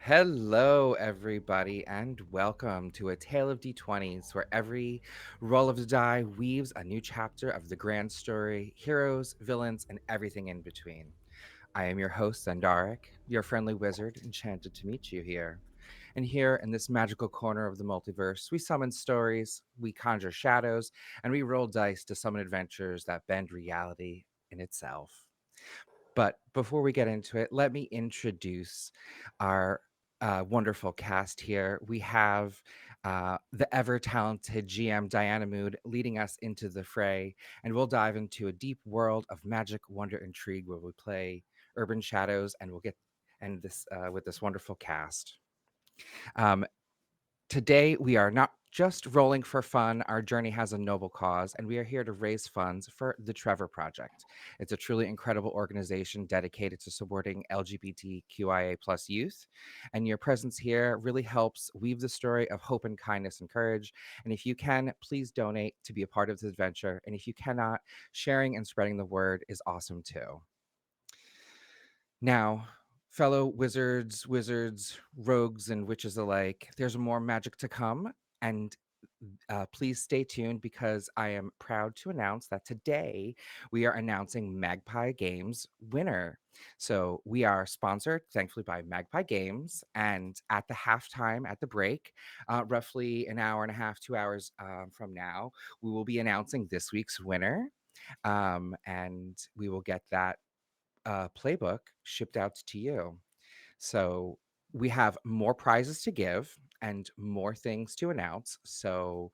Hello, everybody, and welcome to A Tale of D20s, where every roll of the die weaves a new chapter of the grand story, heroes, villains, and everything in between. I am your host, Zandarik, your friendly wizard, enchanted to meet you here. And here in this magical corner of the multiverse, we summon stories, we conjure shadows, and we roll dice to summon adventures that bend reality in itself. But before we get into it, let me introduce our wonderful cast here. We have the ever talented GM Diana Mood leading us into the fray, and we'll dive into a deep world of magic, wonder, intrigue where we play Urban Shadows, and we'll get and this with this wonderful cast. Um, Today, we are not just rolling for fun. Our journey has a noble cause, and we are here to raise funds for the Trevor Project. It's a truly incredible organization dedicated to supporting LGBTQIA plus youth. And your presence here really helps weave the story of hope and kindness and courage. And if you can, please donate to be a part of this adventure. And if you cannot, sharing and spreading the word is awesome too. Now, fellow wizards, rogues, and witches alike, there's more magic to come. And please stay tuned because I am proud to announce that today we are announcing Magpie Games winner. So we are sponsored, thankfully, by Magpie Games. And at the halftime, at the break, roughly an hour and a half, 2 hours from now, we will be announcing this week's winner. And we will get that playbook shipped out to you. So we have more prizes to give and more things to announce. So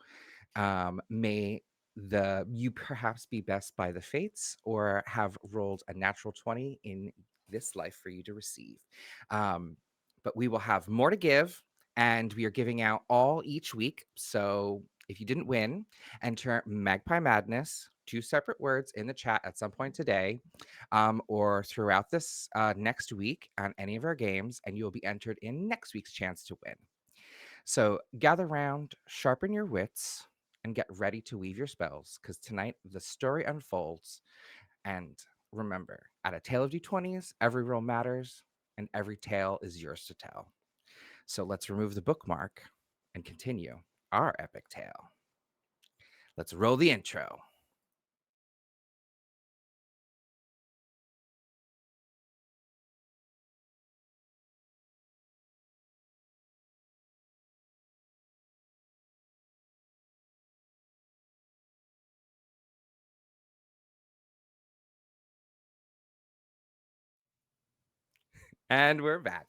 may the you perhaps be best by the fates or have rolled a natural 20 in this life for you to receive. But we will have more to give, and we are giving out all each week. So if you didn't win, enter Magpie Madness, two separate words in the chat at some point today, or throughout this next week on any of our games, and you will be entered in next week's chance to win. So gather round, sharpen your wits, and get ready to weave your spells, because tonight the story unfolds. And remember, at a tale of D20s, every roll matters, and every tale is yours to tell. So let's remove the bookmark and continue our epic tale. Let's roll the intro. And we're back.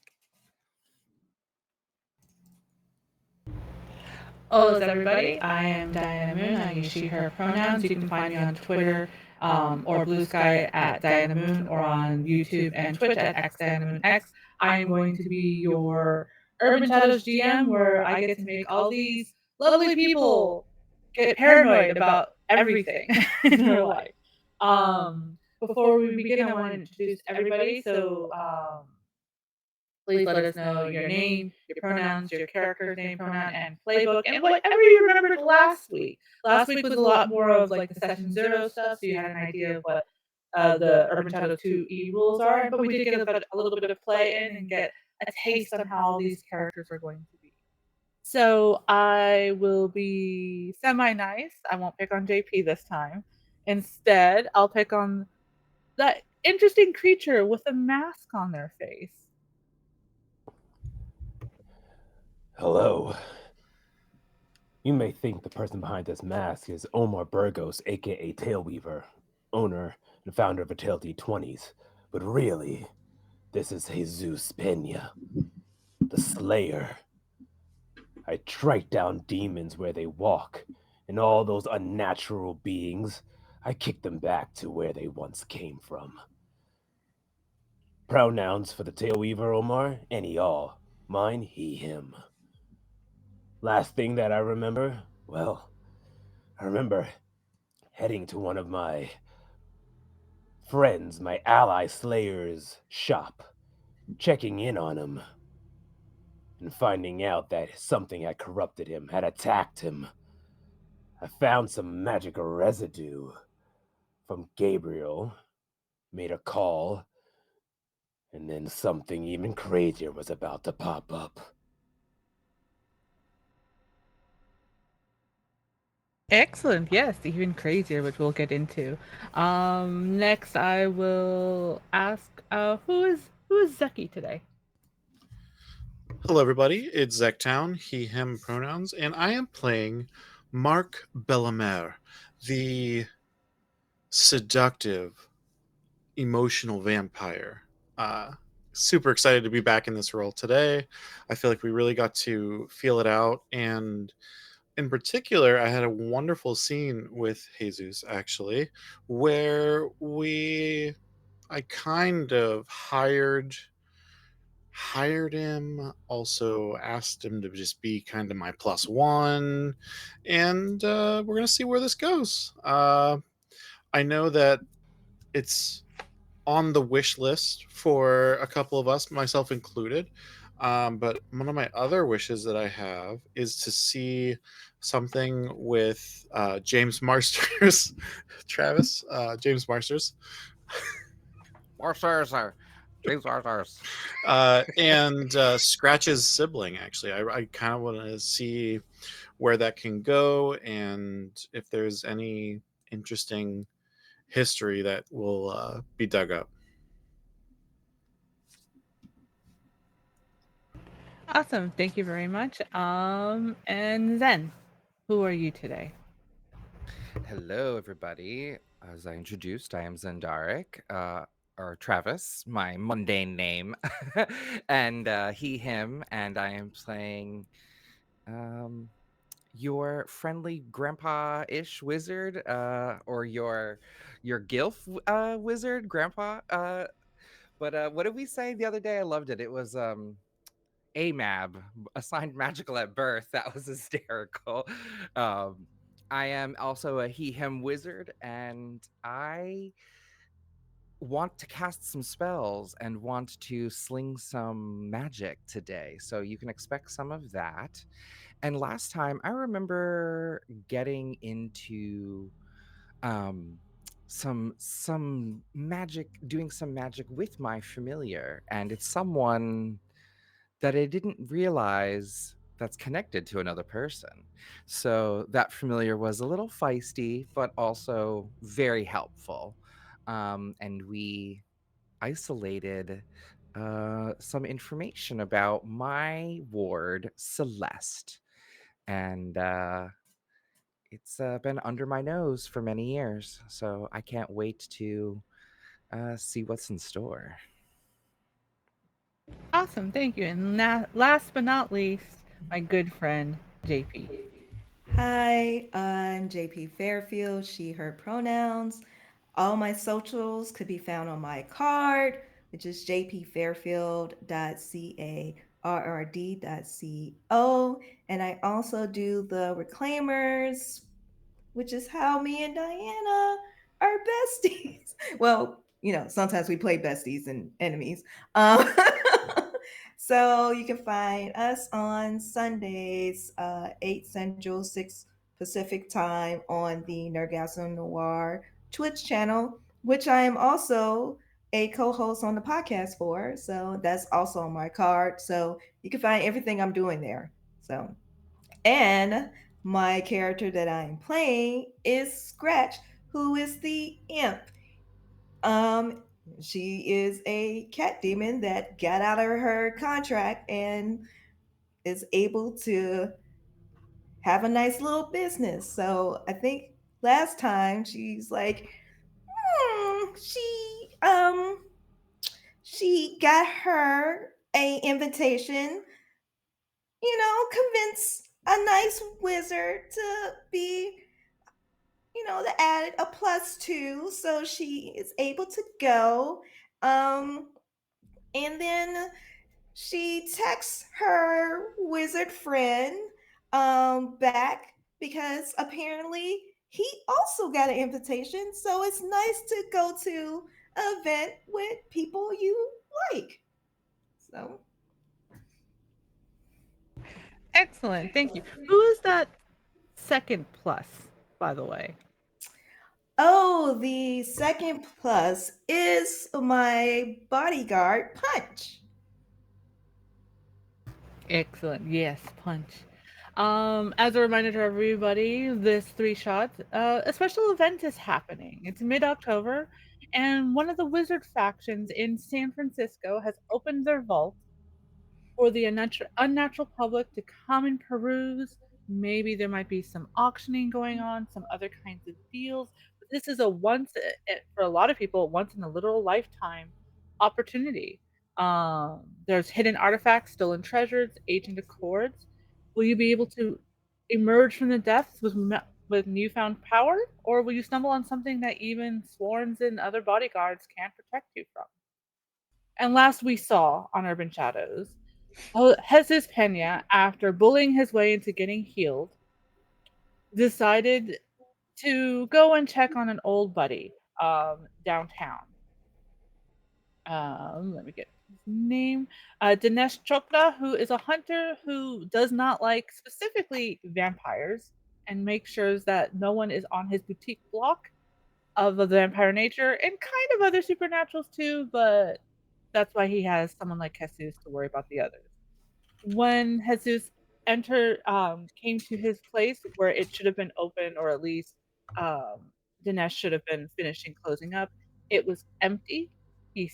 Hello, everybody. I am Diana Moon. I use she, her pronouns. You can find me on Twitter or Blue Sky at Diana Moon or on YouTube and Twitch at X Diana Moon X. I am going to be your Urban Shadows GM where I get to make all these lovely people get paranoid about everything in their life. Before we begin, I want to introduce everybody. Please let us know your name, your pronouns, your character's name, pronoun, and playbook, and whatever you remembered last week. Last week was a lot more of like the session zero stuff, so you had an idea of what the Urban Shadow 2E rules are, but we did get a little bit of play in and get a taste on how all these characters are going to be. So I will be semi nice. I won't pick on JP this time. Instead, I'll pick on that interesting creature with a mask on their face. Hello. You may think the person behind this mask is Omar Burgos, aka Tailweaver, owner and founder of Atality 20s, but really, this is Jesus Pena, the Slayer. I track down demons where they walk, and all those unnatural beings, I kick them back to where they once came from. Pronouns for the Tailweaver, Omar? Any all. Mine, he, him. Last thing that I remember? Well, I remember heading to one of my friends, my ally Slayer's shop, checking in on him, and finding out that something had corrupted him, had attacked him. I found some magical residue from Gabriel, made a call, And then something even crazier was about to pop up. Excellent. Yes, even crazier, which we'll get into. Next I will ask who is Zeki today? Hello, everybody. It's Zektown, he, him pronouns, and I am playing Marc Bellemare, the seductive, emotional vampire. Uh, Super excited to be back in this role today. I feel like we really got to feel it out, and in particular, I had a wonderful scene with Jesus actually, where I kind of hired him, also asked him to just be kind of my plus one, and we're gonna see where this goes. I know that it's on the wish list for a couple of us, myself included. But one of my other wishes that I have is to see something with James Marsters, Travis, James Marsters, Marsters are James Marsters. and Scratch's sibling. Actually, I kind of want to see where that can go, and if there's any interesting history that will be dug up. Awesome. Thank you very much. And Zen, who are you today? Hello, everybody. As I introduced, I am Zendaric, or Travis, my mundane name, and he, him, and I am playing um, your friendly grandpa-ish wizard, or your gilf wizard, grandpa. But what did we say the other day? I loved it. It was AMAB, assigned magical at birth. That was hysterical. Um, I am also a he him wizard, and I want to cast some spells and want to sling some magic today. So you can expect some of that. And last time I remember getting into um some magic, doing some magic with my familiar, and it's someone that I didn't realize that's connected to another person. So that familiar was a little feisty, but also very helpful. And we isolated some information about my ward, Celeste. And it's been under my nose for many years. So I can't wait to see what's in store. Awesome. Thank you. And last but not least, my good friend JP. Hi, I'm JP Fairfield, she, her pronouns. All my socials could be found on my card, which is jpfairfield.carrd.co. And I also do the reclaimers, which is how me and Diana are besties. Well, sometimes we play besties and enemies. Um, so you can find us on Sundays, 8 Central, 6 Pacific time on the Nergasm Noir Twitch channel, which I am also a co-host on the podcast for. So that's also on my card. So you can find everything I'm doing there. So and my character that I'm playing is Scratch, who is the imp. Um, she is a cat demon that got out of her contract and is able to have a nice little business. So I think last time she's like, hmm, she got her a invitation, convince a nice wizard to be, to add a +2, so she is able to go. Um, and then she texts her wizard friend back because apparently he also got an invitation. So it's nice to go to an event with people you like. So, Excellent. Thank you. Who is that second plus, by the way? oh, So the second plus is my bodyguard Punch. Excellent. Yes, punch. As a reminder to everybody, this three shots, a special event is happening. It's mid-October, and one of the wizard factions in San Francisco has opened their vault for the unnatural public to come and peruse. Maybe there might be some auctioning going on, some other kinds of deals. But this is a for a lot of people, once in a literal lifetime opportunity. There's hidden artifacts, stolen treasures, ancient accords. Will you be able to emerge from the depths with newfound power, or will you stumble on something that even swarms and other bodyguards can't protect you from? And last we saw on Urban Shadows, Jesus Pena, after bullying his way into getting healed, decided to go and check on an old buddy downtown. Let me get his name. Dinesh Chopra, who is a hunter who does not like specifically vampires and makes sure that no one is on his boutique block of the vampire nature and kind of other supernaturals too, but that's why he has someone like Jesus to worry about the others. When Jesus came to his place where it should have been open, or at least Dinesh should have been finishing closing up, it was empty. He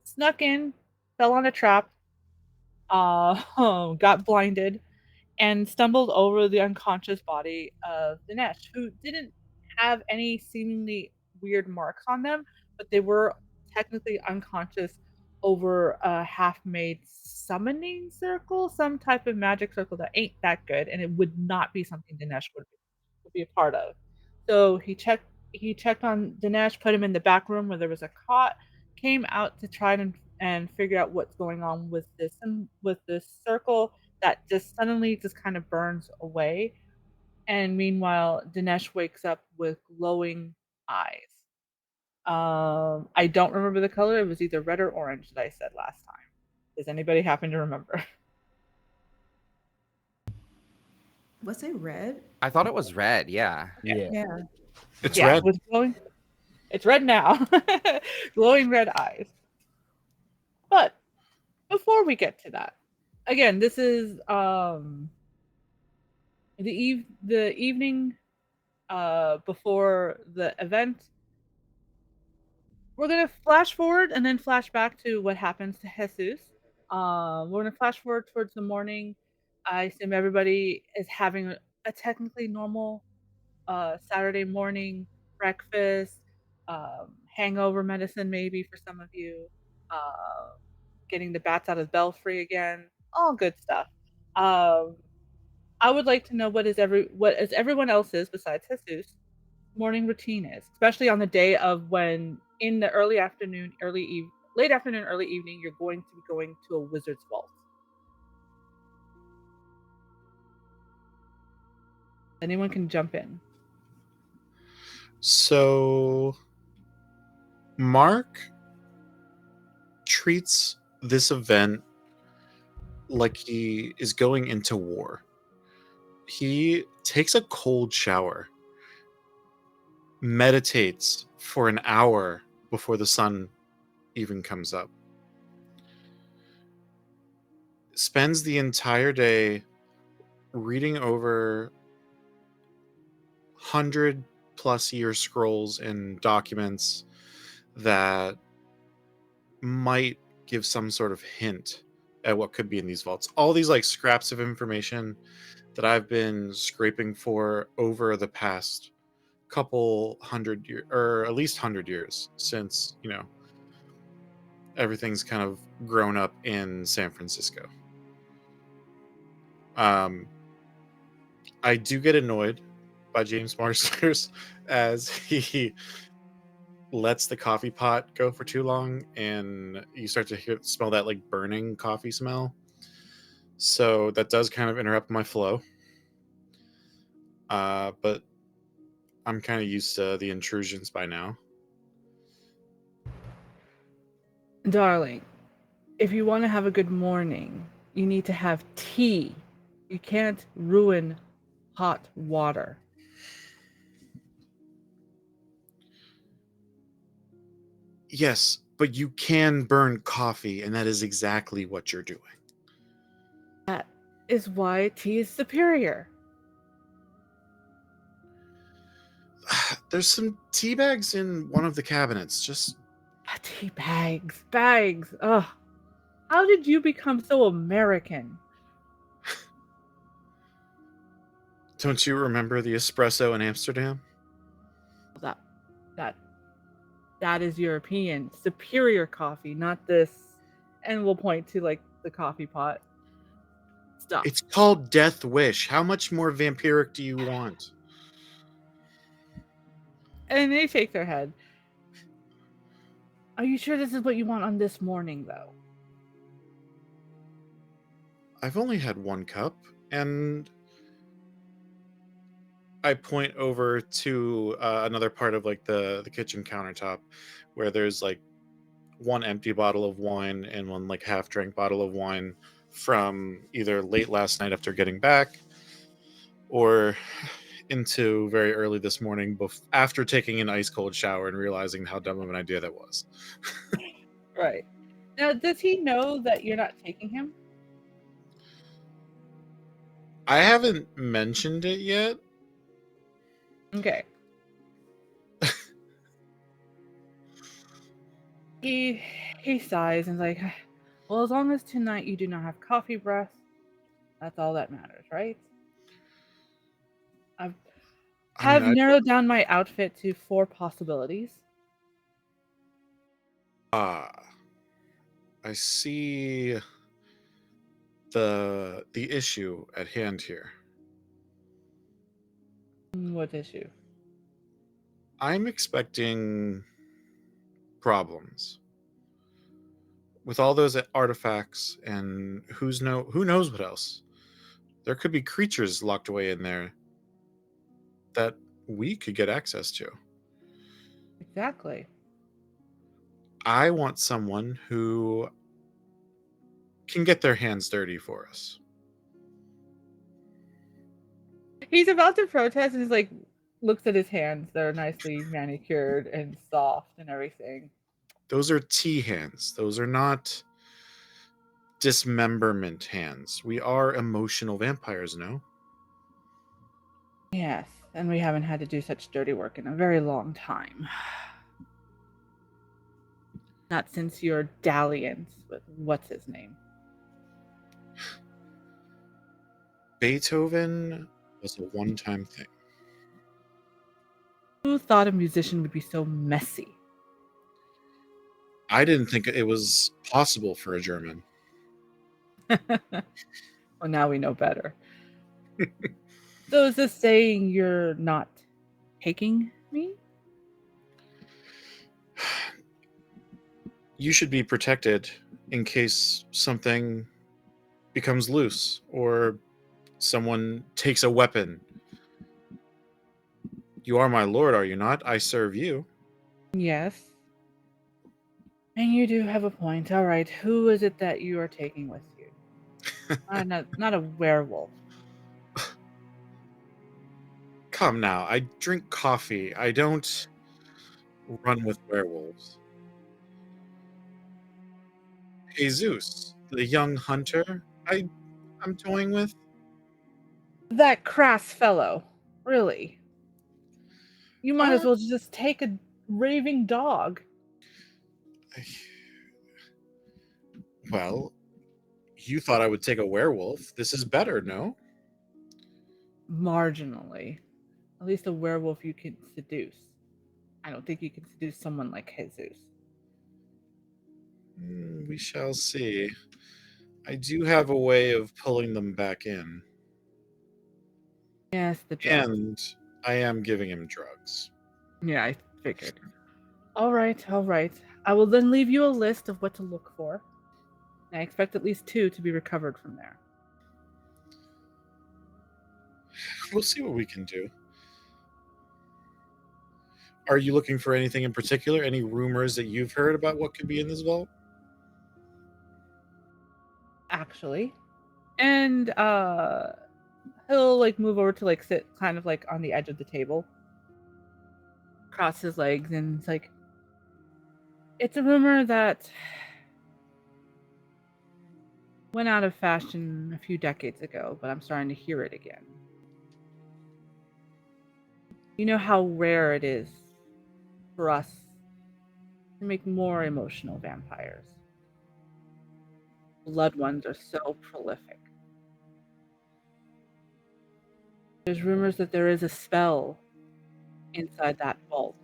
snuck in, fell on a trap, got blinded, and stumbled over the unconscious body of Dinesh, who didn't have any seemingly weird marks on them, but they were technically unconscious over a half-made summoning circle, some type of magic circle that ain't that good, and it would not be something Dinesh would be a part of. So he checked on Dinesh, put him in the back room where there was a cot, came out to try and figure out what's going on with this circle that just suddenly just kind of burns away. And meanwhile, Dinesh wakes up with glowing eyes. I don't remember the color. It was either red or orange that I said last time. Does anybody happen to remember? Was it red? I thought it was red. Yeah. Yeah. Yeah. It's Yeah, red. with glowing. It's red now. Glowing red eyes. But before we get to that, again, this is the evening before the event. We're gonna flash forward and then flash back to what happens to Jesus. We're gonna flash forward towards the morning. I assume everybody is having a technically normal Saturday morning breakfast, hangover medicine maybe for some of you, uh, getting the bats out of the belfry again, all good stuff. Um, I would like to know what is everyone else's besides Jesus morning routine is, especially on the day of when in the early afternoon, late afternoon, early evening, you're going to be going to a wizard's vault. Anyone can jump in. So Mark treats this event like he is going into war. He takes a cold shower, meditates for an hour before the sun even comes up, spends the entire day reading over 100+ year scrolls and documents that might give some sort of hint at what could be in these vaults. All these like scraps of information that I've been scraping for over the past couple 100 years, or at least 100 years, since everything's kind of grown up in San Francisco. I do get annoyed by James Marsters as he lets the coffee pot go for too long and you start to smell that like burning coffee smell. So that does kind of interrupt my flow. But I'm kind of used to the intrusions by now. Darling, if you want to have a good morning, you need to have tea. You can't ruin hot water. Yes, but you can burn coffee, and that is exactly what you're doing. That is why tea is superior. There's some tea bags in one of the cabinets. Just Tea bags. Ugh. How did you become so American? don't you remember the espresso in Amsterdam? That that that is European. Superior coffee, not this. And we'll point to like the coffee pot stuff. It's called Death Wish. How much more vampiric do you want? And they shake their head. Are you sure this is what you want on this morning, though? I've only had one cup, and I point over to another part of like the kitchen countertop, where there's like one empty bottle of wine and one like half drank bottle of wine from either late last night after getting back, or into very early this morning after taking an ice cold shower and realizing how dumb of an idea that was. Right. Now, does he know that you're not taking him? I haven't mentioned it yet. Okay. He sighs and is like, well, as long as tonight you do not have coffee breath, that's all that matters, right? I I mean, have narrowed down my outfit to 4 possibilities. I see the issue at hand here. What issue? I'm expecting problems with all those artifacts, and who knows what else. There could be creatures locked away in there that we could get access to. Exactly. I want someone who can get their hands dirty for us. He's about to protest and he's like, looks at his hands. They're nicely manicured and soft and everything. Those are tea hands. Those are not dismemberment hands. We are emotional vampires, no? Yes, and we haven't had to do such dirty work in a very long time. Not since your dalliance with what's his name? Beethoven was a one-time thing. Who thought a musician would be so messy? I didn't think it was possible for a German. Well, now we know better. So is this saying you're not taking me? You should be protected in case something becomes loose or someone takes a weapon. You are my lord, are you not? I serve you. Yes. And you do have a point. All right, who is it that you are taking with you? Not a werewolf. Come now, I drink coffee. I don't run with werewolves. Jesus, the young hunter I'm toying with. That crass fellow. Really. You might as well just take a raving dog. Well, you thought I would take a werewolf. This is better, no? Marginally. At least a werewolf you can seduce. I don't think you can seduce someone like Jesus. We shall see. I do have a way of pulling them back in. Yes, the drugs. And I am giving him drugs. Yeah, I figured. All right. I will then leave you a list of what to look for. I expect at least 2 to be recovered from there. We'll see what we can do. Are you looking for anything in particular? Any rumors that you've heard about what could be in this vault? Actually. And he'll like move over to like sit kind of like on the edge of the table. Cross his legs and it's like, It's a rumor that went out of fashion a few decades ago, but I'm starting to hear it again. You know how rare it is for us to make more emotional vampires. Blood ones are so prolific. There's rumors that there is a spell inside that vault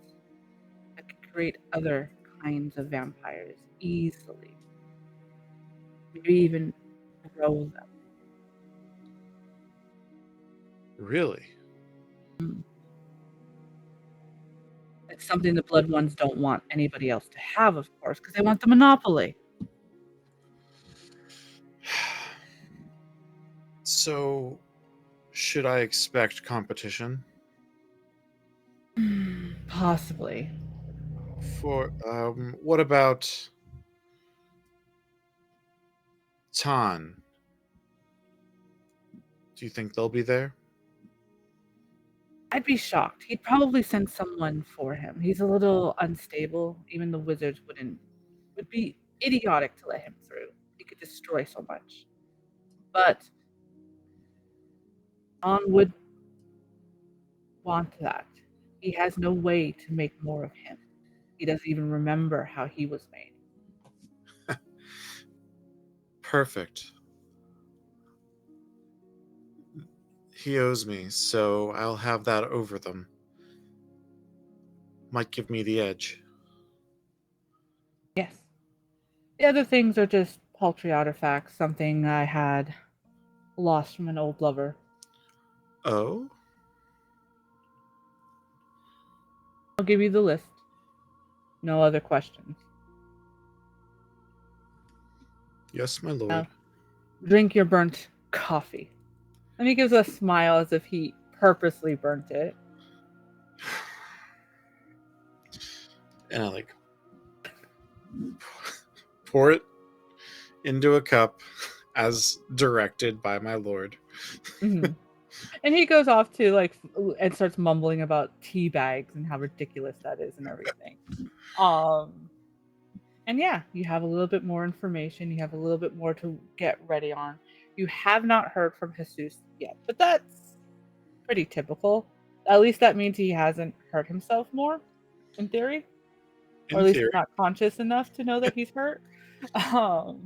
that could create other kinds of vampires easily. Maybe even grow them. Really? It's something the blood ones don't want anybody else to have, of course, because they want the monopoly. So, should I expect competition? Possibly. What about Tan? Do you think they'll be there? I'd be shocked. He'd probably send someone for him. He's a little unstable. Even the wizards would be idiotic to let him through. He could destroy so much. But On would want that. He has no way to make more of him. He doesn't even remember how he was made. Perfect. He owes me, so I'll have that over them. Might give me the edge. Yes. The other things are just paltry artifacts, something I had lost from an old lover. Oh? I'll give you the list. No other questions. Yes, my lord. Now, drink your burnt coffee. And he gives a smile as if he purposely burnt it. And I pour it into a cup as directed by my lord. Mhm. And he goes off to and starts mumbling about tea bags and how ridiculous that is and everything. And yeah, you have a little bit more information. You have a little bit more to get ready on. You have not heard from Jesus yet, but that's pretty typical. At least that means he hasn't hurt himself more, in theory, or In at least theory. not conscious enough to know that he's hurt. But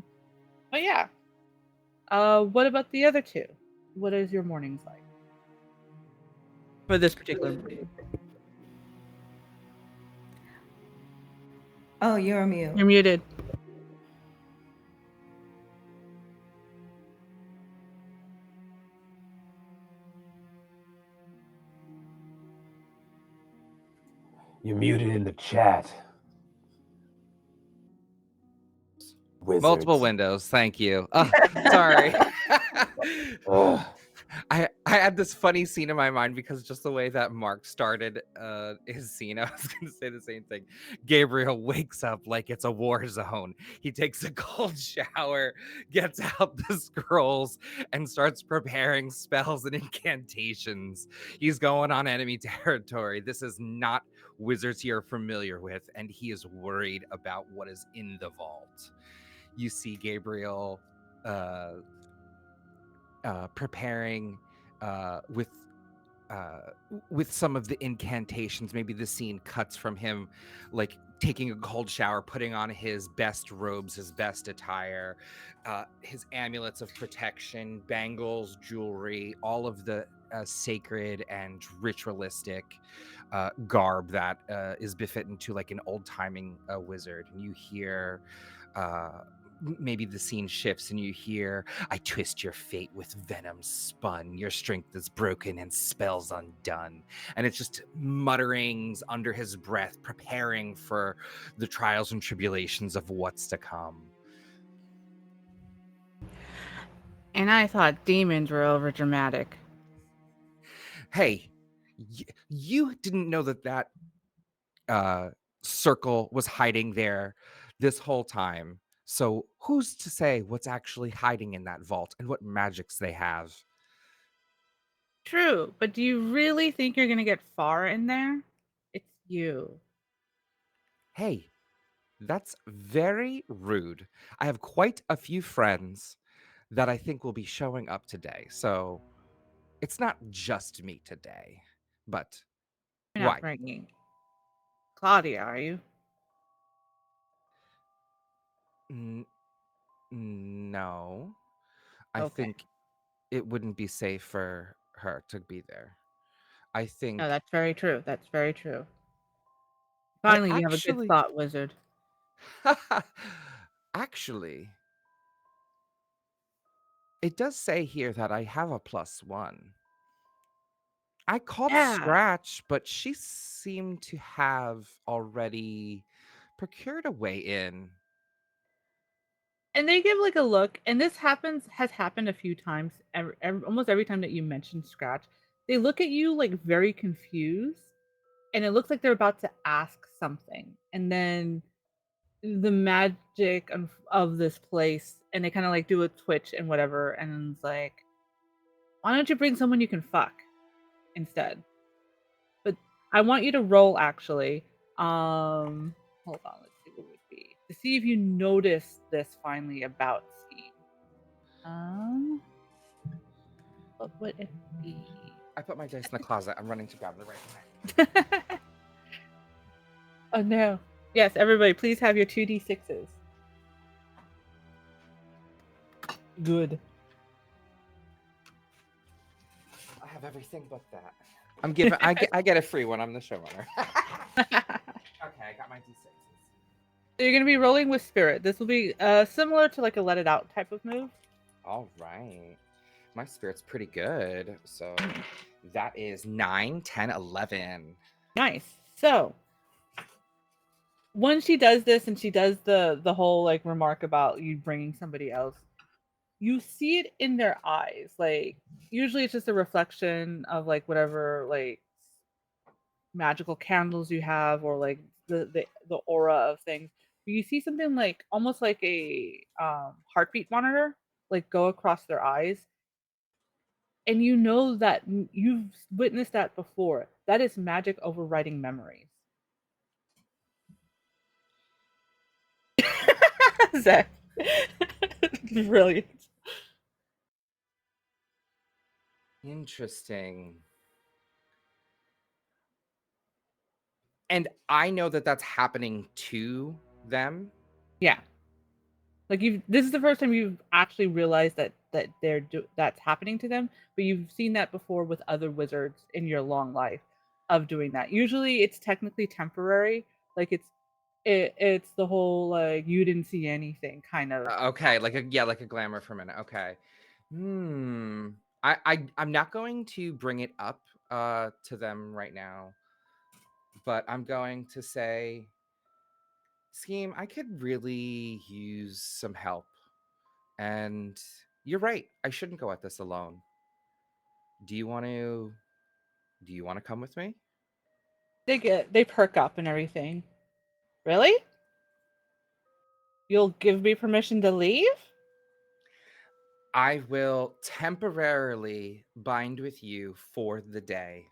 yeah. What about the other two? What is your mornings like for this particular morning? Oh, you're on mute. You're muted. You're muted in the chat. Multiple Wizards. windows. Thank you. Sorry. Ugh. I had this funny scene in my mind because just the way that Mark started his scene, I was going to say the same thing. Gabriel wakes up like it's a war zone. He takes a cold shower, gets out the scrolls, and starts preparing spells and incantations. He's going on enemy territory. This is not wizards he are familiar with, and he is worried about what is in the vault. You see Gabriel preparing with some of the incantations. Maybe the scene cuts from him like taking a cold shower, putting on his best robes, his best attire, his amulets of protection, bangles, jewelry, all of the sacred and ritualistic garb that is befitting to like an old-timing wizard. And you hear maybe the scene shifts and you hear, I twist your fate with venom spun, your strength is broken and spells undone. And it's just mutterings under his breath, preparing for the trials and tribulations of what's to come. And I thought demons were over dramatic. Hey, you didn't know that circle was hiding there this whole time. So who's to say what's actually hiding in that vault and what magics they have? True, but do you really think you're gonna get far in there? It's you. Hey, That's very rude. I have quite a few friends that I think will be showing up today, so it's not just me today. But You're not why? bringing Claudia, are you? N- no. I Okay. think it wouldn't be safe for her to be there. I No, think that's very true. That's very true. I Finally, you have a good actually thought, wizard. actually it does say here that I have a +1. I called Yeah. Scratch, but she seemed to have already procured a way in. And they give like a look, and this has happened a few times. Almost every time that you mention Scratch, they look at you like very confused, and it looks like they're about to ask something, and then the magic of this place, and they kind of like do a twitch and whatever, and it's like, why don't you bring someone you can fuck instead? But I want you to roll actually. Hold on, let's see what it would be to see if you notice this finally about Scheme. Um, what would it be? I put my dice in the closet. I'm running to grab the right one. Oh no. Yes, everybody, please have your 2d6s. Good. I have everything but that. I'm giving. I get a free one. I'm the showrunner. Okay, I got my d6s. You're gonna be rolling with spirit. This will be similar to like a let it out type of move. All right. My spirit's pretty good. So that is 9, 10, 11. Nice. So when she does this and she does the whole like remark about you bringing somebody else, you see it in their eyes. Like usually it's just a reflection of like whatever like magical candles you have or like the aura of things. But you see something like almost like a heartbeat monitor like go across their eyes, and you know that you've witnessed that before. That is magic overriding memories. Zach. Brilliant. Interesting. And I know that that's happening to them. Yeah. Like you this is the first time you've actually realized that that's happening to them, but you've seen that before with other wizards in your long life of doing that. Usually it's technically temporary, like it's the whole like you didn't see anything kind of. Okay, like a glamour for a minute. Okay. Hmm. I'm not going to bring it up to them right now, but I'm going to say, Scheme, I could really use some help. And you're right. I shouldn't go at this alone. Do you want to do you want to come with me? They perk up and everything. Really? You'll give me permission to leave? I will temporarily bind with you for the day,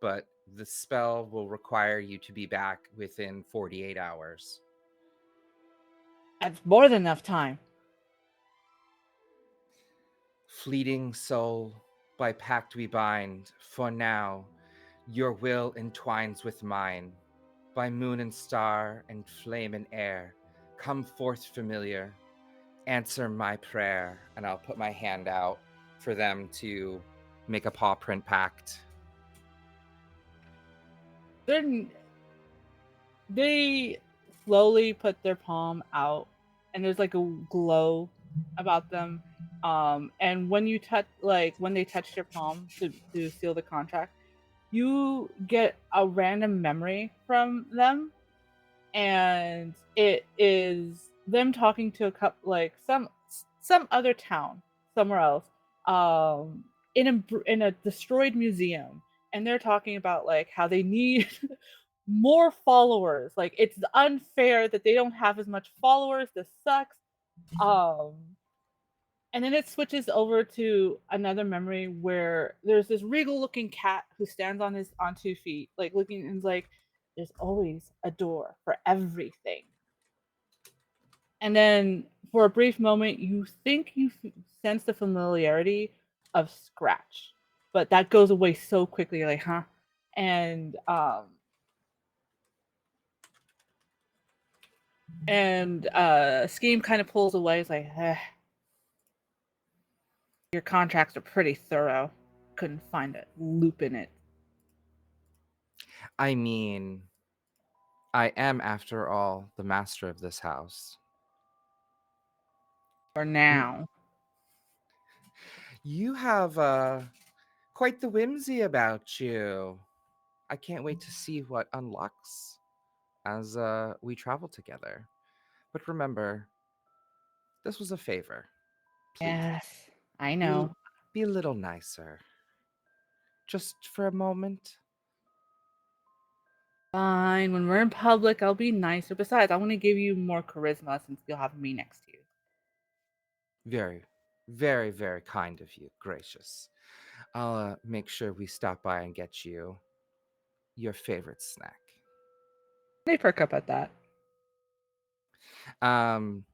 but the spell will require you to be back within 48 hours. That's more than enough time. Fleeting soul, by pact we bind, for now, your will entwines with mine. By moon and star and flame and air, come forth familiar, answer my prayer. And I'll put my hand out for them to make a paw print pact. They're they slowly put their palm out, and there's like a glow about them, and when you touch like when they touch your palm to seal the contract, you get a random memory from them, and it is them talking to a couple like some other town somewhere else, um in a destroyed museum, and they're talking about like how they need more followers. Like it's unfair that they don't have as much followers. This sucks. Um, and then it switches over to another memory where there's this regal looking cat who stands on 2 feet, like looking and is like, "There's always a door for everything." And then for a brief moment, you think you sense the familiarity of Scratch, but that goes away so quickly. You're like, huh? And Scheme kind of pulls away. It's like, your contracts are pretty thorough. Couldn't find a loop in it. I mean, I am, after all, the master of this house. For Mm, now. You have quite the whimsy about you. I can't wait to see what unlocks as we travel together. But remember, this was a favor. Please Yes, I be know. be a little nicer, just for a moment. Fine. When we're in public, I'll be nicer. Besides, I want to give you more charisma since you'll have me next to you. Very, very, very kind of you. Gracious. I'll make sure we stop by and get you your favorite snack. They perk up at that. Um,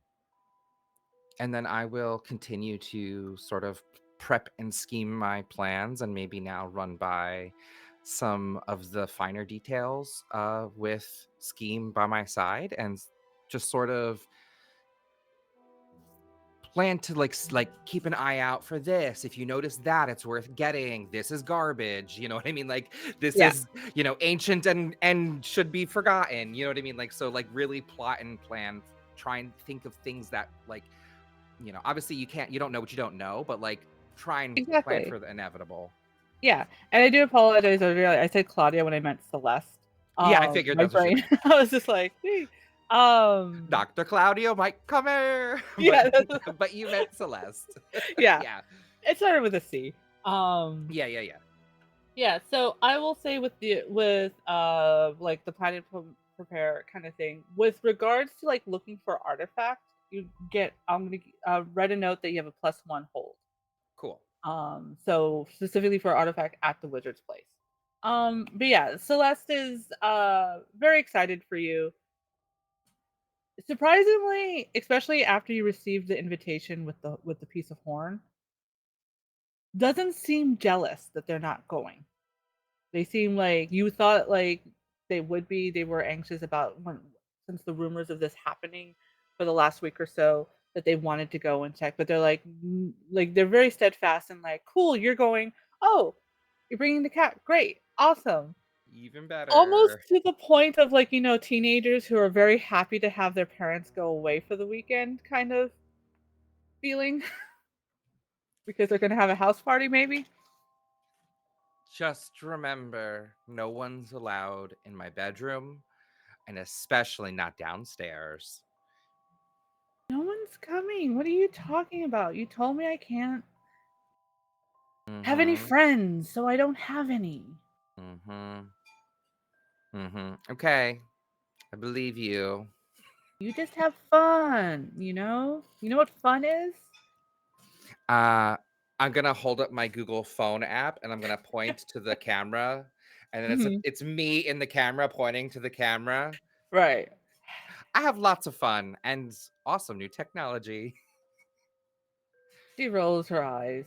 and then I will continue to sort of prep and scheme my plans and maybe now run by some of the finer details with Scheme by my side and just sort of plan to like keep an eye out for this. If you notice that, it's worth getting. This is garbage, you know what I mean? Like this Yeah, is, ancient and should be forgotten, you know what I mean? Like so like really plot and plan, try and think of things that like, obviously you don't know what you don't know, but like try and plan exactly. for the inevitable. Yeah, and I do apologize. I said Claudia when I meant Celeste. Yeah, I figured My that's what you brain. meant. I was just like, "Hey." um, Dr. Claudio might come here, but yeah, but you meant Celeste. yeah. Yeah. It started with a C. Um, Yeah, yeah, yeah. yeah. So I will say with like the plan and prepare kind of thing. With regards to like looking for artifacts, you get. I'm gonna write a note that you have a +1 hold. Cool. So specifically for artifact at the wizard's place. But yeah, Celeste is very excited for you. Surprisingly, especially after you received the invitation with the piece of horn, doesn't seem jealous that they're not going. They seem like you thought like they would be. They were anxious about when since the rumors of this happening for the last week or so that they wanted to go and check, but they're like like they're very steadfast and like, cool, you're going. Oh, you're bringing the cat. Great, awesome. Even Almost better. to the point of like teenagers who are very happy to have their parents go away for the weekend, kind of feeling because they're gonna have a house party, maybe. Just remember, no one's allowed in my bedroom, and especially not downstairs. No one's coming. What are you talking about? You told me I can't have any Mm-hmm. friends, so I don't have any. Mm-hmm. Mm-hmm. Okay. I believe you. You just have fun, you know? You know what fun is? Uh I'm gonna hold up my Google phone app and I'm gonna point to the camera. And then Mhm. it's me in the camera pointing to the camera. Right. I have lots of fun and awesome new technology. She rolls her eyes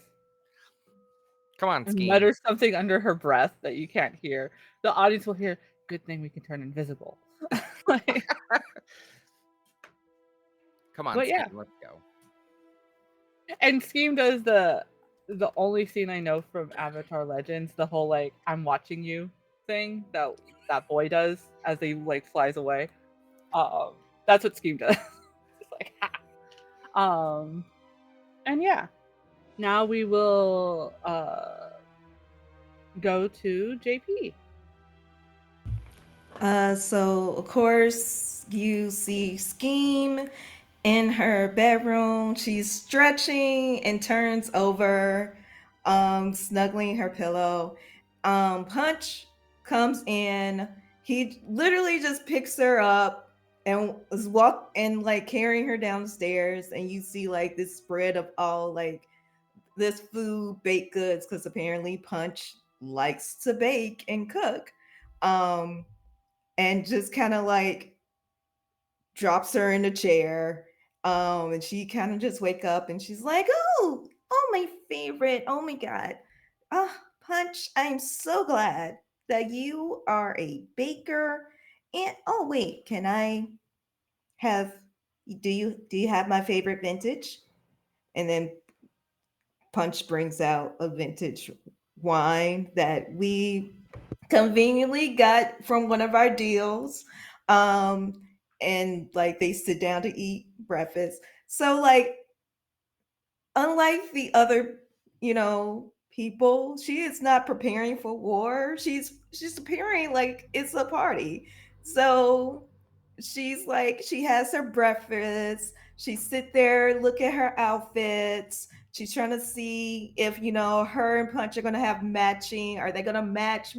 Come on, and Scheme. mutters something under her breath that you can't hear. The audience will hear, good thing we can turn invisible. Like, Come on, but Scheme. yeah. Let's go. And Scheme does the only scene I know from Avatar Legends, the whole like I'm watching you thing that that boy does as he like flies away. That's what Scheme does. It's like ha. And yeah, now we will go to JP. So of course you see Scheme in her bedroom. She's stretching and turns over, snuggling her pillow. Punch comes in. He literally just picks her up and is walk and like carrying her downstairs. And you see like this spread of all like this food, baked goods, because apparently Punch likes to bake and cook. Um, and just kind of like drops her in a chair And she kind of just wake up and she's like, oh, my favorite. Oh my God. Oh, Punch, I'm so glad that you are a baker. And oh wait, can I have do you have my favorite vintage? And then Punch brings out a vintage wine that we conveniently got from one of our deals. Um, and like they sit down to eat breakfast. So like unlike the other, people, she is not preparing for war. She's preparing like it's a party. So she's like she has her breakfast. She sit there, look at her outfits. She's trying to see if her and Punch are gonna have matching. Are they gonna match,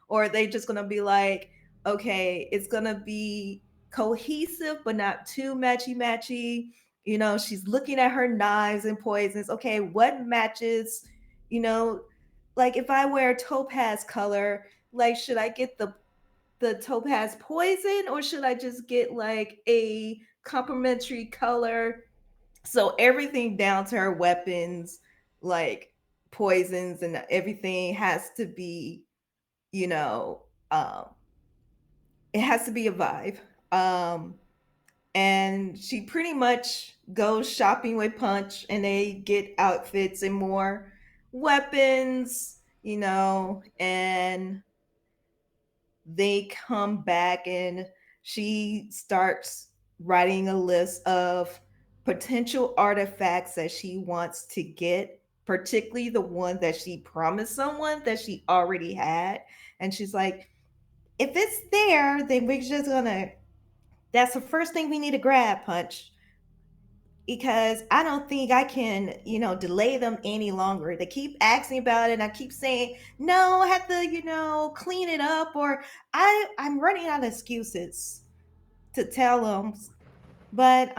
or are they just gonna be like, okay, it's gonna be cohesive but not too matchy. She's looking at her knives and poisons. Okay, what matches, you know, like if I wear topaz color, like should I get the topaz poison or should I just get like a complementary color? So everything down to her weapons, like poisons and everything has to be, you know, um, it has to be a vibe. Um, and she pretty much goes shopping with Punch and they get outfits and more weapons, and they come back and she starts writing a list of potential artifacts that she wants to get, particularly the one that she promised someone that she already had. And she's like, if it's there, then we're just gonna that's the first thing we need to grab, Punch, because I don't think I can, delay them any longer. They keep asking about it, and I keep saying, no, I have to, clean it up, or I'm running out of excuses to tell them. But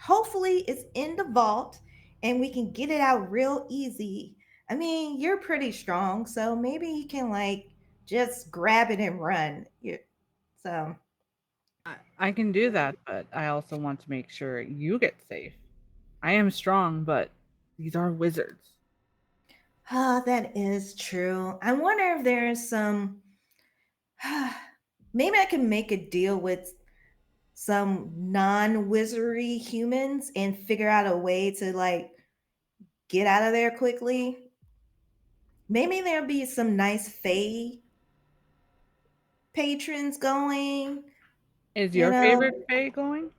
hopefully it's in the vault and we can get it out real easy. I mean, you're pretty strong, so maybe you can like just grab it and run. So I can do that, but I also want to make sure you get safe. I am strong, but these are wizards. that is true. I wonder if there's some. Maybe I can make a deal with some non-wizardry humans and figure out a way to like get out of there quickly. Maybe there'll be some nice Fae patrons going. Is You your know, favorite Fae going?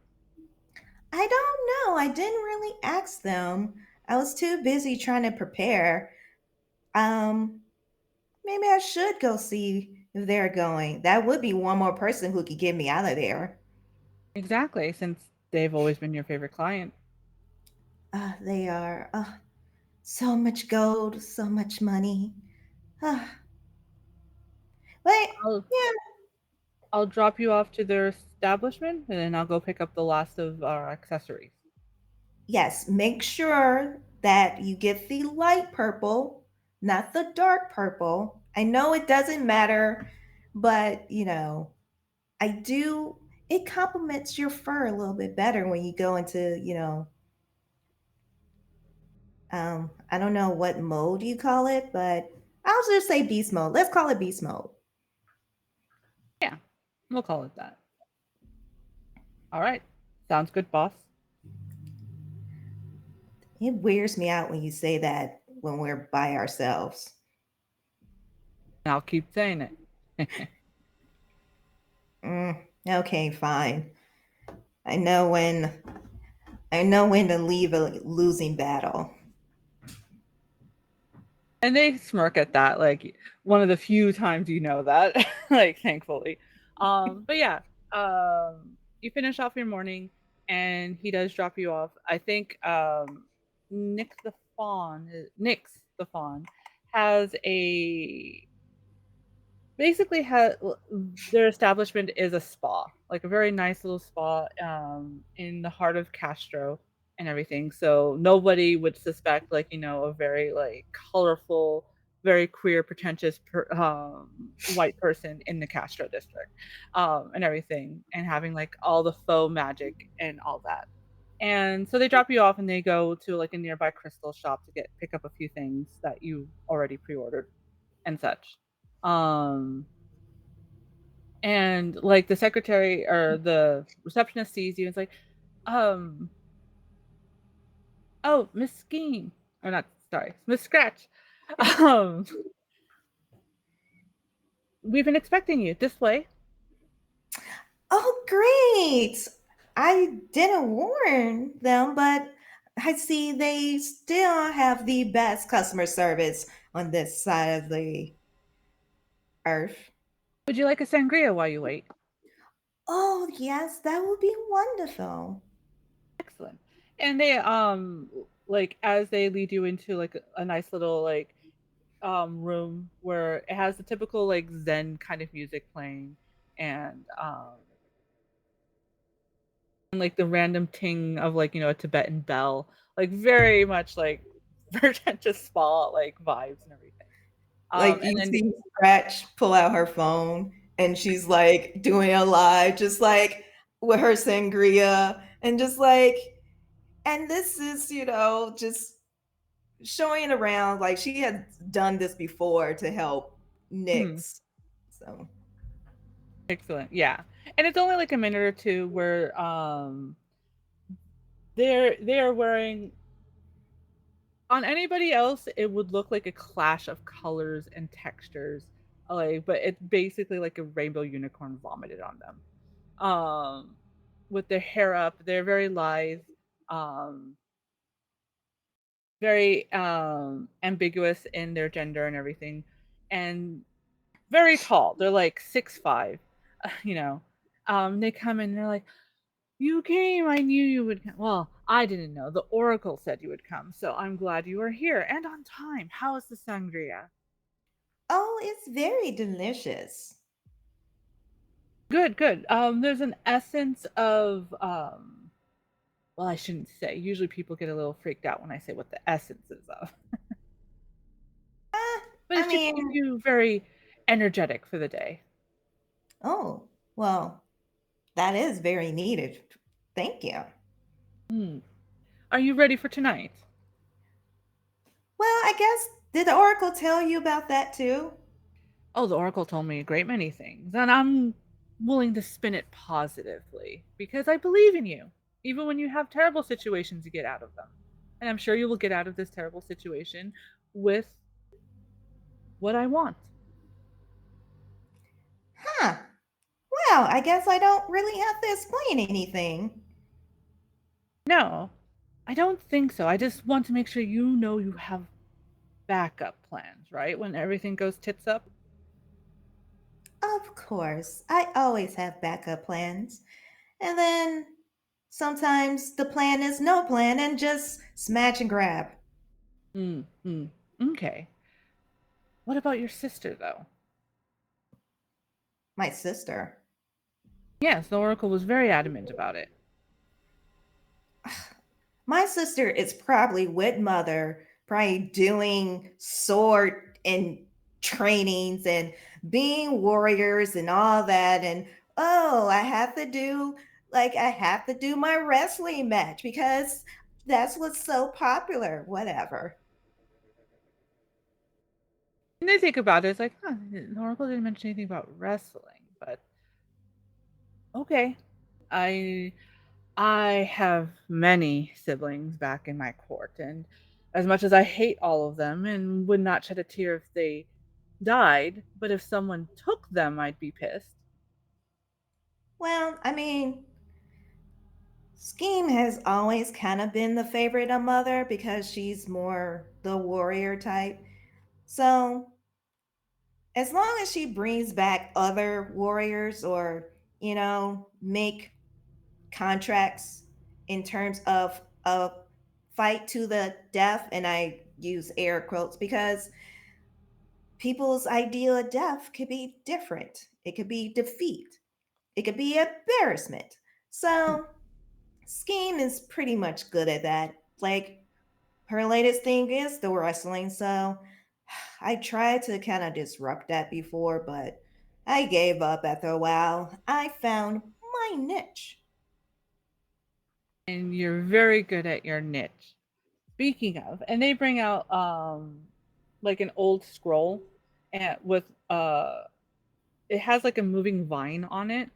I don't know. I didn't really ask them. I was too busy trying to prepare. Um, Maybe I should go see if they're going. That would be one more person who could get me out of there. Exactly, since they've always been your favorite client. They are so much gold, so much money. Uh, but I'll yeah, I'll drop you off to their establishment, and then I'll go pick up the last of our accessories. yes, make sure that you get the light purple, not the dark purple. I know it doesn't matter, but I do. It complements your fur a little bit better when you go into, I don't know what mode you call it, but I'll just say beast mode. Let's call it beast mode. Yeah, we'll call it that. All right, sounds good, boss. It wears me out when you say that when we're by ourselves. I'll keep saying it. Okay, fine. I know when I know when to leave a losing battle. And they smirk at that, like one of the few times you know that, like thankfully. But yeah, you finish off your morning, and he does drop you off. I think Nix the fawn has a basically has their establishment is a spa, like a very nice little spa in the heart of Castro and everything. So nobody would suspect like a very like colorful, very queer, pretentious white person in the Castro district and everything, and having like all the faux magic and all that. And so they drop you off and they go to like a nearby crystal shop to get pick up a few things that you already pre-ordered and such. Um and like the secretary or the receptionist sees you and it's like, um, oh, Miss Scheme. Or not, sorry, Miss Scratch. Um, we've been expecting you this way. Oh, great! I didn't warn them, but I see they still have the best customer service on this side of the earth. Would you like a sangria while you wait? Oh, yes, that would be wonderful. Excellent. And they like as they lead you into like a nice little like room where it has the typical like zen kind of music playing and like the random ting of like a Tibetan bell, like very much like pretentious spa like vibes and everything. Like And you then see Scratch pull out her phone and she's like doing a live, just like with her sangria, and just like, and this is, just showing around like she had done this before to help mhm, Nyx. So, excellent, yeah. And it's only like a minute or two where they're wearing on anybody else it would look like a clash of colors and textures, like but it's basically like a rainbow unicorn vomited on them. With their hair up, they're very lithe, um, very ambiguous in their gender and everything, and very tall. They're like 6'5", you know. They come in and they're like, "You came. I knew you would come. Well, I didn't know. The oracle said you would come, so I'm glad you are here and on time. How is the sangria?" oh, it's very delicious. Good, good. There's an essence of well, I shouldn't say. Usually people get a little freaked out when I say what the essence is of. But I it should keep mean, you very energetic for the day. oh, well, that is very needed. Thank you. Hmm. Are you ready for tonight? Well, I guess, did the Oracle tell you about that too? Oh, the oracle told me a great many things, and I'm willing to spin it positively because I believe in you. Even when you have terrible situations, you get out of them. And I'm sure you will get out of this terrible situation with what I want. Huh. Well, I guess I don't really have to explain anything. No, I don't think so. I just want to make sure you know you have backup plans, right? When everything goes tits up. Of course, I always have backup plans. And then sometimes the plan is no plan and just smash and grab. Mm, mm. Okay. What about your sister, though? My sister. Yes, the oracle was very adamant about it. My sister is probably with mother, probably doing sword and trainings and being warriors and all that. And oh, I have to do my wrestling match because that's what's so popular. Whatever. And they think about it, it's like, huh, the oracle didn't mention anything about wrestling, but okay. I I have many siblings back in my court, and as much as I hate all of them and would not shed a tear if they died, but if someone took them, I'd be pissed. Well, I mean, Scheme has always kind of been the favorite of mother because she's more the warrior type. So as long as she brings back other warriors or, make contracts in terms of a fight to the death, and I use air quotes because people's idea of death could be different. It could be defeat, it could be embarrassment. So Scheme is pretty much good at that. Like, her latest thing is the wrestling. So I tried to kind of disrupt that before, but I gave up after a while. I found my niche. and you're very good at your niche. Speaking of, and they bring out like an old scroll and with it has like a moving vine on it,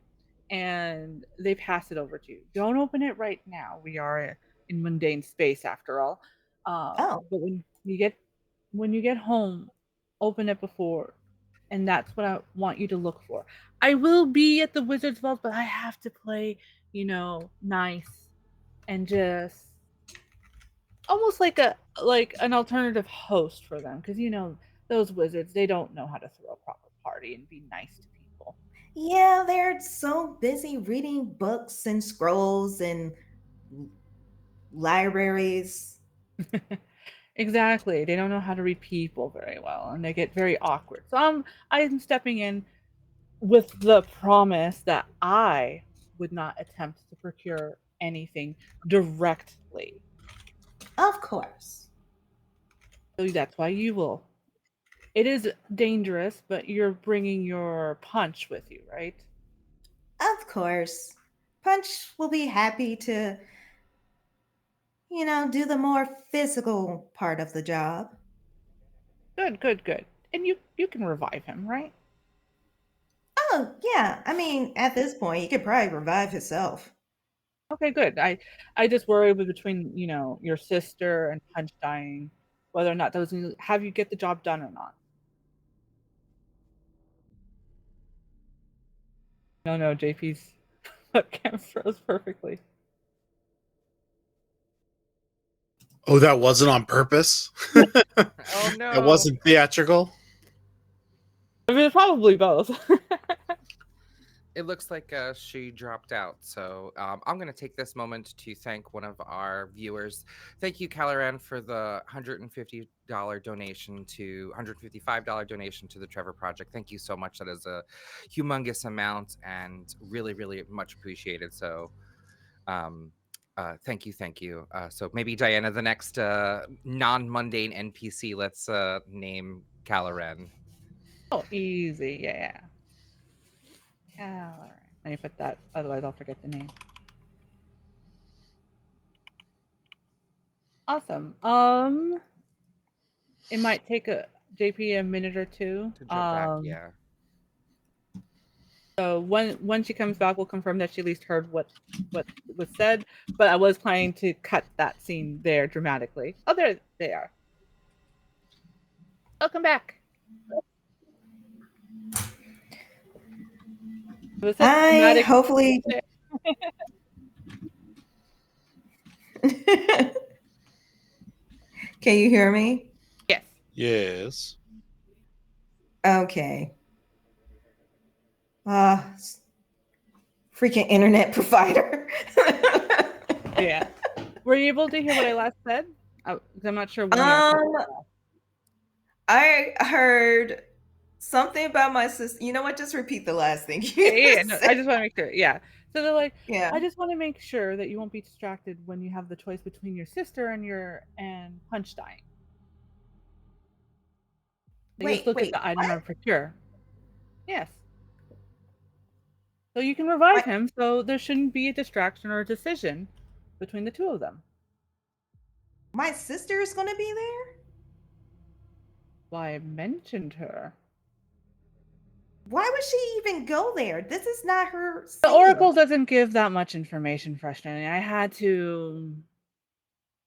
and they pass it over to you. Don't open it right now. We are in mundane space after all. Oh, But when you get home, open it before, and that's what I want you to look for. I will be at the Wizard's Vault, but I have to play, nice and just almost like an alternative host for them because those wizards, they don't know how to throw a proper party and be nice to people. yeah, they're so busy reading books and scrolls and libraries. Exactly. They don't know how to read people very well and they get very awkward. So I'm stepping in with the promise that I would not attempt to procure anything directly. Of course. So that's why you will. It is dangerous, but you're bringing your punch with you, right? Of course. Punch will be happy to, do the more physical part of the job. Good, good, good. And you can revive him, right? Oh, yeah. I mean, at this point, he could probably revive himself. Okay, good. I just worry with between your sister and Punch dying, whether or not those have you get the job done or not. No, no, JP's webcam froze perfectly. Oh, that wasn't on purpose. Oh That no. wasn't theatrical. I mean, it's probably both. It looks like she dropped out. So I'm going to take this moment to thank one of our viewers. Thank you, Caloran, for the $155 donation to the Trevor Project. Thank you so much. That is a humongous amount and really, really much appreciated. So um, thank you. Thank you. So maybe, Diana, the next non-mundane NPC, let's name Caloran. Oh, easy, yeah. Caloran. Let me put that, otherwise I'll forget the name. Awesome. It might take a JP a minute or two. To jump back, yeah. So when she comes back, we'll confirm that she at least heard what was said. But I was planning to cut that scene there dramatically. Oh, there they are. Welcome back. It was such I dramatic. hopefully. Can you hear me? Yes. Yes. Okay. Freaking internet provider. Yeah. Were you able to hear what I last said? I'm not sure when I heard something about my sister. You know what? Just repeat the last thing you yeah, no, said. I just want to make sure. Yeah. So they're like, Yeah. I just want to make sure that you won't be distracted when you have the choice between your sister and Punch dying. So you just look at the item what? and procure. Yes. So you can revive him, so there shouldn't be a distraction or a decision between the two of them. My sister is going to be there? Why I mentioned her. Why would she even go there? This is not her scene. The Oracle doesn't give that much information, frustrating. I had to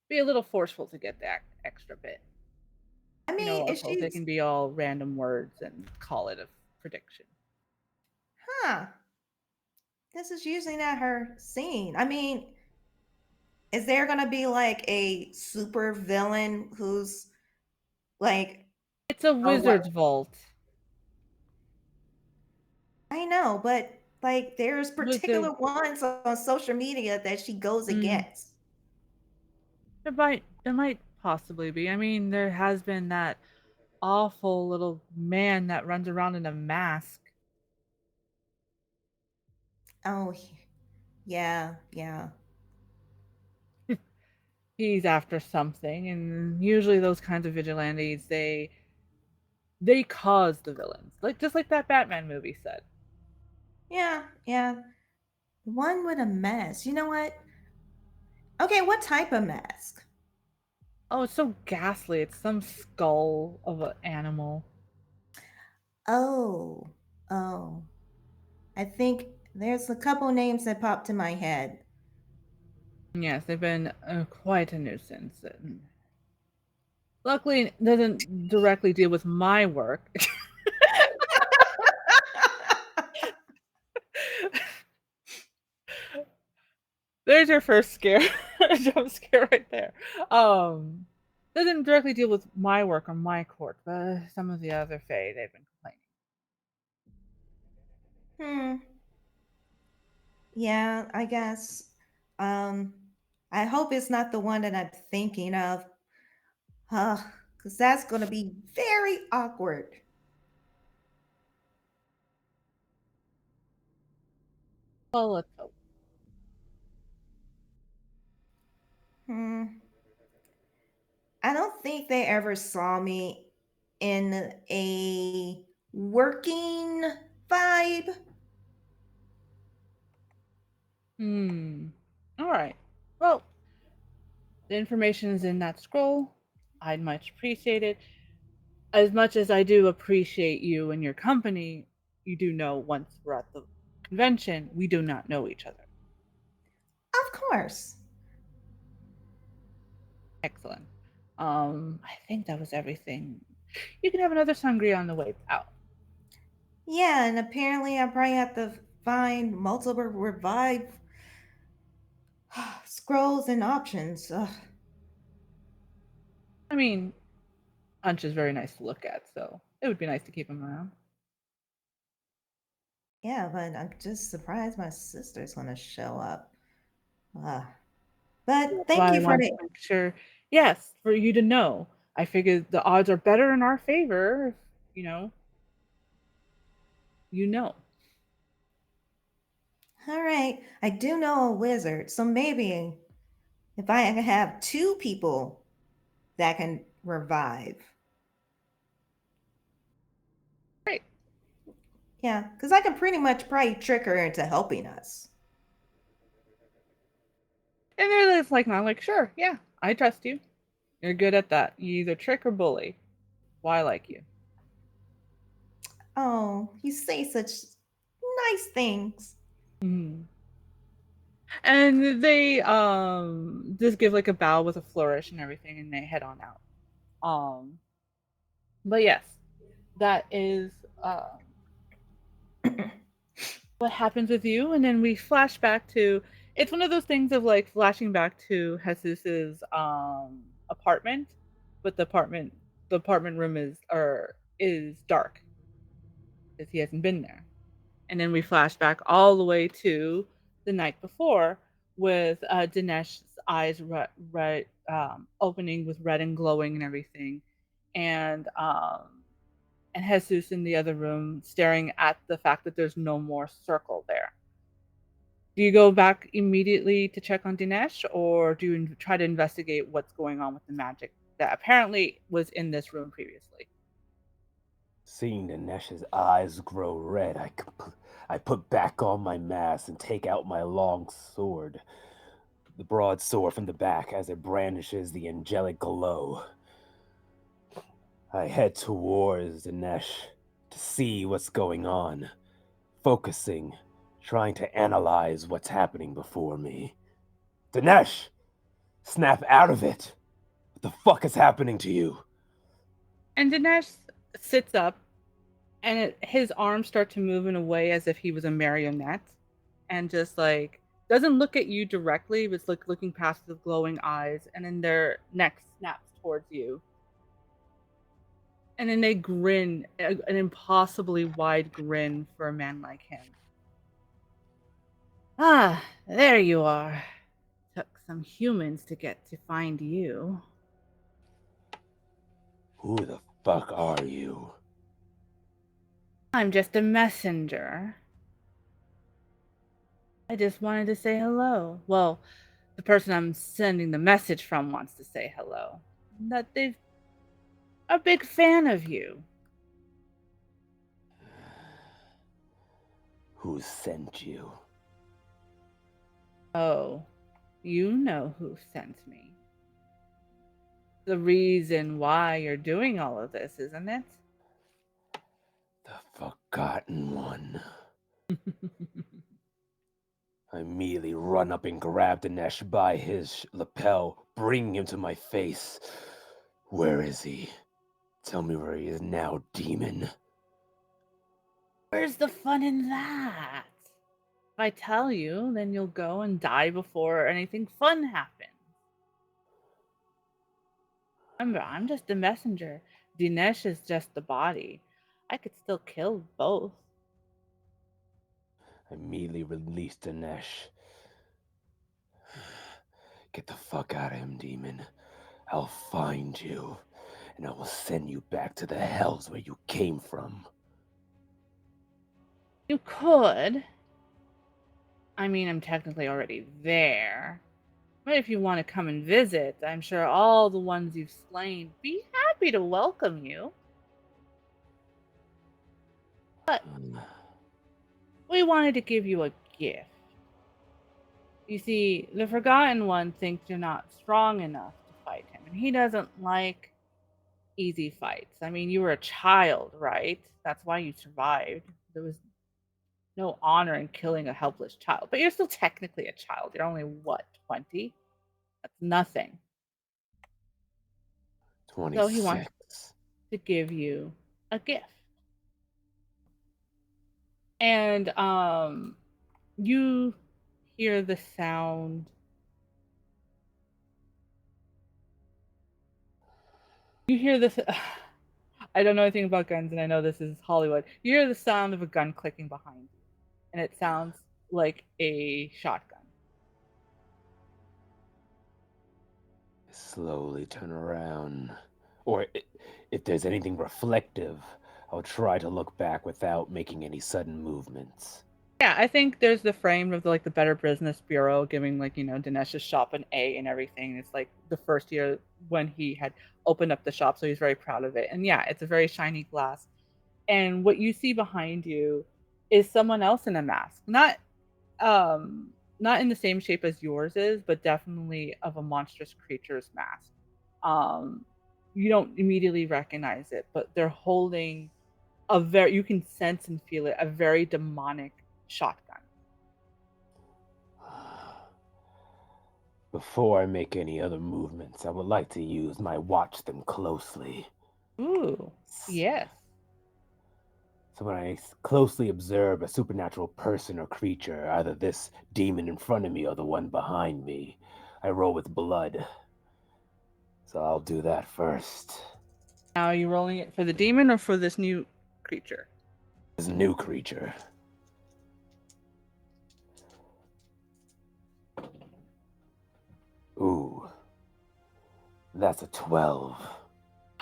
be a little forceful to get that extra bit. I mean, Oracles, they can be all random words and call it a prediction. Huh. This is usually not her scene. I mean, is there going to be like a super villain who's like. It's a wizard's vault. I know, but like there's particular ones on social media that she goes against. There might possibly be. I mean, there has been that awful little man that runs around in a mask. Oh, yeah. He's after something, and usually those kinds of vigilantes, they cause the villains, just like that Batman movie said. Yeah. One with a mask. You know what? Okay, what type of mask? Oh, it's so ghastly. It's some skull of an animal. Oh, oh. I think there's a couple names that popped in my head. Yes, they've been quite a nuisance. And luckily, it doesn't directly deal with my work. There's your first scare, jump scare right there. Um, doesn't directly deal with my work or my court, but some of the other Fae they've been complaining. Hmm. Yeah, I guess. Um, I hope it's not the one that I'm thinking of. Because that's going to be very awkward. Well, let's hope. Hmm. I don't think they ever saw me in a working vibe. Hmm. All right. Well, the information is in that scroll. I'd much appreciate it. As much as I do appreciate you and your company, you do know once we're at the convention, we do not know each other. Of course. Excellent. I think that was everything. You can have another sangria on the way out. Yeah, and apparently I probably have to find multiple revive scrolls and options. Ugh. I mean, Punch is very nice to look at, so it would be nice to keep him around. Yeah, but I'm just surprised my sister's gonna show up. Uh, but That's thank why I you for wanted the. to make sure, yes, for you to know. I figured the odds are better in our favor if, you know, you know. All right, I do know a wizard, so maybe if I can have two people that can revive. Great. Yeah, because I can pretty much probably trick her into helping us. And they're just like, not like, sure, yeah, I trust you. You're good at that. You either trick or bully. Why I like you. Oh, you say such nice things. Mhm. And they just give like a bow with a flourish and everything, and they head on out. But yes, that is what happens with you, and then we flash back to. It's one of those things of like flashing back to Jesus's apartment, but the apartment room is dark because he hasn't been there. And then we flash back all the way to the night before with Dinesh's eyes opening with red and glowing and everything, and Jesus in the other room staring at the fact that there's no more circle there. Do you go back immediately to check on Dinesh, or do you try to investigate what's going on with the magic that apparently was in this room previously? Seeing Dinesh's eyes grow red, I put back on my mask and take out my long sword, the broadsword from the back as it brandishes the angelic glow. I head towards Dinesh to see what's going on, focusing, trying to analyze what's happening before me. Dinesh! Snap out of it! What the fuck is happening to you? And Dinesh sits up, and his arms start to move in a way as if he was a marionette, and just like doesn't look at you directly, but it's like looking past the glowing eyes, and then their neck snaps towards you, and then they grin, an impossibly wide grin for a man like him. Ah, there you are. Took some humans to get to find you. Who the fuck are you? I'm just a messenger. I just wanted to say hello. Well, the person I'm sending the message from wants to say hello. That they're a big fan of you. Who sent you? Oh, You know who sent me. The reason why you're doing all of this, isn't it? The Forgotten One. I immediately run up and grab Dinesh by his lapel, bringing him to my face. Where is he? Tell me where he is now, demon. Where's the fun in that? If I tell you, then you'll go and die before anything fun happens. Remember, I'm just a messenger. Dinesh is just the body. I could still kill both. I immediately released Dinesh. Get the fuck out of him, demon. I'll find you, and I will send you back to the hells where you came from. You could. I mean, I'm technically already there. But if you want to come and visit, I'm sure all the ones you've slain be happy to welcome you. But we wanted to give you a gift. You see, the Forgotten One thinks you're not strong enough to fight him, and he doesn't like easy fights. I mean, you were a child, right? That's why you survived. There was no honor in killing a helpless child, but you're still technically a child. You're only, what, 20? That's nothing. So he wants 26. to give you a gift. And you hear the sound. You hear this. I don't know anything about guns, and I know this is Hollywood. You hear the sound of a gun clicking behind you, and it sounds like a shotgun. Slowly turn around. Or if there's anything reflective, I'll try to look back without making any sudden movements. Yeah, I think there's the frame of the Better Business Bureau giving Dinesh's shop an A and everything. It's like the first year when he had opened up the shop, so he's very proud of it. And yeah, it's a very shiny glass. And what you see behind you is someone else in a mask. Not in the same shape as yours is, but definitely of a monstrous creature's mask. Um you don't immediately recognize it, but they're holding you can sense and feel it, a very demonic shotgun. Before I make any other movements, I would like to use my watch them closely. Ooh, yes. So when I closely observe a supernatural person or creature, either this demon in front of me or the one behind me, I roll with blood. So I'll do that first. Now, are you rolling it for the demon or for this new creature? This new creature. Ooh. That's a 12.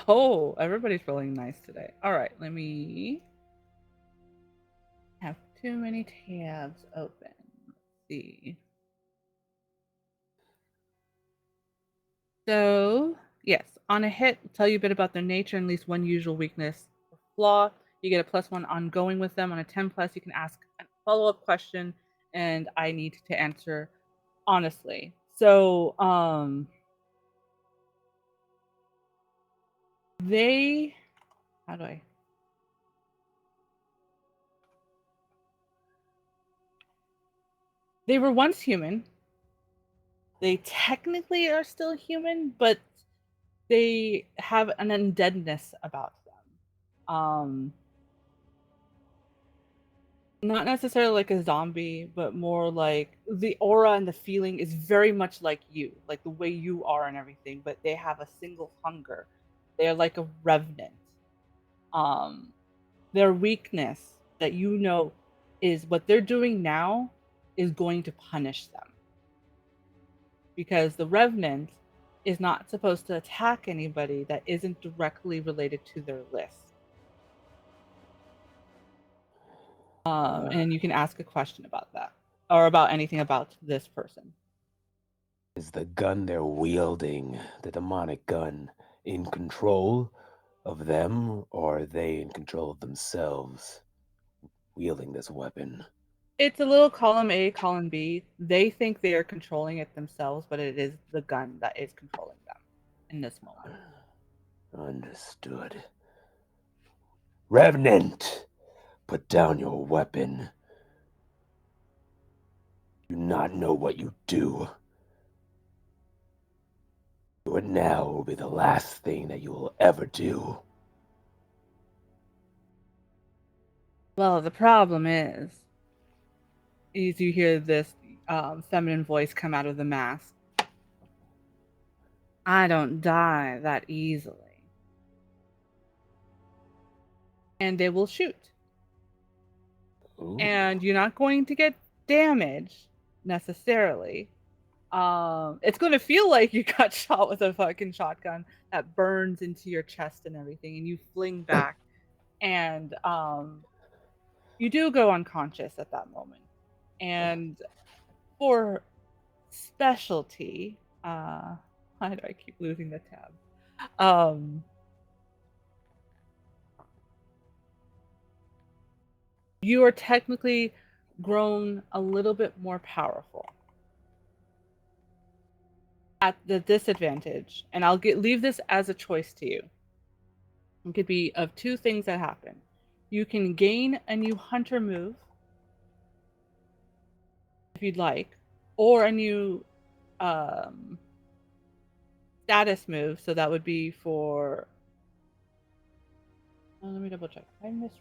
Oh, everybody's rolling nice today. All right, let me have too many tabs open. Let's see. So, yes, on a hit, tell you a bit about their nature and at least one usual weakness or flaw. You get a +1 ongoing with them. On a 10 plus, you can ask a follow-up question, and I need to answer honestly. So, they, how do I? They were once human. They technically are still human, but they have an undeadness about them. Not necessarily like a zombie, but more like the aura and the feeling is very much like you, like the way you are and everything, but they have a single hunger. They're like a revenant. Um, their weakness that is what they're doing now is going to punish them. Because the revenant is not supposed to attack anybody that isn't directly related to their list. And you can ask a question about that or about anything about this person. Is the gun they're wielding, the demonic gun, in control of them, or are they in control of themselves, wielding this weapon? It's a little column A, column B. They think they are controlling it themselves, but it is the gun that is controlling them in this moment. Understood. Revenant, put down your weapon. You do not know what you do. Do it now will be the last thing that you will ever do. Well, the problem is you hear this feminine voice come out of the mask. I don't die that easily. And they will shoot. Ooh. And you're not going to get damage necessarily. It's going to feel like you got shot with a fucking shotgun that burns into your chest and everything, and you fling back, and you do go unconscious at that moment. And for specialty, why do I keep losing the tab? You are technically grown a little bit more powerful. At the disadvantage, and I'll leave this as a choice to you. It could be of two things that happen. You can gain a new hunter move if you'd like, or a new status move. So that would be for. Let me double check. I missed.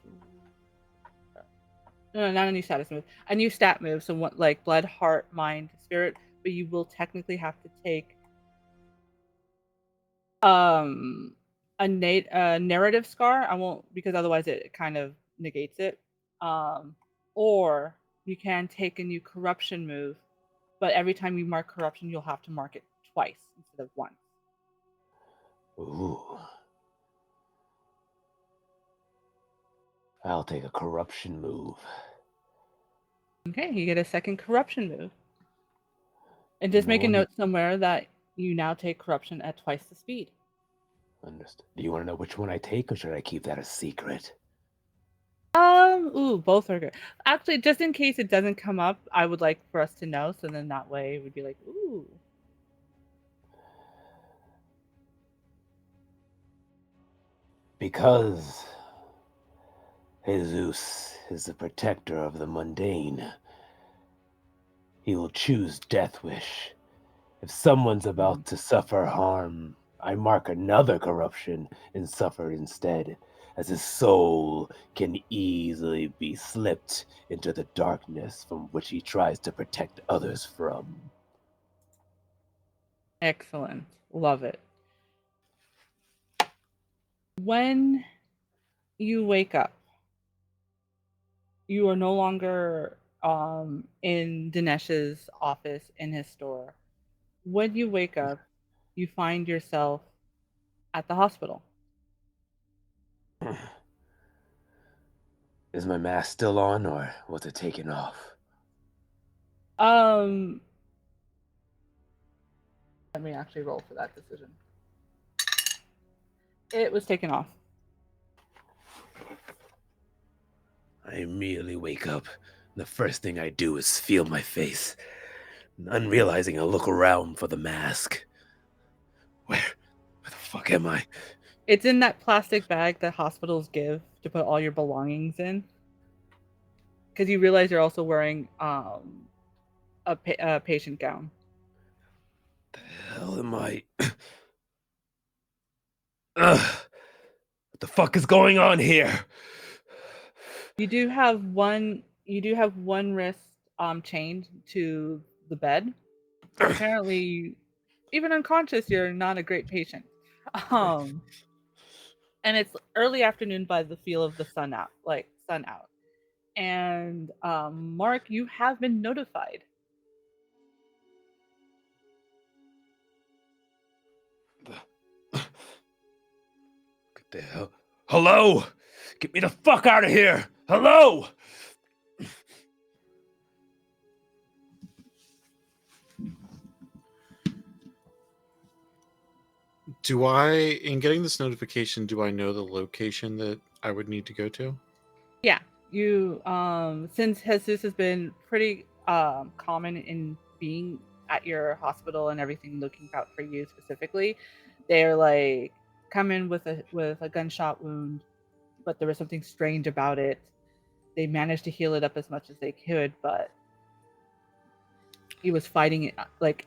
No, not a new status move. A new stat move. So what, like blood, heart, mind, spirit. But you will technically have to take a narrative scar. I won't, because otherwise it kind of negates it. Or you can take a new corruption move, but every time you mark corruption, you'll have to mark it twice instead of once. Ooh. I'll take a corruption move. Okay, you get a second corruption move. And just make a note somewhere that you now take corruption at twice the speed. Understood. Do you want to know which one I take, or should I keep that a secret? Ooh, both are good. Actually, just in case it doesn't come up, I would like for us to know, so then that way we'd be like, ooh. Because Jesus is the protector of the mundane, he will choose Death Wish. If someone's about to suffer harm, I mark another corruption and suffer instead, as his soul can easily be slipped into the darkness from which he tries to protect others from. Excellent. Love it. When you wake up, you are no longer in Dinesh's office in his store. When you wake up, you find yourself at the hospital. Is my mask still on, or was it taken off? Let me actually roll for that decision. It was taken off. I immediately wake up, and the first thing I do is feel my face. Unrealizing, I look around for the mask. Where the fuck am I? It's in that plastic bag that hospitals give to put all your belongings in. Because you realize you're also wearing a patient gown. The hell am I? What the fuck is going on here? You do have one wrist chained to the bed. Apparently, even unconscious, you're not a great patient. And it's early afternoon by the feel of the sun out. And Mark, you have been notified. What the hell? Hello? Get me the fuck out of here! Hello? In getting this notification, do I know the location that I would need to go to? Yeah, you since Jesus has been pretty common in being at your hospital and everything, looking out for you specifically, they're like come in with a gunshot wound, but there was something strange about it. They managed to heal it up as much as they could, but he was fighting it like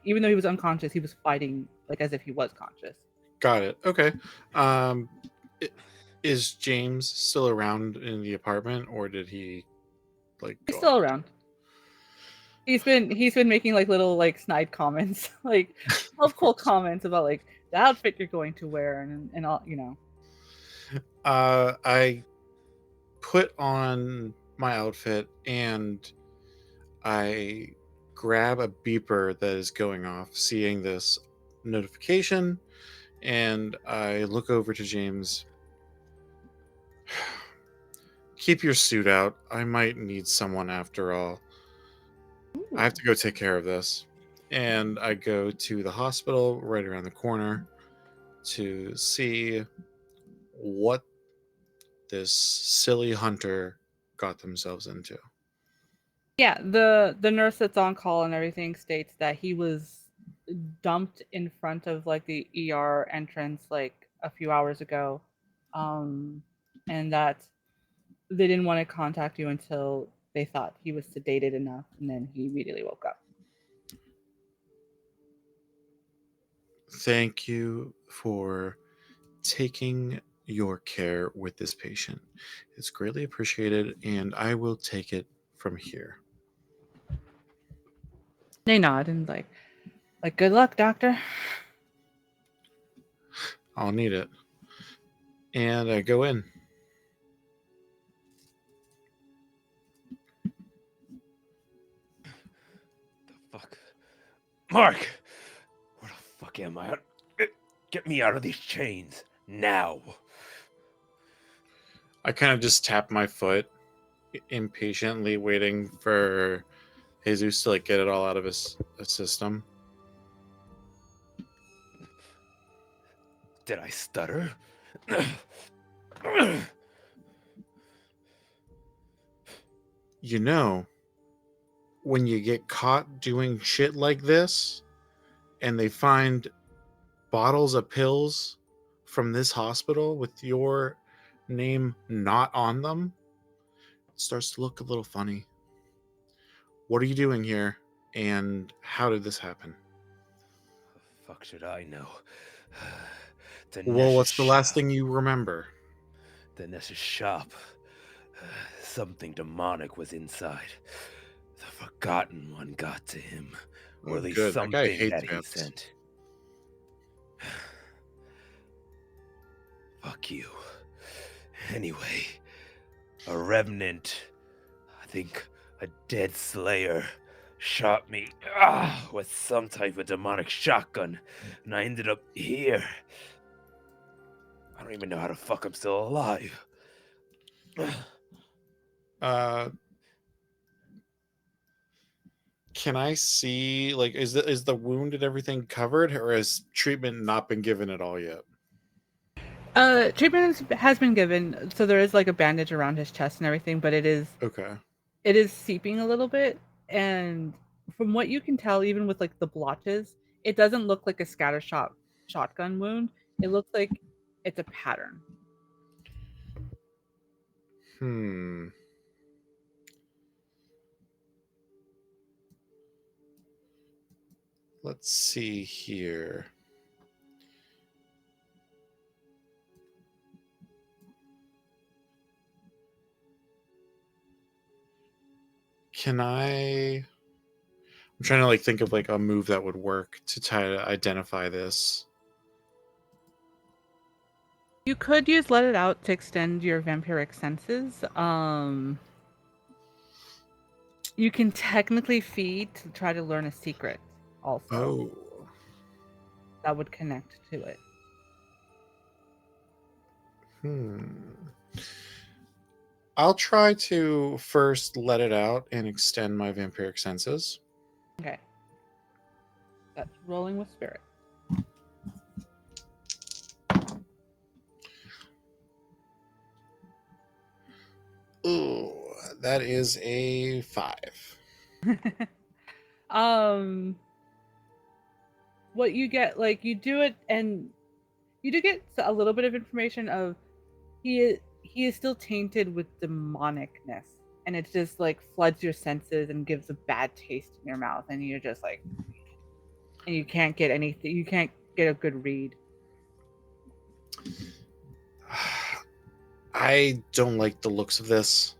even though he was unconscious, he was fighting like as if he was conscious. Got it. Okay. Um, i- is James still around in the apartment, or did he like He's go still off? around. He's been making like little like snide comments, like Of helpful course. comments about like the outfit you're going to wear and all, you know. I put on my outfit and I grab a beeper that is going off, seeing this notification, and I look over to James. Keep your suit out. I might need someone after all. I have to go take care of this. And I go to the hospital right around the corner to see what this silly hunter got themselves into. Yeah, the nurse that's on call and everything states that he was dumped in front of like the ER entrance like a few hours ago. And that they didn't want to contact you until they thought he was sedated enough, and then he immediately woke up. Thank you for taking your care with this patient. It's greatly appreciated, and I will take it from here. They nod and like good luck, doctor. I'll need it. And I go in. The fuck? Mark! Where the fuck am I? Get me out of these chains now. I kind of just tap my foot, impatiently waiting for Jesus to like get it all out of his system. Did I stutter? You know, when you get caught doing shit like this and they find bottles of pills from this hospital with your name not on them, it starts to look a little funny. What are you doing here? And how did this happen? The fuck should I know? Well, what's the last thing you remember? Dinesh's shop. Something demonic was inside. The Forgotten One got to him. Or Oh, at least good. That guy something hates that he vamps. sent. Fuck you. Anyway, a revenant, I think a dead slayer, shot me with some type of demonic shotgun, and I ended up here. I don't even know how the fuck I'm still alive. Can I see, like, is the wound and everything covered, or has treatment not been given at all yet? Treatment has been given, so there is like a bandage around his chest and everything, but Okay. it is seeping a little bit, and from what you can tell, even with like the blotches, it doesn't look like a shotgun wound. It looks like it's a pattern. Hmm. Let's see here. Can I? I'm trying to like think of like a move that would work to try to identify this. You could use Let It Out to extend your vampiric senses. You can technically feed to try to learn a secret also Oh. that would connect to it. I'll try to first let it out and extend my vampiric senses. Okay. That's rolling with spirit. Ugh. That is a 5. What you get, like, you do it, and you do get a little bit of information of he is still tainted with demonicness, and it just like floods your senses and gives a bad taste in your mouth, and you're just like, and you can't get anything, you can't get a good read. I don't like the looks of this.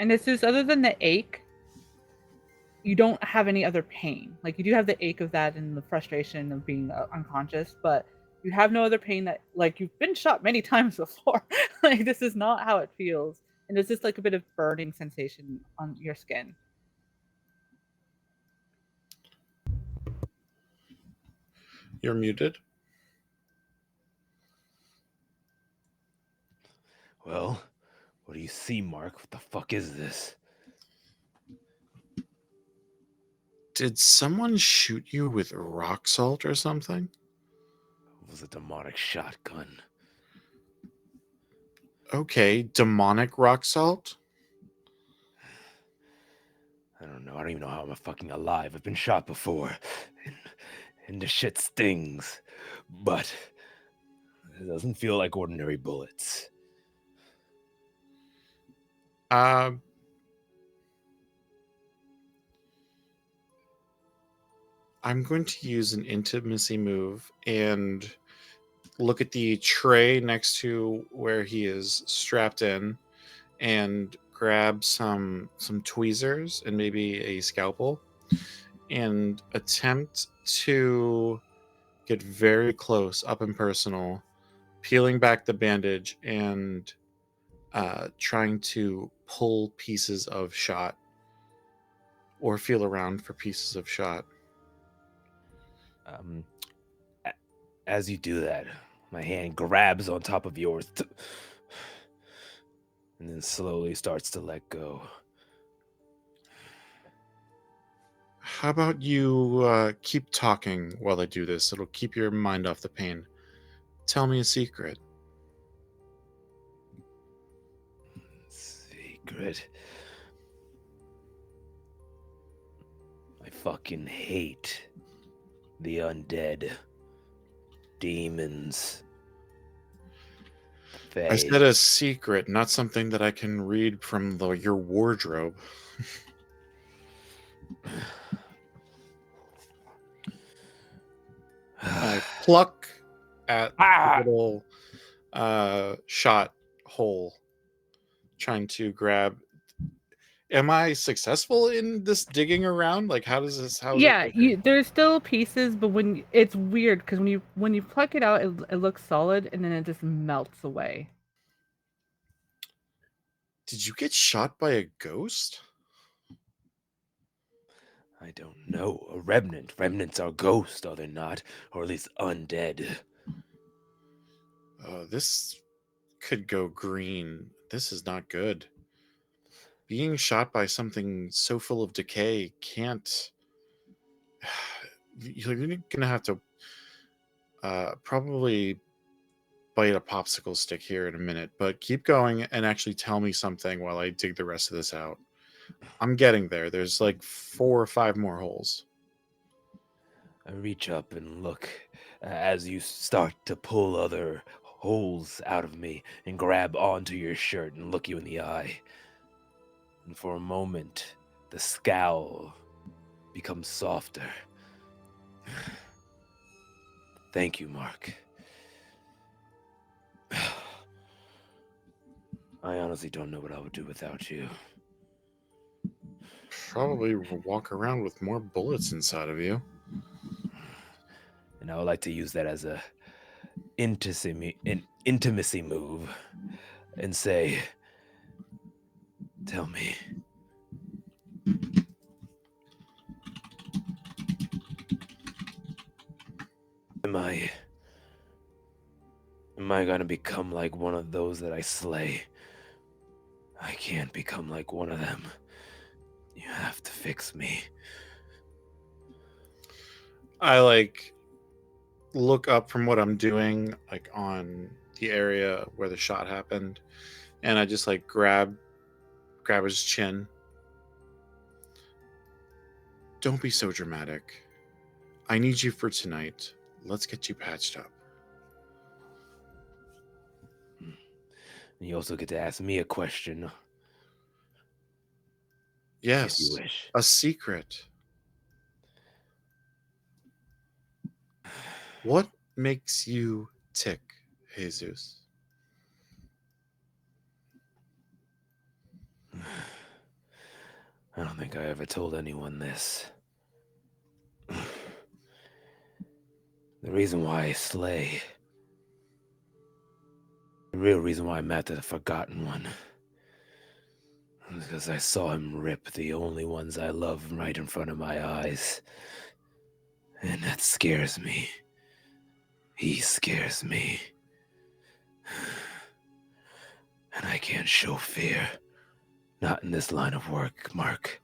And it's just, other than the ache, you don't have any other pain. Like, you do have the ache of that and the frustration of being unconscious, but you have no other pain. That, like, you've been shot many times before. Like, this is not how it feels, and it's just like a bit of burning sensation on your skin. You're muted. Well, what do you see, Mark? What the fuck is this? Did someone shoot you with rock salt or something? It was a demonic shotgun. Okay, demonic rock salt? I don't know. I don't even know how I'm fucking alive. I've been shot before. And the shit stings. But it doesn't feel like ordinary bullets. I'm going to use an intimacy move and look at the tray next to where he is strapped in and grab some tweezers and maybe a scalpel and attempt to get very close, up and personal, peeling back the bandage and trying to pull pieces of shot or feel around for pieces of shot. As you do that, my hand grabs on top of yours and then slowly starts to let go. How about you keep talking while I do this? It'll keep your mind off the pain. Tell me a secret. Secret. I fucking hate the undead. Demons. I said a secret, not something that I can read from your wardrobe. I pluck at the little shot hole, trying to grab. Am I successful in this digging around? Like, how does this? Yeah, there's still pieces, but when it's weird because when you pluck it out, it looks solid, and then it just melts away. Did you get shot by a ghost? I don't know. A remnant. Remnants are ghosts, are they not? Or at least undead. This could go green. This is not good. Being shot by something so full of decay can't. You're gonna have to probably bite a popsicle stick here in a minute, but keep going and actually tell me something while I dig the rest of this out. I'm getting there. There's like 4 or 5 more holes. I reach up and look as you start to pull other holes out of me and grab onto your shirt and look you in the eye. And for a moment, the scowl becomes softer. Thank you, Mark. I honestly don't know what I would do without you. Probably walk around with more bullets inside of you. And I would like to use that as an intimacy move and say, tell me, am I gonna become like one of those that I slay? I can't become like one of them. You have to fix me. I look up from what I'm doing, like on the area where the shot happened, and I just like grab his chin. Don't be so dramatic. I need you for tonight. Let's get you patched up. You also get to ask me a question if you Yes, wish. a secret. What makes you tick, Jesus? I don't think I ever told anyone this. The reason why I slay, the real reason why I'm after the Forgotten One, is because I saw him rip the only ones I love right in front of my eyes. And that scares me. He scares me. And I can't show fear. Not in this line of work, Mark.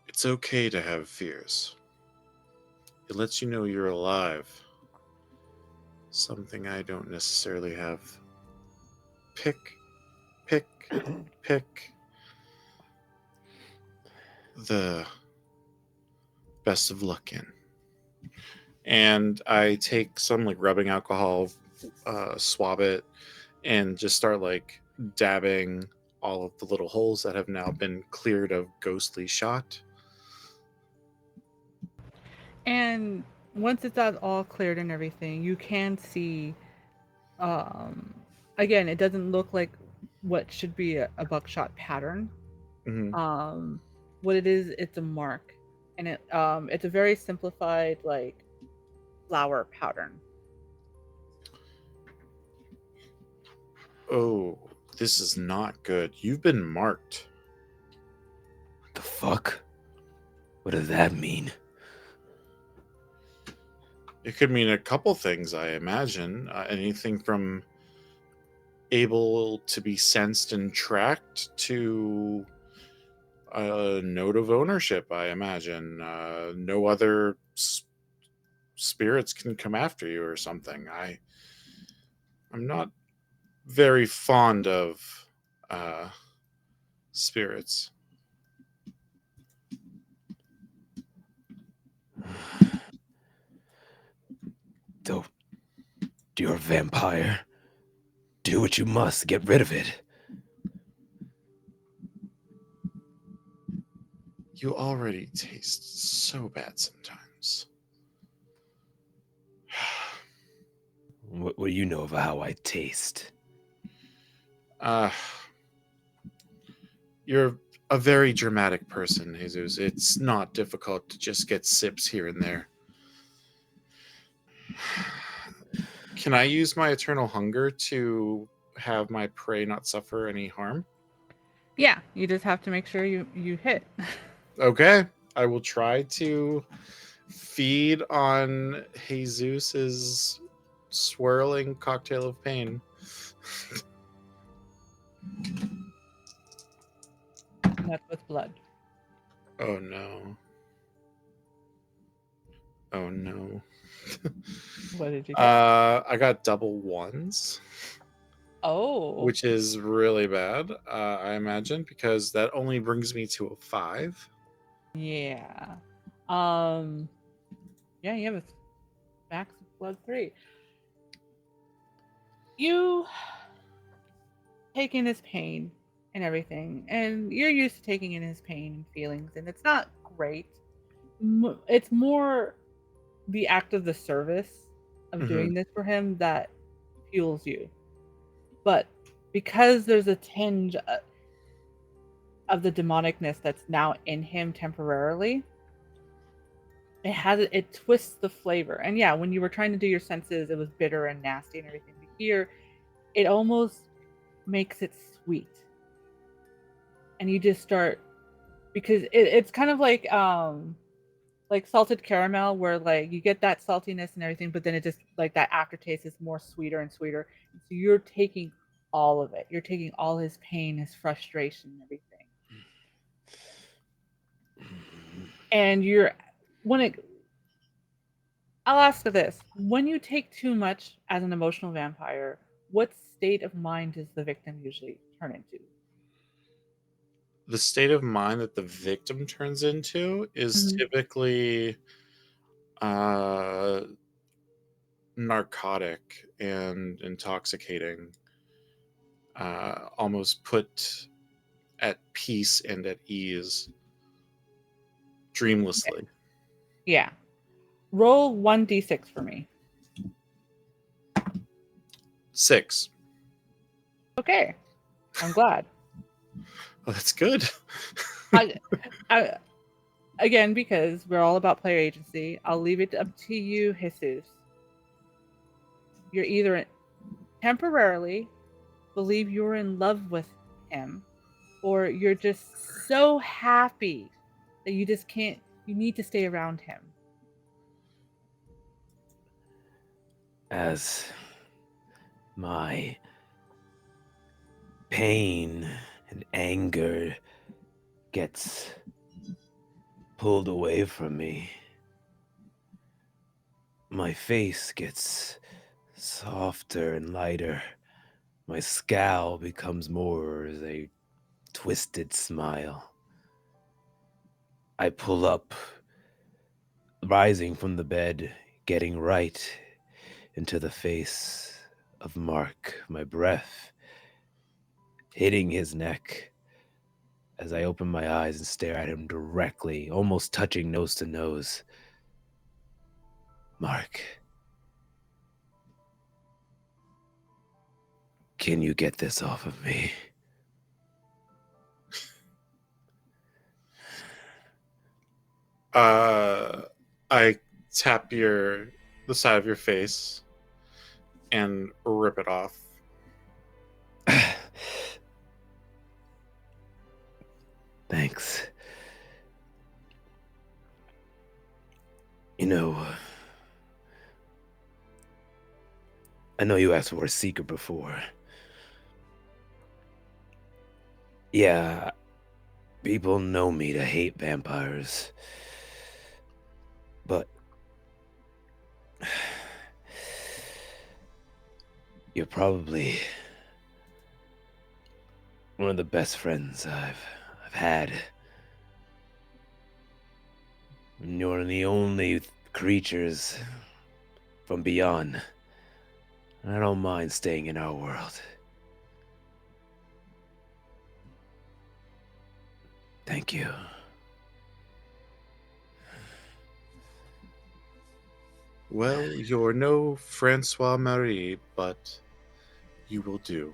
It's okay to have fears. It lets you know you're alive. Something I don't necessarily have. Pick, pick, pick the best of luck in. And I take some like rubbing alcohol, swab it, and just start like dabbing all of the little holes that have now been cleared of ghostly shot. And once it's all cleared and everything, you can see. Um, Again, it doesn't look like what should be a buckshot pattern. Mm-hmm. What it is, it's a mark, and it's a very simplified like flower pattern. Oh, this is not good. You've been marked. The fuck? What does that mean? It could mean a couple things, I imagine. Anything from able to be sensed and tracked to a note of ownership, I imagine. No other spirits can come after you or something. I'm not very fond of spirits. Don't. You're a vampire. Do what you must. Get rid of it. You already taste so bad sometimes. What do you know about how I taste? uh, you're a very dramatic person, Jesus. It's not difficult to just get sips here and there. Can I use my eternal hunger to have my prey not suffer any harm? Yeah, you just have to make sure you hit. Okay, I will try to feed on Jesus's swirling cocktail of pain. That's with blood. Oh no. Oh no. What did you get? I got double ones, Oh, which is really bad, I imagine, because that only brings me to a 5. yeah. Yeah, you have a max of blood 3. You take in his pain and everything, and you're used to taking in his pain and feelings, and it's not great. It's more the act of the service of Mm-hmm. doing this for him that fuels you. But because there's a tinge of the demonicness that's now in him temporarily, it twists the flavor. And yeah, when you were trying to do your senses, it was bitter and nasty and everything. But here, it almost makes it sweet, and you just start, because it's kind of like salted caramel, where like you get that saltiness and everything, but then it just like that aftertaste is more sweeter and sweeter. So you're taking all of it. You're taking all his pain, his frustration, everything. And I'll ask you this. When you take too much as an emotional vampire, what state of mind does the victim usually turn into? The state of mind that the victim turns into is Mhm. typically uh, narcotic and intoxicating, almost put at peace and at ease, dreamlessly. Yeah. Roll 1d6 for me. 6. Okay. I'm glad. Oh, that's good. I, again, because we're all about player agency, I'll leave it up to you, Jesus. You're either temporarily believe you're in love with him, or you're just so happy that you just can't, you need to stay around him. As my pain and anger gets pulled away from me, my face gets softer and lighter. My scowl becomes more as a twisted smile. I pull up, rising from the bed, getting right into the face of Mark, my breath hitting his neck as I open my eyes and stare at him directly, almost touching nose to nose. Mark, can you get this off of me? I tap the side of your face and rip it off. Thanks. You know, I know you asked for a secret before. Yeah, people know me to hate vampires. But you're probably one of the best friends I've had. And you're the only creatures from beyond. I don't mind staying in our world. Thank you. Well, you're no Francois Marie, but you will do.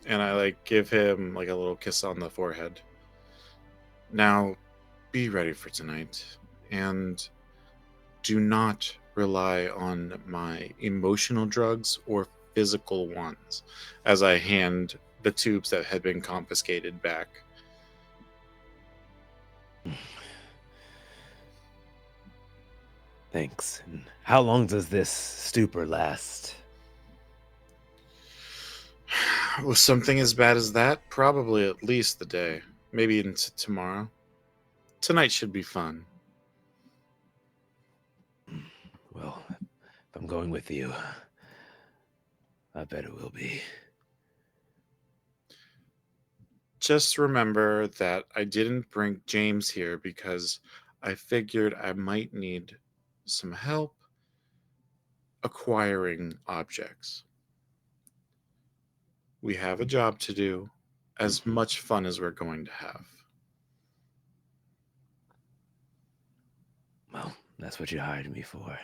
And I give him a little kiss on the forehead. Now, be ready for tonight, and do not rely on my emotional drugs or physical ones, as I hand the tubes that had been confiscated back. Thanks. And how long does this stupor last? With something as bad as that, probably at least the day. Maybe into tomorrow. Tonight should be fun. Well, if I'm going with you, I bet it will be. Just remember that I didn't bring James here because I figured I might need some help acquiring objects. We have a job to do, as much fun as we're going to have. Well, that's what you hired me for.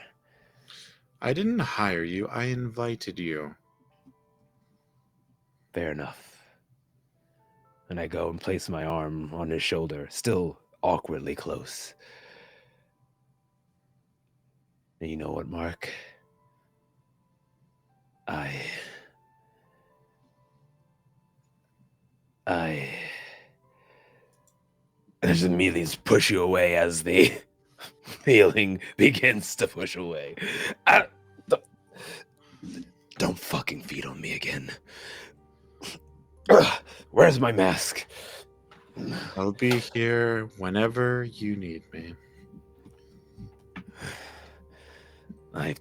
I didn't hire you, I invited you. Fair enough. And I go and place my arm on his shoulder, still awkwardly close. And you know what, Mark? I just immediately just push you away as the feeling begins to push away. Don't fucking feed on me again. Where's my mask? I'll be here whenever you need me. I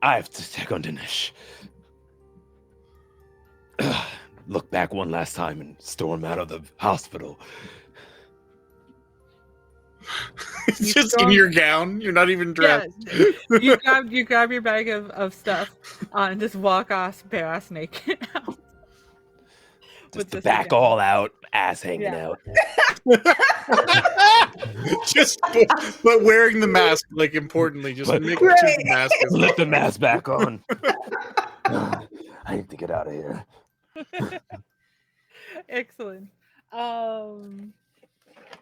have to check on Dinesh. Look back one last time and storm out of the hospital. It's You just in storm- your gown. You're not even dressed. You grab your bag of stuff and just walk off bare ass naked out. Just the your back gown. all out, ass hanging Yeah. out. Just, but wearing the mask, like importantly, just But- making sure the mask is Let off. the mask back on. I need to get out of here. Excellent.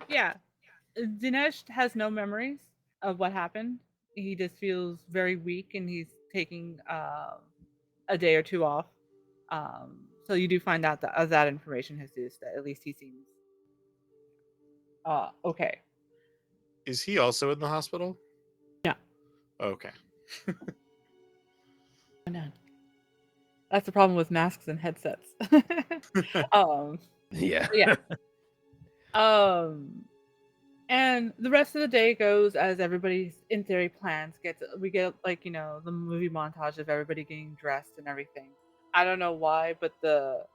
Yeah. Dinesh has no memories of what happened. He just feels very weak and he's taking a day or two off. So you do find out that that information has used that at least he seems okay. Is he also in the hospital? Yeah. Okay. That's the problem with masks and headsets. Yeah. Yeah. And the rest of the day goes as everybody's in theory plans. We get like the movie montage of everybody getting dressed and everything. I don't know why, but the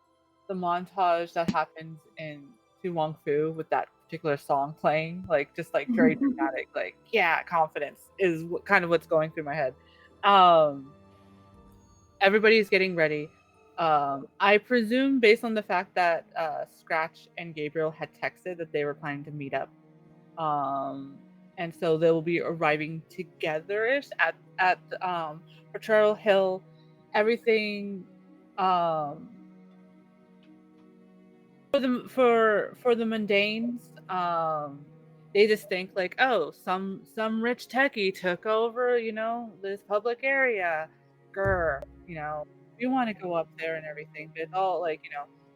montage that happens in Tu Wong Fu with that particular song playing, like just like very dramatic, like confidence is kind of what's going through my head. Everybody's getting ready. I presume based on the fact that Scratch and Gabriel had texted that they were planning to meet up. And so they will be arriving together-ish at Potrero Hill. Everything for the mundanes, they just think like, oh, some rich techie took over, this public area. Grr, we want to go up there and everything. But it's all like,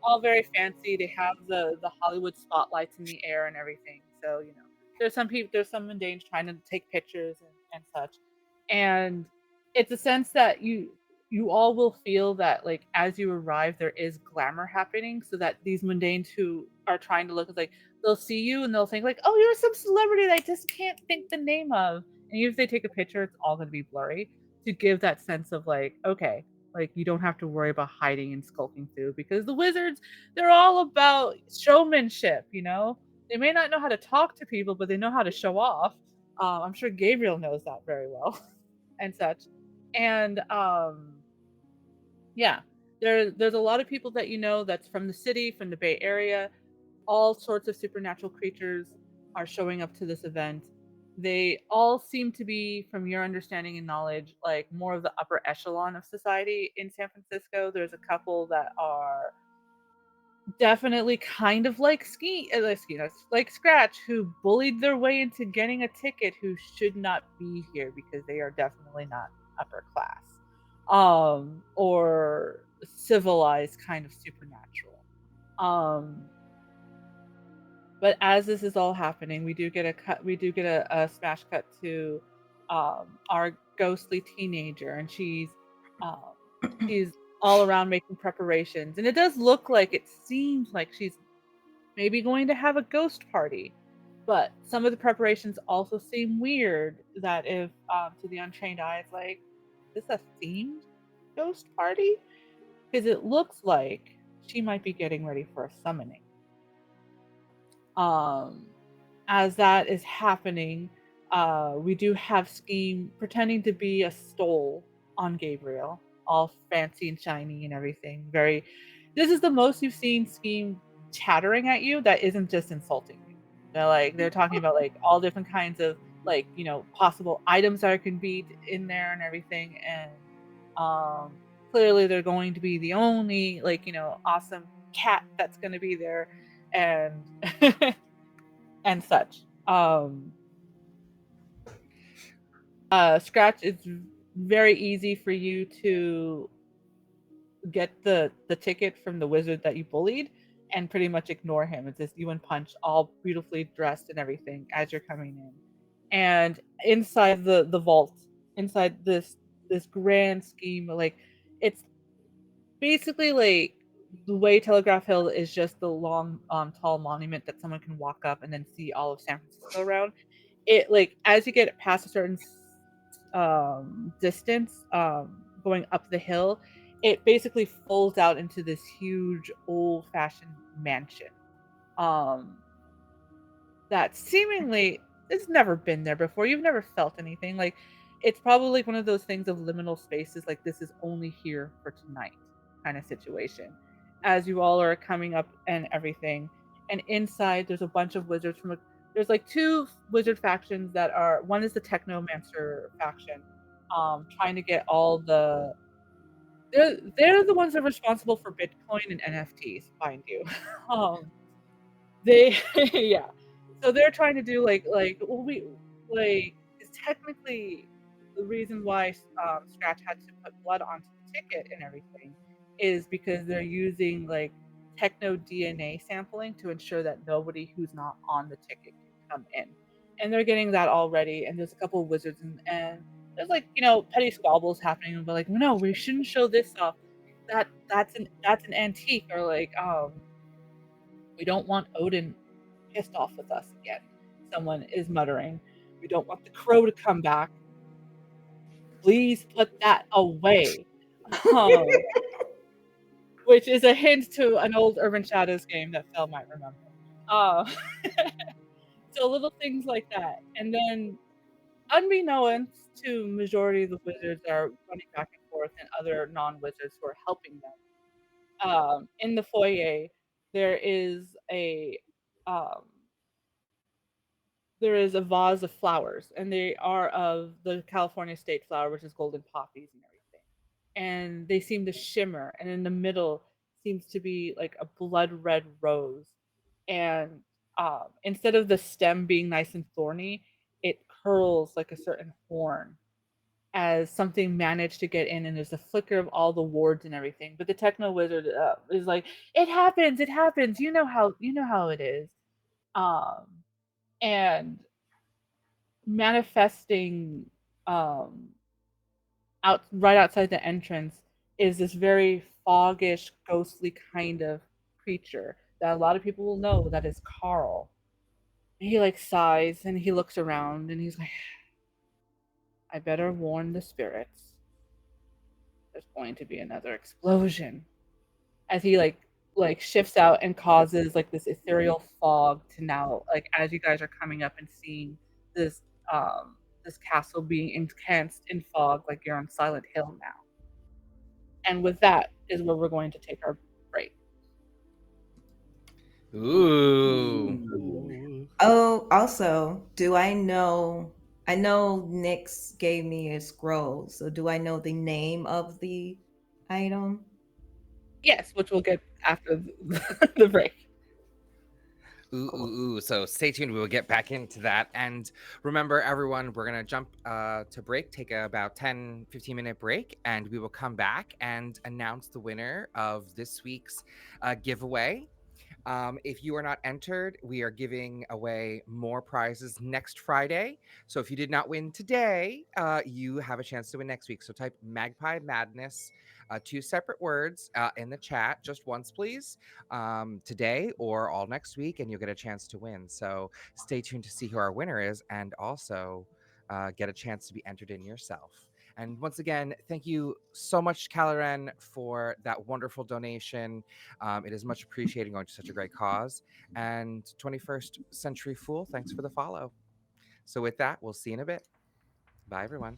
all very fancy. They have the Hollywood spotlights in the air and everything. So, there's some mundanes trying to take pictures and such. And it's a sense that you all will feel that like as you arrive there is glamour happening, so that these mundanes who are trying to look like, they'll see you and they'll think like, oh, you're some celebrity that I just can't think the name of. And even if they take a picture, it's all going to be blurry to give that sense of like, okay, like you don't have to worry about hiding and skulking through, because the wizards, they're all about showmanship. They may not know how to talk to people, but they know how to show off. I'm sure Gabriel knows that very well and such. And yeah, there's a lot of people that that's from the city, from the Bay Area. All sorts of supernatural creatures are showing up to this event. They all seem to be, from your understanding and knowledge, like more of the upper echelon of society in San Francisco. There's a couple that are definitely kind of like like Scratch, who bullied their way into getting a ticket, who should not be here because they are definitely not upper class or civilized kind of supernatural. But as this is all happening, we do get a smash cut to our ghostly teenager, and she's all around making preparations, and it seems like she's maybe going to have a ghost party. But some of the preparations also seem weird, that if to the untrained eye, it's like, is this a themed ghost party? Because it looks like she might be getting ready for a summoning. As that is happening, we do have Scheme pretending to be a stole on Gabriel, all fancy and shiny and everything. This is the most you've seen Scheme chattering at you that isn't just insulting you. They're talking about like all different kinds of like possible items that can be in there and everything. And clearly they're going to be the only awesome cat that's going to be there, and and such. Scratch, it's very easy for you to get the ticket from the wizard that you bullied and pretty much ignore him. It's just you and Punch all beautifully dressed and everything as you're coming in. And inside the vault, inside this grand scheme, like it's basically like the way Telegraph Hill is just the long, tall monument that someone can walk up and then see all of San Francisco around. It like as you get past a certain distance, going up the hill, it basically folds out into this huge old-fashioned mansion. Um, that seemingly it's never been there before. You've never felt anything. Like it's probably like one of those things of liminal spaces, like this is only here for tonight kind of situation. As you all are coming up and everything. And inside there's a bunch of wizards there's like two wizard factions that are one is the Technomancer faction, trying to get all they're the ones that are responsible for Bitcoin and NFTs, mind you. um they yeah. So they're trying to do well, we like it's technically the reason why Scratch had to put blood onto the ticket and everything is because they're using like techno DNA sampling to ensure that nobody who's not on the ticket can come in. And they're getting that already. And there's a couple of wizards and there's like, petty squabbles happening, but like, no, we shouldn't show this off. That's an antique, or like we don't want Odin pissed off with us again. Someone is muttering. We don't want the crow to come back. Please put that away. Um, which is a hint to an old Urban Shadows game that Phil might remember. Uh, so little things like that. And then, unbeknownst to majority of the wizards that are running back and forth and other non-wizards who are helping them, in the foyer, there is a um, there is a vase of flowers, and they are of the California state flower, which is golden poppies and everything. And they seem to shimmer, and in the middle seems to be like a blood red rose. And instead of the stem being nice and thorny, it curls like a certain horn as something managed to get in, and there's a flicker of all the wards and everything. But the techno wizard is like, it happens. You know how it is. Um, and manifesting um right outside the entrance is this very foggish, ghostly kind of creature that a lot of people will know that is Carl. And he like sighs and he looks around and he's like, I better warn the spirits. There's going to be another explosion. As he like shifts out and causes like this ethereal fog to now, like as you guys are coming up and seeing this this castle being enhanced in fog, like you're on Silent Hill now. And with that is where we're going to take our break. Ooh. Ooh. Oh, also, do I know? I know Nyx gave me a scroll, so do I know the name of the item? Yes, which we'll get after the break. Ooh, Cool. ooh, ooh. So stay tuned. We will get back into that. And remember, everyone, we're going to jump to break, take about 10-15 minute break, and we will come back and announce the winner of this week's giveaway. If you are not entered, we are giving away more prizes next Friday. So if you did not win today, you have a chance to win next week. So type Magpie Madness, two separate words in the chat, just once, please, today or all next week, and you'll get a chance to win. So stay tuned to see who our winner is, and also get a chance to be entered in yourself. And once again, thank you so much, Caloran, for that wonderful donation. It is much appreciated going to such a great cause. And 21st Century Fool, thanks for the follow. So with that, we'll see you in a bit. Bye, everyone.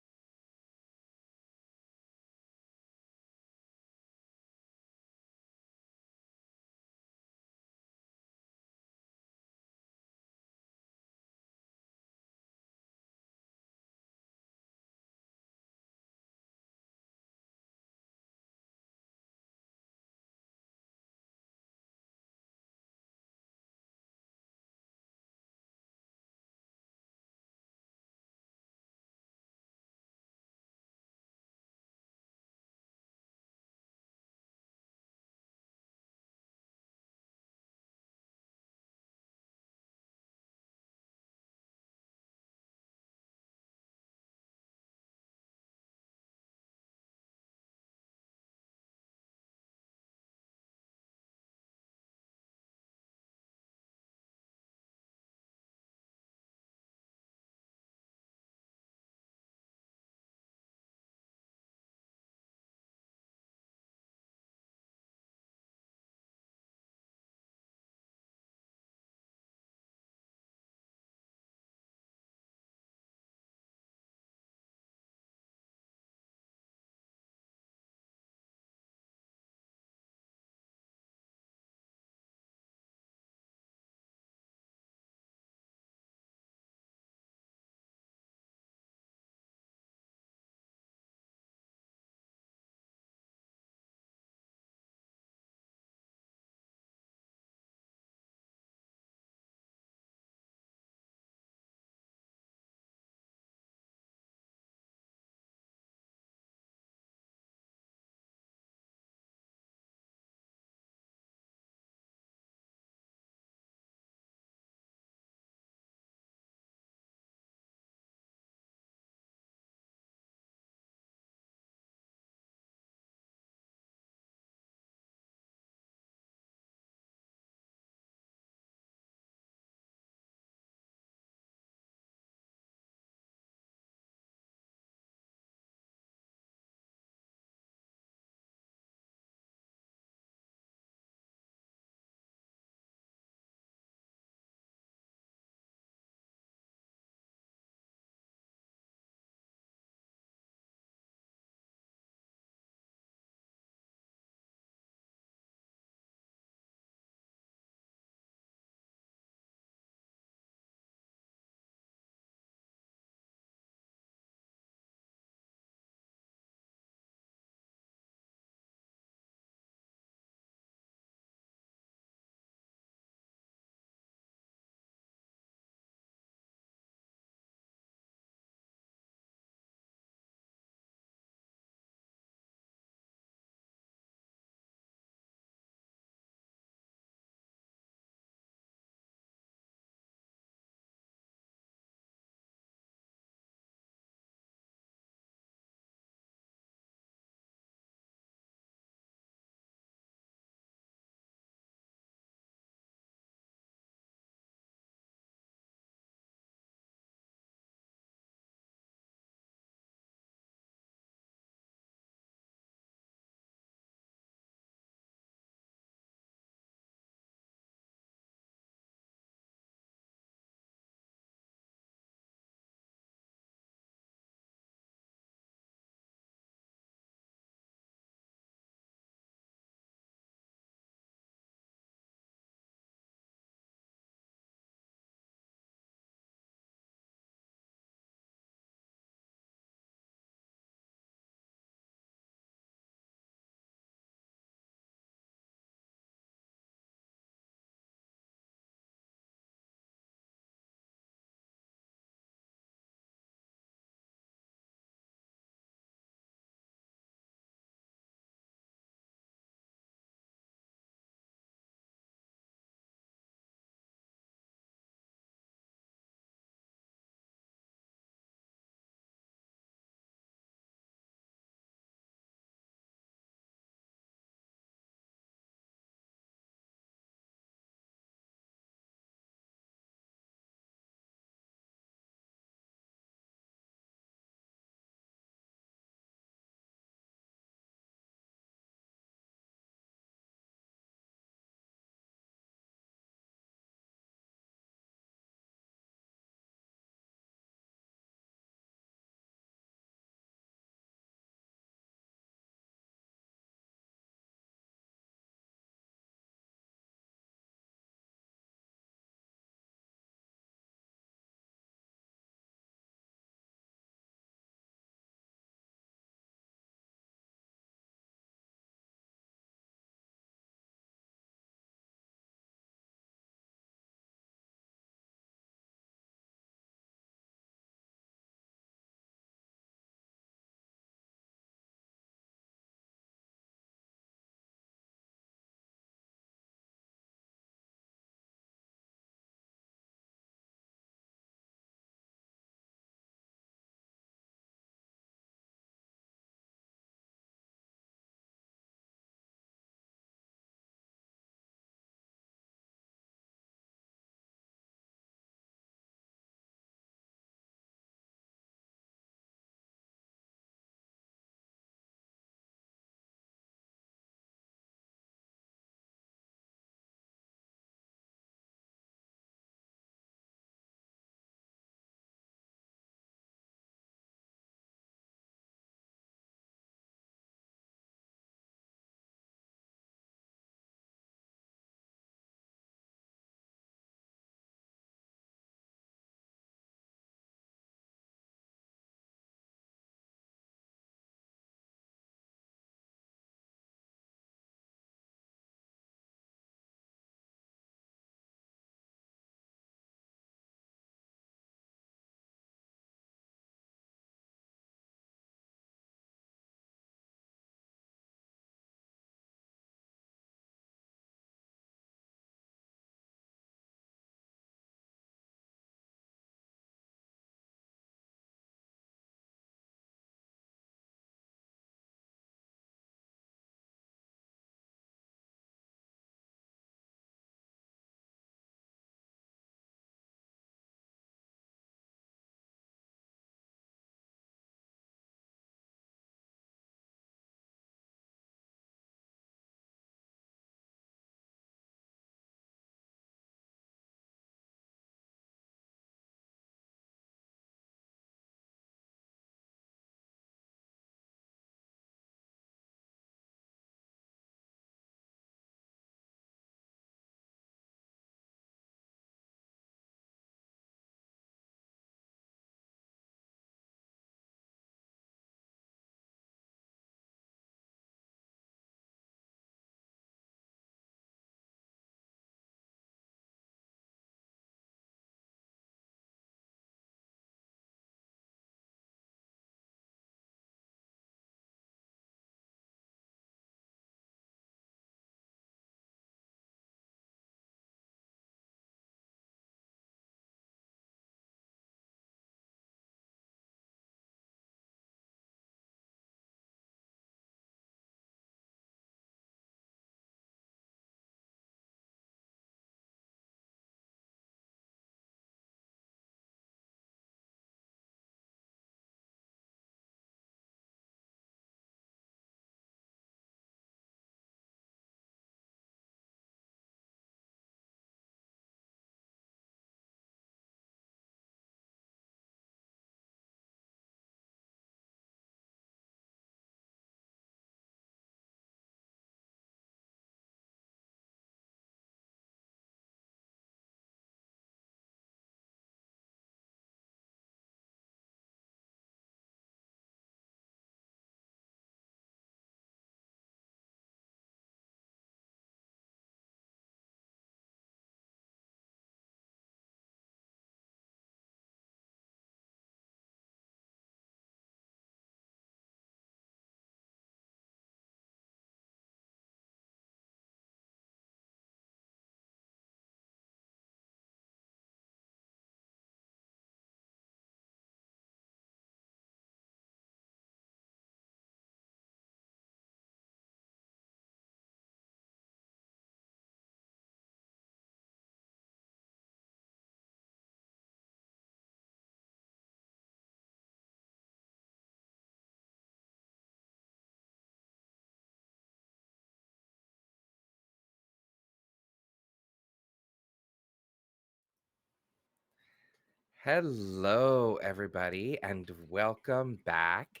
Hello, everybody, and welcome back.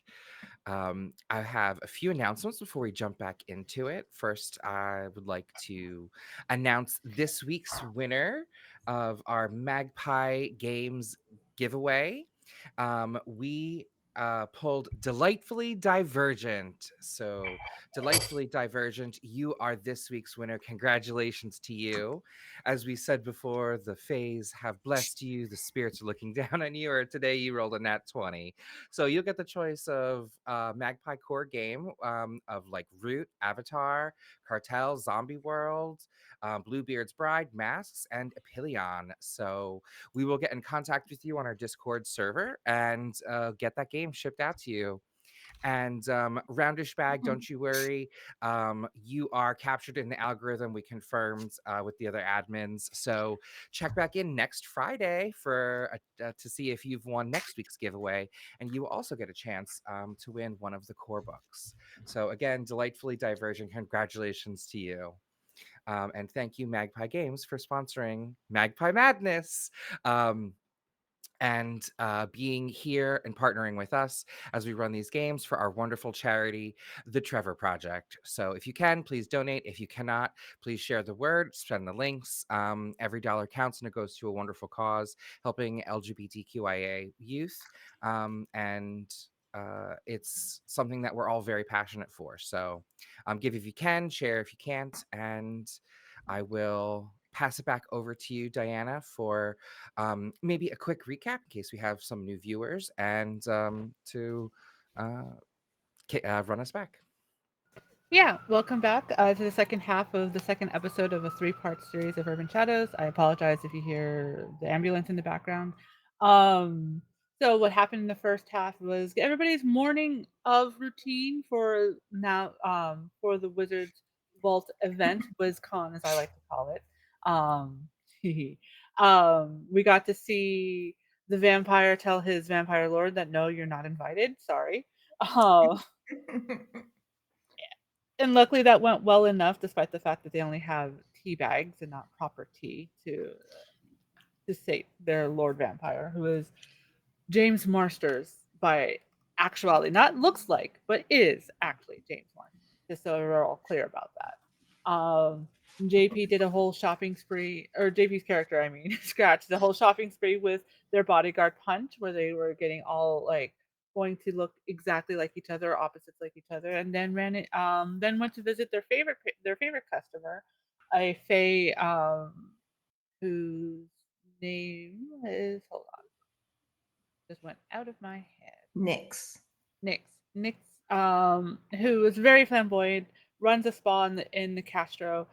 I have a few announcements before we jump back into it. First, I would like to announce this week's winner of our Magpie Games giveaway. We pulled Delightfully Divergent. So, Delightfully Divergent, you are this week's winner. Congratulations to you. As we said before, the fays have blessed you, the spirits are looking down on you, or today you rolled a nat 20. So you'll get the choice of Magpie core game of like Root, Avatar, Cartel, Zombie World, Bluebeard's Bride, Masks, and Epilion. So we will get in contact with you on our Discord server and get that game shipped out to you. And Roundish Bag, Mhm. don't you worry. You are captured in the algorithm. We confirmed with the other admins. So check back in next Friday for to see if you've won next week's giveaway, and you will also get a chance to win one of the core books. So again, Delightfully Divergent, congratulations to you. And thank you, Magpie Games, for sponsoring Magpie Madness. And being here and partnering with us as we run these games for our wonderful charity, the Trevor Project. So if you can, please donate. If you cannot, please share the word, send the links. Every dollar counts and it goes to a wonderful cause, helping LGBTQIA youth. And it's something that we're all very passionate for. So give if you can, share if you can't, and I will pass it back over to you, Diana, for maybe a quick recap in case we have some new viewers and to uh, run us back. Yeah, welcome back to the second half of the second episode of a three-part series of Urban Shadows. I apologize if you hear the ambulance in the background. Um, so what happened in the first half was everybody's morning of routine for now for the Wizards Vault event, WizCon as I like to call it. Um, we got to see the vampire tell his vampire lord that no, you're not invited. Sorry. Uh, and luckily that went well enough, despite the fact that they only have tea bags and not proper tea to sate their Lord Vampire, who is James Marsters by actuality, not looks like, but is actually James Marsters. Just so we're all clear about that. JP did a whole shopping spree, or JP's character, I mean, Scratch, the whole shopping spree with their bodyguard Punch, where they were getting all like going to look exactly like each other, opposites like each other, and then then went to visit their favorite customer, a Fae, whose name is hold on, just went out of my head. Nyx. Nyx, who is very flamboyant, runs a spa in the Castro,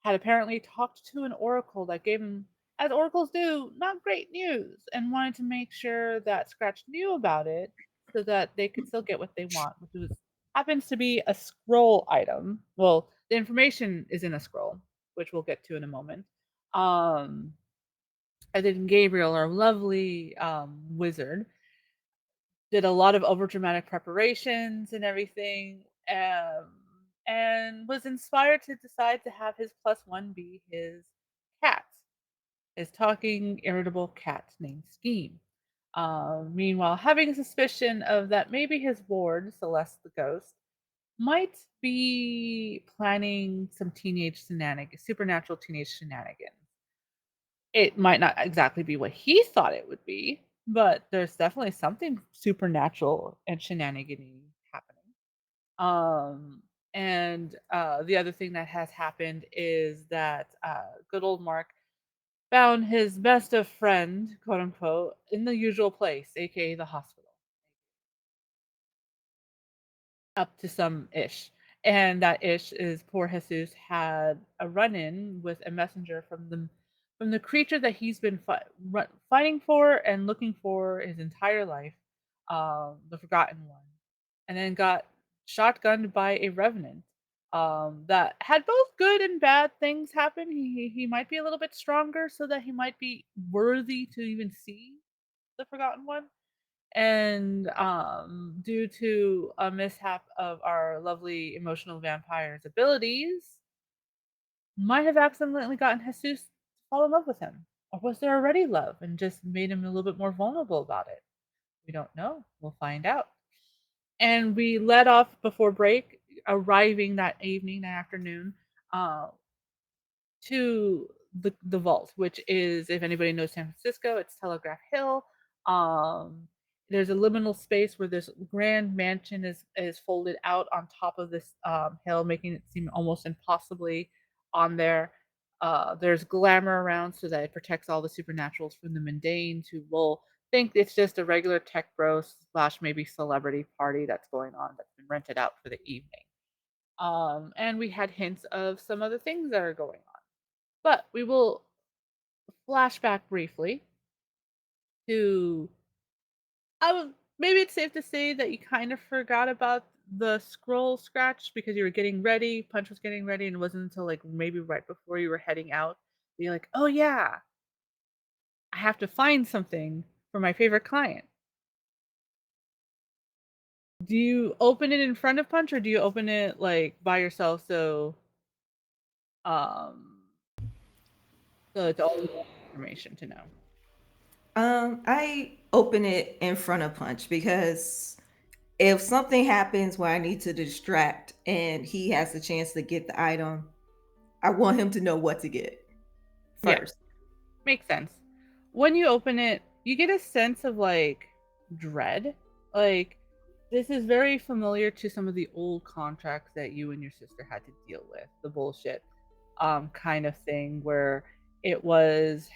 had apparently talked to an oracle that gave him, as oracles do, not great news, and wanted to make sure that Scratch knew about it so that they could still get what they want, which was happens to be a scroll item. Well, the information is in a scroll, which we'll get to in a moment. Um, and then Gabriel, our lovely wizard, did a lot of overdramatic preparations and everything, and was inspired to decide to have his plus one be his cat, his talking, irritable cat named Scheme. Meanwhile, having a suspicion of that maybe his ward, Celeste the Ghost, might be planning some supernatural teenage shenanigans. It might not exactly be what he thought it would be, but there's definitely something supernatural and shenanigan happening. Um, and the other thing that has happened is that good old Mark found his best of friend, quote unquote, in the usual place, aka the hospital, up to some ish. And that ish is poor Jesus had a run in with a messenger from the creature that he's been fighting for and looking for his entire life, the Forgotten One, and then got shotgunned by a revenant that had both good and bad things happen. He might be a little bit stronger so that he might be worthy to even see the Forgotten One, and due to a mishap of our lovely emotional vampire's abilities, might have accidentally gotten Jesus to fall in love with him. Or was there already love and just made him a little bit more vulnerable about it? We don't know. We'll find out. And we let off before break, arriving that evening, that afternoon, uh, to the vault, which is, if anybody knows San Francisco, it's Telegraph Hill. Um, there's a liminal space where this grand mansion is folded out on top of this hill, making it seem almost impossibly on there. There's glamour around so that it protects all the supernaturals from the mundane who will think it's just a regular tech bro slash maybe celebrity party that's going on that's been rented out for the evening. And we had hints of some other things that are going on. But we will flash back briefly to I would maybe it's safe to say that you kind of forgot about the scroll scratch because you were getting ready, Punch was getting ready, and it wasn't until like maybe right before you were heading out that you're like, oh yeah, I have to find something for my favorite client. Do you open it in front of Punch or do you open it like by yourself um so it's all the information to know? I open it in front of Punch because if something happens where I need to distract and he has the chance to get the item, I want him to know what to get Yeah. first. Makes sense. When you open it, you get a sense of like dread. Like this is very familiar to some of the old contracts that you and your sister had to deal with. The bullshit kind of thing where it was,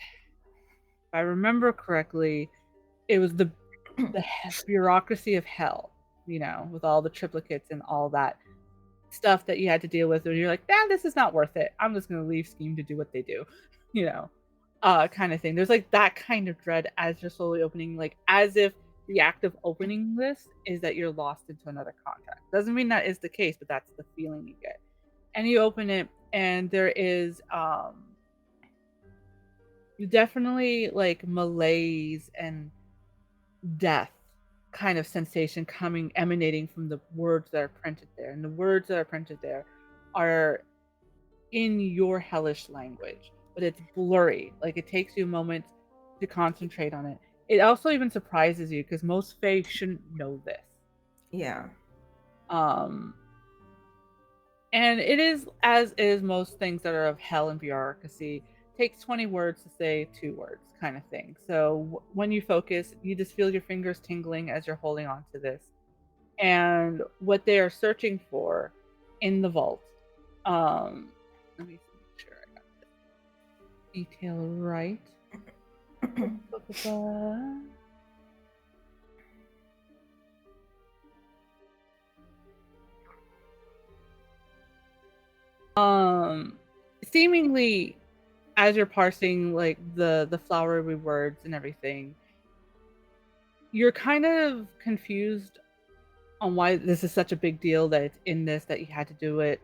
if I remember correctly, it was the bureaucracy of hell, with all the triplicates and all that stuff that you had to deal with, and you're like, nah, this is not worth it. I'm just gonna leave Scheme to do what they do, you know, kind of thing. There's like that kind of dread as you're slowly opening, like as if the act of opening this is that you're lost into another contract. Doesn't mean that is the case, but that's the feeling you get. And you open it, and there is definitely like malaise and death kind of sensation emanating from the words that are printed there. And the words that are printed there are in your hellish language, but it's blurry. Like it takes you a moment to concentrate on it. It also even surprises you because most Fae shouldn't know this. Yeah. Um and it is, as is most things that are of hell and bureaucracy, takes 20 words to say 2 words kind of thing. So when you focus, you just feel your fingers tingling as you're holding on to this. And what they are searching for in the vault. Let me make sure I got this detail right. Seemingly, as you're parsing like the flowery words and everything, you're kind of confused on why this is such a big deal that it's in this, that you had to do it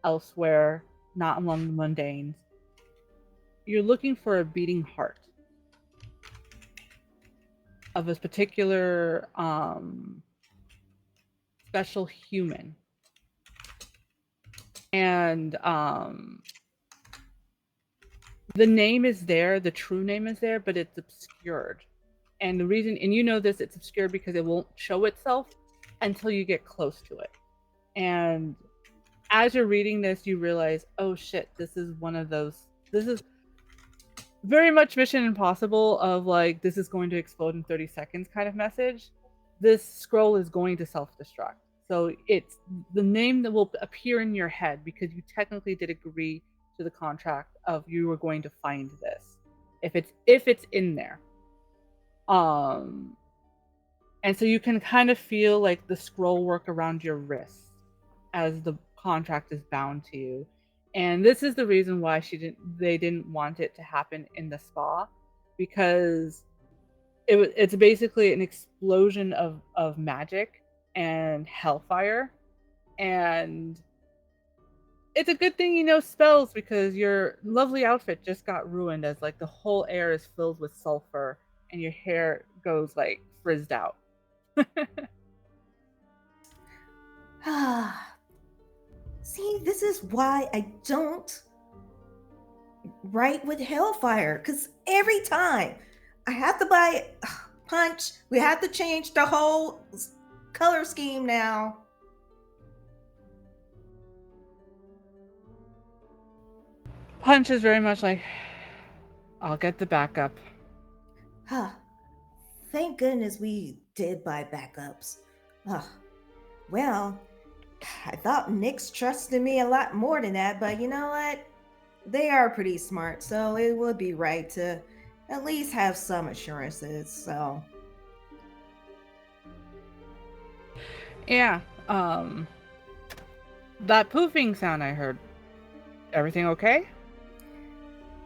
elsewhere, not among the mundanes. You're looking for a beating heart of a particular special human. And the name is there, the true name is there, but it's obscured. And the reason, and you know this, it's obscured because it won't show itself until you get close to it. And as you're reading this, you realize, oh shit, this is one of those. This is very much Mission Impossible of like, this is going to explode in 30 seconds kind of message. This scroll is going to self-destruct. So it's the name that will appear in your head because you technically did agree to the contract of you were going to find this if it's in there. And so you can kind of feel like the scroll work around your wrist as the contract is bound to you. And this is the reason why they didn't want it to happen in the spa, because it's basically an explosion of magic and hellfire. And it's a good thing you know spells, because your lovely outfit just got ruined as like the whole air is filled with sulfur and your hair goes like frizzed out. See, this is why I don't right with Hellfire because every time I have to buy Punch, we have to change the whole color scheme now. Punch is very much like, I'll get the backup. Huh. Thank goodness we did buy backups. Oh, well, I thought Nick's trusted me a lot more than that, but you know what? They are pretty smart, so it would be right to at least have some assurances. So, Yeah. That poofing sound I heard. Everything okay?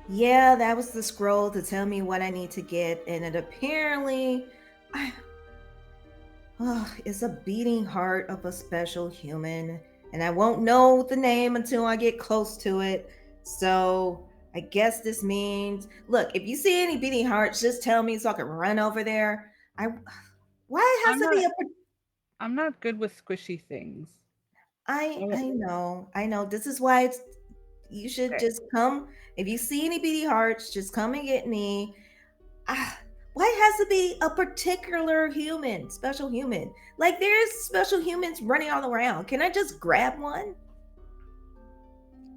yeah, that was the scroll to tell me what I need to get, and it apparently it's a beating heart of a special human, and I won't know the name until I get close to it. So I guess this means, look, if you see any beating hearts, just tell me so I can run over there. I why has I'm to be not. a I'm not good with squishy things. I know. This is why you should Okay. just come. If you see any beating hearts, just come and get me. Ah, why it has to be a particular human, special human? Like there's special humans running all around. Can I just grab one?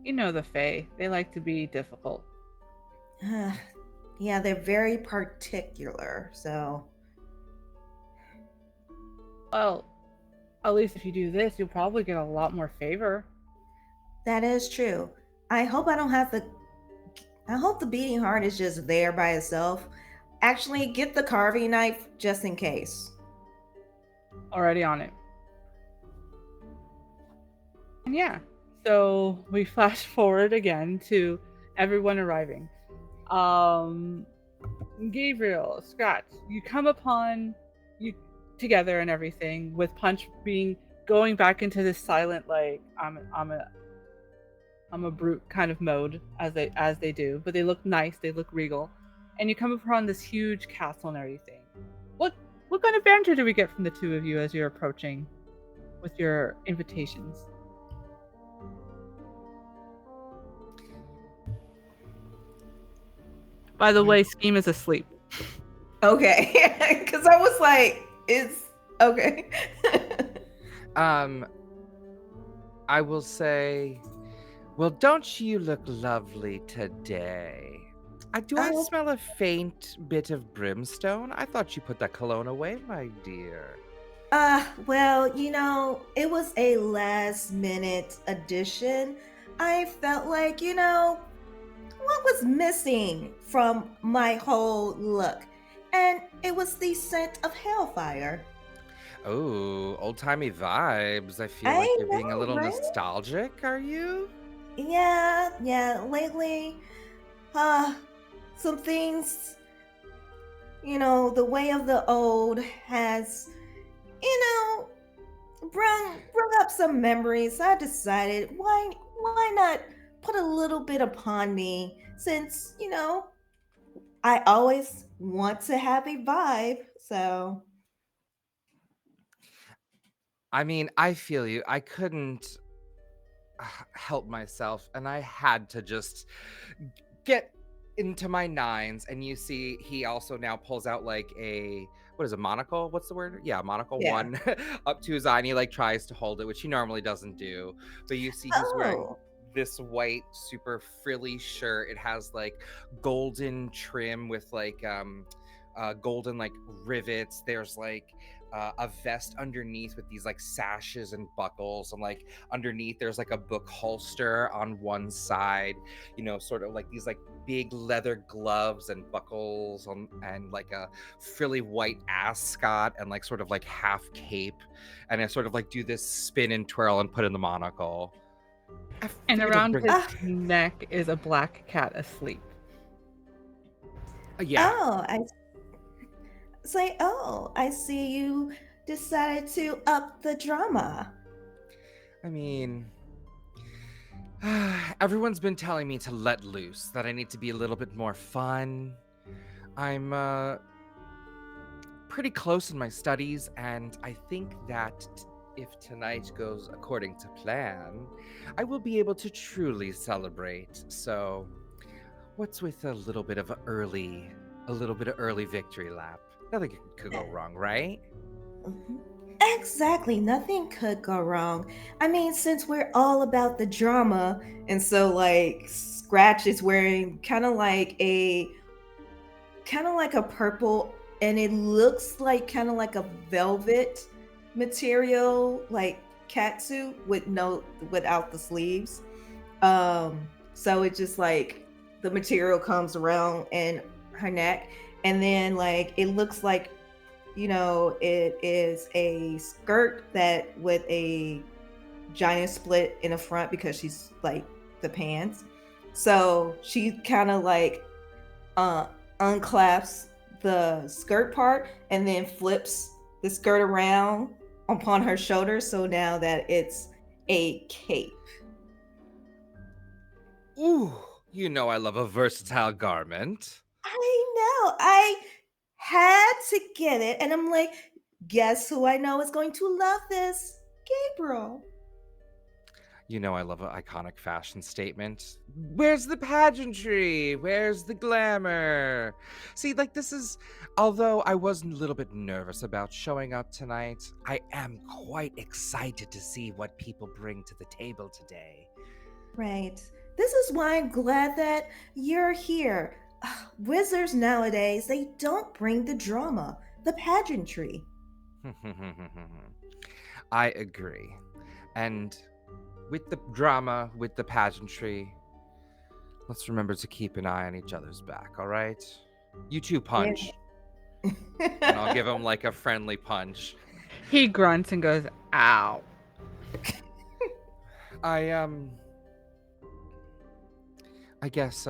You know the Fae. They like to be difficult. Yeah, they're very particular. So Well, at least if you do this, you'll probably get a lot more favor. that is true. I hope I don't have to. I hope the beating heart is just there by itself. Actually, get the carving knife just in case. Already on it. And yeah, so we flash forward again to everyone arriving. Um, Gabriel, Scratch, you come upon you together and everything, with Punch being going back into this silent, like I'm a brute kind of mode as they do, but they look nice, they look regal, and you come upon this huge castle and everything. What kind of banter do we get from the two of you as you're approaching with your invitations? By the way, Scheme is asleep. Okay, because I was like, it's okay. I will say, well, don't you look lovely today? Do I Oh. smell a faint bit of brimstone? I thought you put that cologne away, my dear. Well, it was a last minute addition. I felt like, what was missing from my whole look? And it was the scent of hellfire. Oh, old-timey vibes. I feel like I you're being a know, little right? nostalgic, are you? Yeah, lately, uh, some things, the way of the old has, you know, brought up some memories. I decided why not put a little bit upon me since, I always want to have a vibe. So I mean, I feel you. I couldn't help myself, and I had to just get into my nines. And you see, he also now pulls out like a what is a monocle? What's the word? Yeah, monocle yeah. one up to his eye, and he like tries to hold it, which he normally doesn't do. But you see, he's wearing Oh. this white, super frilly shirt. It has like golden trim with like golden like rivets. There's like a vest underneath with these like sashes and buckles, and like underneath there's like a book holster on one side, sort of like these like big leather gloves and buckles on, and like a frilly white ascot and like sort of like half cape, and I sort of like do this spin and twirl and put in the monocle. I And figured I'd around bring his Ah, neck is a black cat asleep. yeah. oh, I see you decided to up the drama. I mean, everyone's been telling me to let loose, that I need to be a little bit more fun. I'm pretty close in my studies, and I think that if tonight goes according to plan, I will be able to truly celebrate. So, What's with a little bit of early victory lap? Nothing could go wrong, right? Mhm. Exactly. Nothing could go wrong. I mean, since we're all about the drama, and so like Scratch is wearing kind of like a purple, and it looks like kind of like a velvet material, like catsuit with no without the sleeves. So it just like the material comes around in her neck, and then like it looks like, it is a skirt that with a giant split in the front because she's like the pants. So she kind of like uh unclasps the skirt part and then flips the skirt around upon her shoulders, so now that it's a cape. Ooh, you know I love a versatile garment. I know. I had to get it, and I'm like, guess who I know is going to love this? Gabriel. You know I love an iconic fashion statement. Where's the pageantry? Where's the glamour? See, like this is, although I was a little bit nervous about showing up tonight, I am quite excited to see what people bring to the table today. Right. This is why I'm glad that you're here. Wizards nowadays, they don't bring the drama, the pageantry. I agree. And with the drama, with the pageantry, let's remember to keep an eye on each other's back, all right? You two punch, and I'll give him like a friendly punch. He grunts and goes, "Ow." I guess,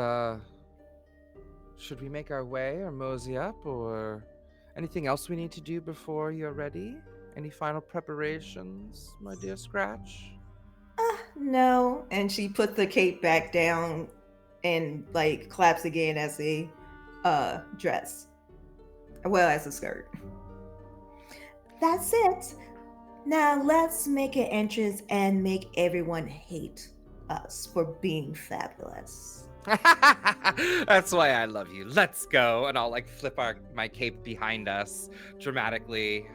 should we make our way or mosey up or anything else we need to do before you're ready? Any final preparations, my dear Scratch? No. And she put the cape back down and like claps again as a dress. Well, as a skirt. That's it. Now let's make an entrance and make everyone hate us for being fabulous. That's why I love you. Let's go. And I'll like flip my cape behind us dramatically.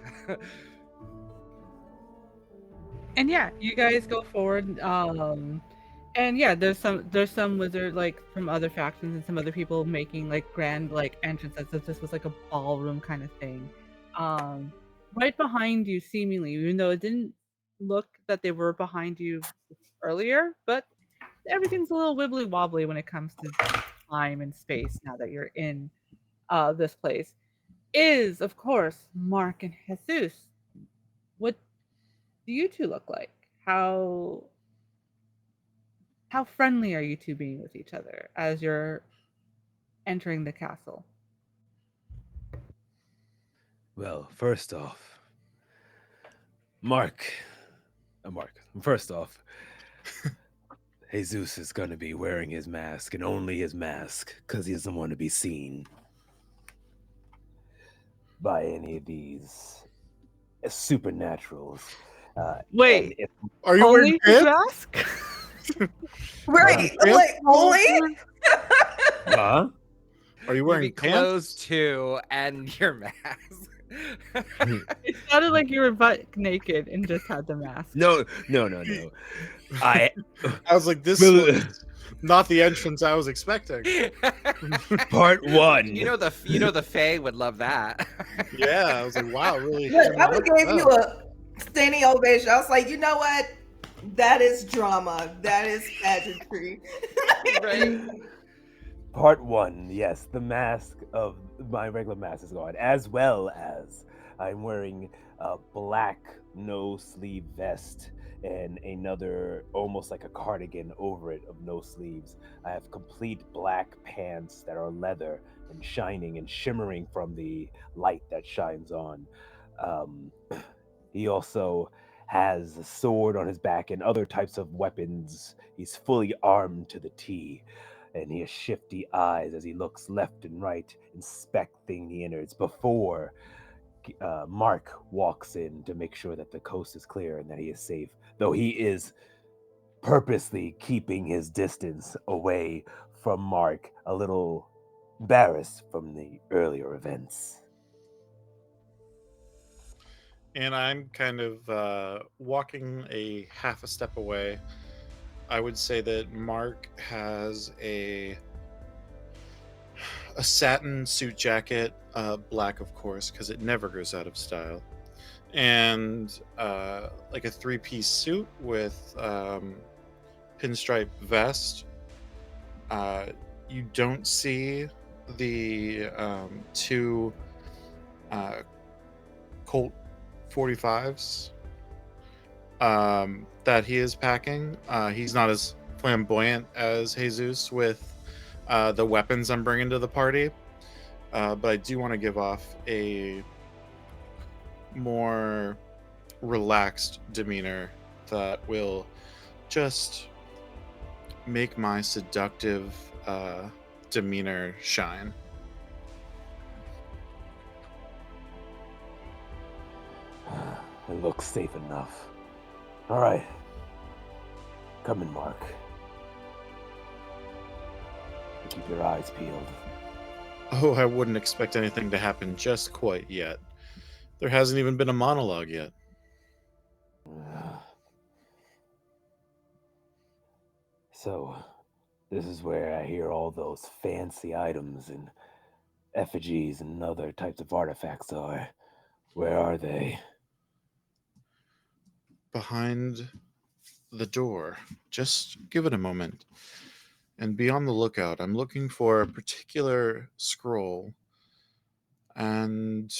And yeah, you guys go forward. And yeah, there's some wizard like from other factions and some other people making like grand like entrances as if this was like a ballroom kind of thing. Right behind you, seemingly, even though it didn't look that they were behind you earlier, but everything's a little wibbly wobbly when it comes to time and space now that you're in this place. Is of course Mark and Jesus. What do you two look like? How friendly are you two being with each other as you're entering the castle? Well, first off, Mark, Mark. First off, Jesus is gonna be wearing his mask and only his mask because he doesn't want to be seen by any of these supernaturals. Wait, And if Are you wearing only his pants? mask? Right. Pants? Like, only? huh? Are you You wearing be pants? clothes too, and your mask. It sounded like you were butt naked and just had the mask. No. I I was like, this Well, was not the entrance I was expecting. part one. You know the Fae would love that. Yeah, I was like, wow, really. Look, I turning would it give you up. a standing ovation. I was like, you know what? That is drama. That is pageantry. Right? Part one, yes, the mask of my regular mask is gone, as well as I'm wearing a black no sleeve vest and another almost like a cardigan over it of no sleeves. I have complete black pants that are leather and shining and shimmering from the light that shines on. Um, he also has a sword on his back and other types of weapons. He's fully armed to the T, and he has shifty eyes as he looks left and right, inspecting the innards before Mark walks in to make sure that the coast is clear and that he is safe, though he is purposely keeping his distance away from Mark, a little embarrassed from the earlier events. And I'm kind of walking a half a step away. I would say that Mark has a satin suit jacket, black of course, because it never goes out of style, and like a three-piece suit with pinstripe vest. You don't see the two Colt 45s that he is packing. He's not as flamboyant as Jesus with the weapons I'm bringing to the party, but I do want to give off a more relaxed demeanor that will just make my seductive demeanor shine. It looks safe enough. All right. Come in, Mark. Keep your eyes peeled. Oh, I wouldn't expect anything to happen just quite yet. There hasn't even been a monologue yet. So, this is where I hear all those fancy items and effigies and other types of artifacts are. Where are they? Behind the door. Just give it a moment. And be on the lookout. I'm looking for a particular scroll and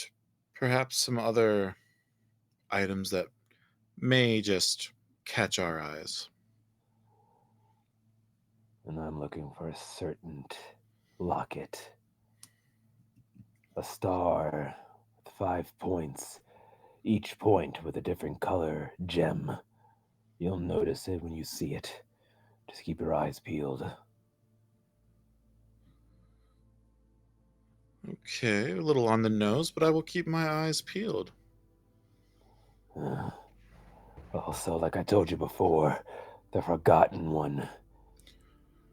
perhaps some other items that may just catch our eyes. And I'm looking for a certain locket. A star with 5 points, each point with a different color gem. You'll notice it when you see it. Just keep your eyes peeled. Okay, a little on the nose, but I will keep my eyes peeled. Also, like I told you before, the Forgotten One.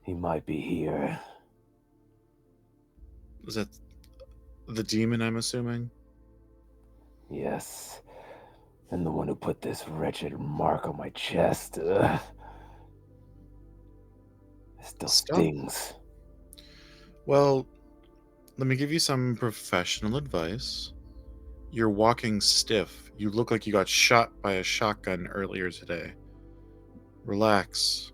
He might be here. Is that the demon, I'm assuming? Yes. And the one who put this wretched mark on my chest. It still Stop. stings. Well, let me give you some professional advice. You're walking stiff. You look like you got shot by a shotgun earlier today. Relax.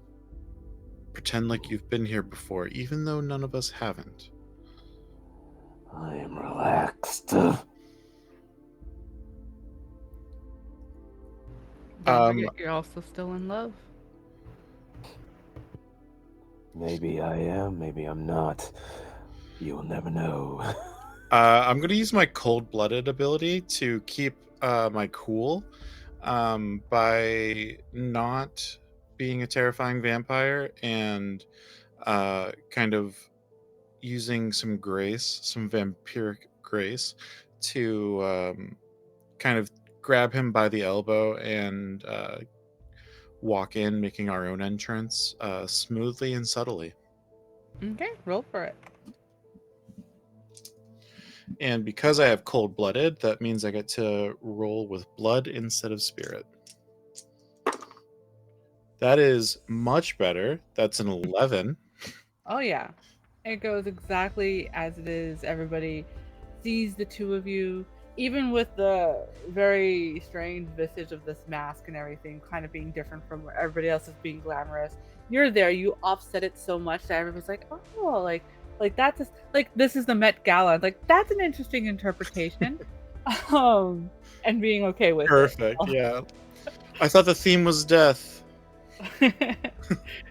Pretend like you've been here before, even though none of us haven't. I am relaxed. Don't forget, you're also still in love. Maybe I am, maybe I'm not. You'll never know. I'm going to use my cold-blooded ability to keep my cool by not being a terrifying vampire and kind of using some grace, some vampiric grace, to kind of grab him by the elbow and walk in, making our own entrance smoothly and subtly. Okay, roll for it. And because I have cold-blooded, that means I get to roll with blood instead of spirit. That is much better. That's an 11. Oh yeah, it goes exactly as it is. Everybody sees the two of you, even with the very strange visage of this mask and everything kind of being different from where everybody else is being glamorous. You're there, you offset it so much that everybody's like, oh, like that's just, like this is the Met Gala. Like that's an interesting interpretation. And being okay with Perfect, it. yeah. I thought the theme was death.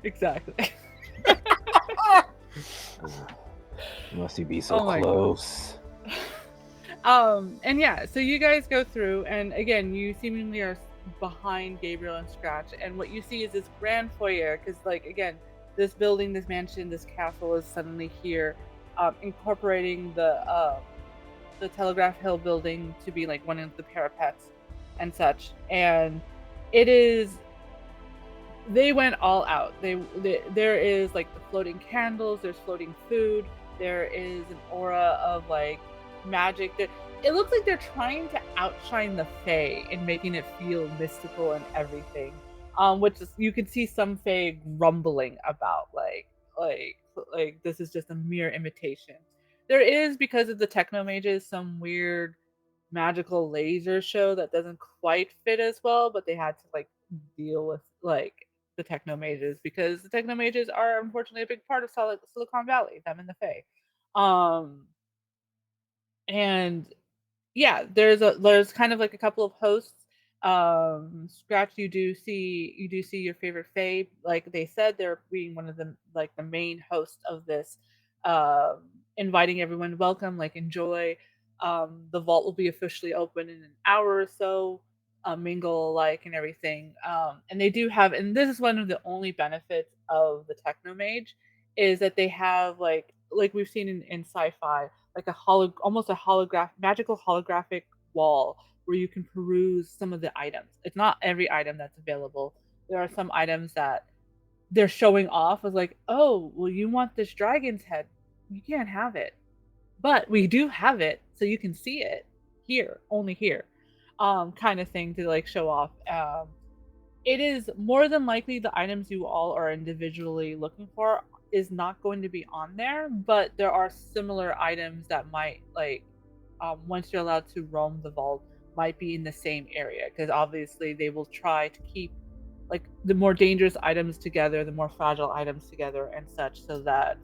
Exactly. Must you be so Oh my God. close? And yeah, so you guys go through, and again, you seemingly are behind Gabriel and Scratch, and what you see is this grand foyer, because like again, this building, this mansion, this castle is suddenly here, incorporating the Telegraph Hill building to be like one of the parapets and such, and it is They went all out. There is like the floating candles, there's floating food, there is an aura of like magic. It looks like they're trying to outshine the Fae and making it feel mystical and everything. Which is, you can see some Fae grumbling about like like this is just a mere imitation. There is, because of the techno mages, some weird magical laser show that doesn't quite fit as well, but they had to like deal with like the techno mages, because the techno mages are unfortunately a big part of Silicon Valley, them and the Fae. Um, and yeah, there's kind of like a couple of hosts. Scratch, you do see your favorite Fae. Like they said, they're being one of the like the main hosts of this, inviting everyone, welcome, like enjoy. The vault will be officially open in an hour or so. Mingle like and everything. And they do have, and this is one of the only benefits of the Techno Mage, is that they have like we've seen in sci-fi, like almost a magical holographic wall where you can peruse some of the items. It's not every item that's available. There are some items that they're showing off as like, oh, well, you want this dragon's head, you can't have it, but we do have it, so you can see it here, only here, kind of thing to like show off. It is more than likely the items you all are individually looking for is not going to be on there, but there are similar items that might once you're allowed to roam the vault, might be in the same area, because obviously they will try to keep like the more dangerous items together, the more fragile items together and such, so that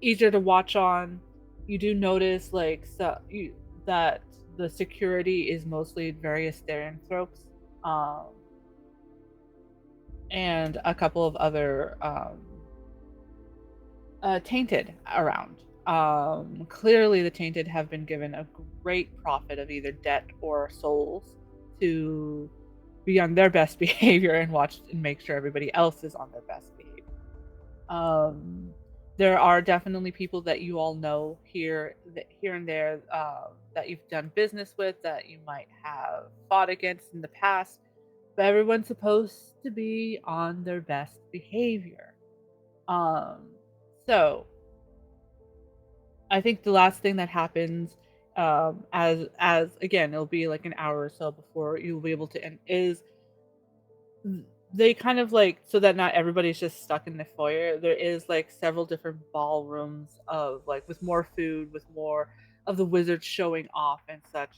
easier to watch on. You do notice that the security is mostly various Therianthropes, um, and a couple of other tainted around. Clearly, the tainted have been given a great profit of either debt or souls to be on their best behavior and watch and make sure everybody else is on their best behavior. Um, there are definitely people that you all know here and there, that you've done business with, that you might have fought against in the past, but everyone's supposed to be on their best behavior. Um, so I think the last thing that happens, as again, it'll be like an hour or so before you'll be able to end, is they kind of like, so that not everybody's just stuck in the foyer. There is like several different ballrooms of like with more food, with more of the wizards showing off and such,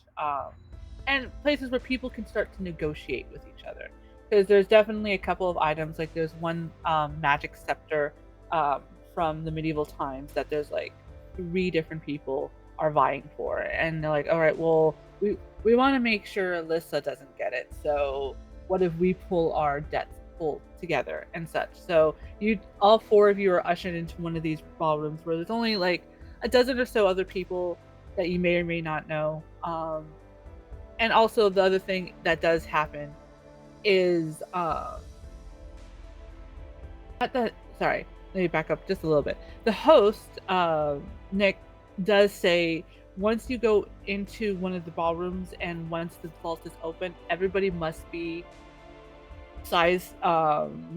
and places where people can start to negotiate with each other. Because there's definitely a couple of items, like there's one magic scepter, um, from the medieval times, that there's like three different people are vying for, and they're like, all right, well, we want to make sure Alyssa doesn't get it, so what if we pull our debts pull together and such. So you all four of you are ushered into one of these ballrooms where there's only like a dozen or so other people that you may or may not know. And also the other thing that does happen is at the sorry, let me back up just a little bit. The host, Nick, does say once you go into one of the ballrooms and once the vault is open, everybody must be size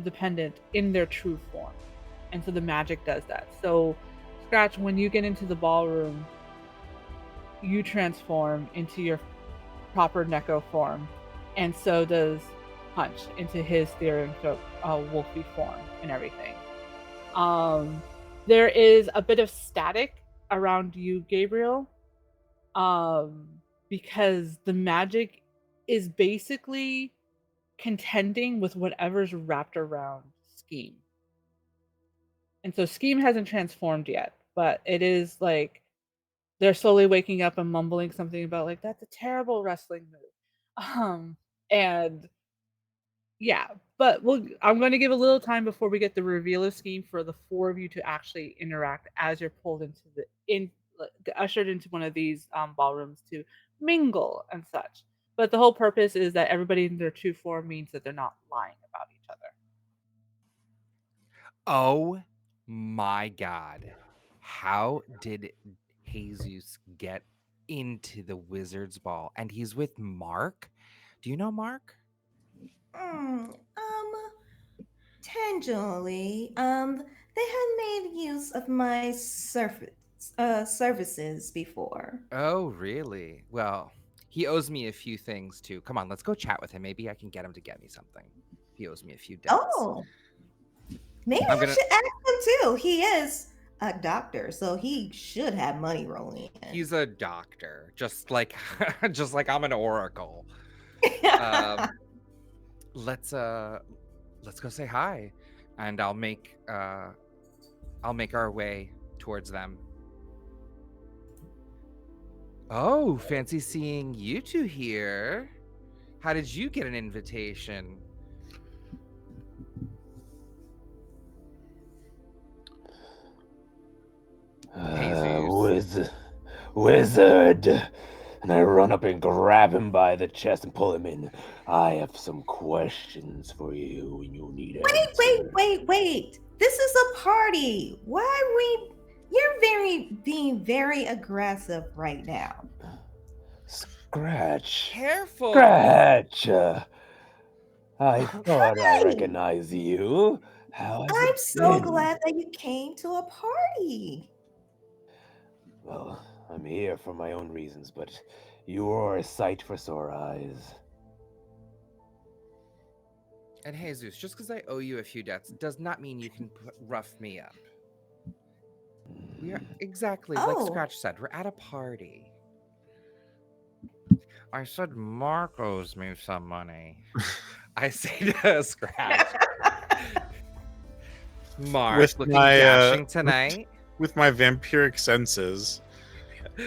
dependent in their true form, and so the magic does that. So Scratch, when you get into the ballroom, you transform into your proper Neko form, and so does Punch into his wolfy form and everything. um there is a bit of static around you, Gabriel, um because the magic is basically contending with whatever's wrapped around Scheme. And so Scheme hasn't transformed yet, but it is like they're slowly waking up and mumbling something about like that's a terrible wrestling move. And yeah, but I'm going to give a little time before we get the reveal of Scheme for the four of you to actually interact as you're pulled into ushered into one of these ballrooms to mingle and such. But the whole purpose is that everybody in their true form means that they're not lying about each other. Oh my God. How did Jesus get into the Wizard's Ball? And he's with Mark. Do you know Mark? Mm, Eventually, they had made use of my services before. Oh, really? Well, he owes me a few things too. Come on, let's go chat with him. Maybe I can get him to get me something. He owes me a few debts. Oh, maybe I'm you gonna. should ask him too. He is a doctor, so he should have money rolling in. He's a doctor, just like just like I'm an oracle. Um, let's let's go say hi, and I'll make our way towards them. Oh, fancy seeing you two here. How did you get an invitation? Jesus. Wizard! And I run up and grab him by the chest and pull him in. I have some questions for you, and you'll need answers. Wait. This is a party. Why are we? You're being very aggressive right now. Scratch. Careful. Scratch! I thought I Hi. recognized you. How has I'm it so been? glad that you came to a party. Well, I'm here for my own reasons, but you are a sight for sore eyes. And Jesus, just because I owe you a few debts does not mean you can rough me up. We are exactly like Oh, Scratch said. We're at a party. I said Mark owes me some money. I say to Scratch. Mark, With looking my, dashing tonight. With my vampiric senses,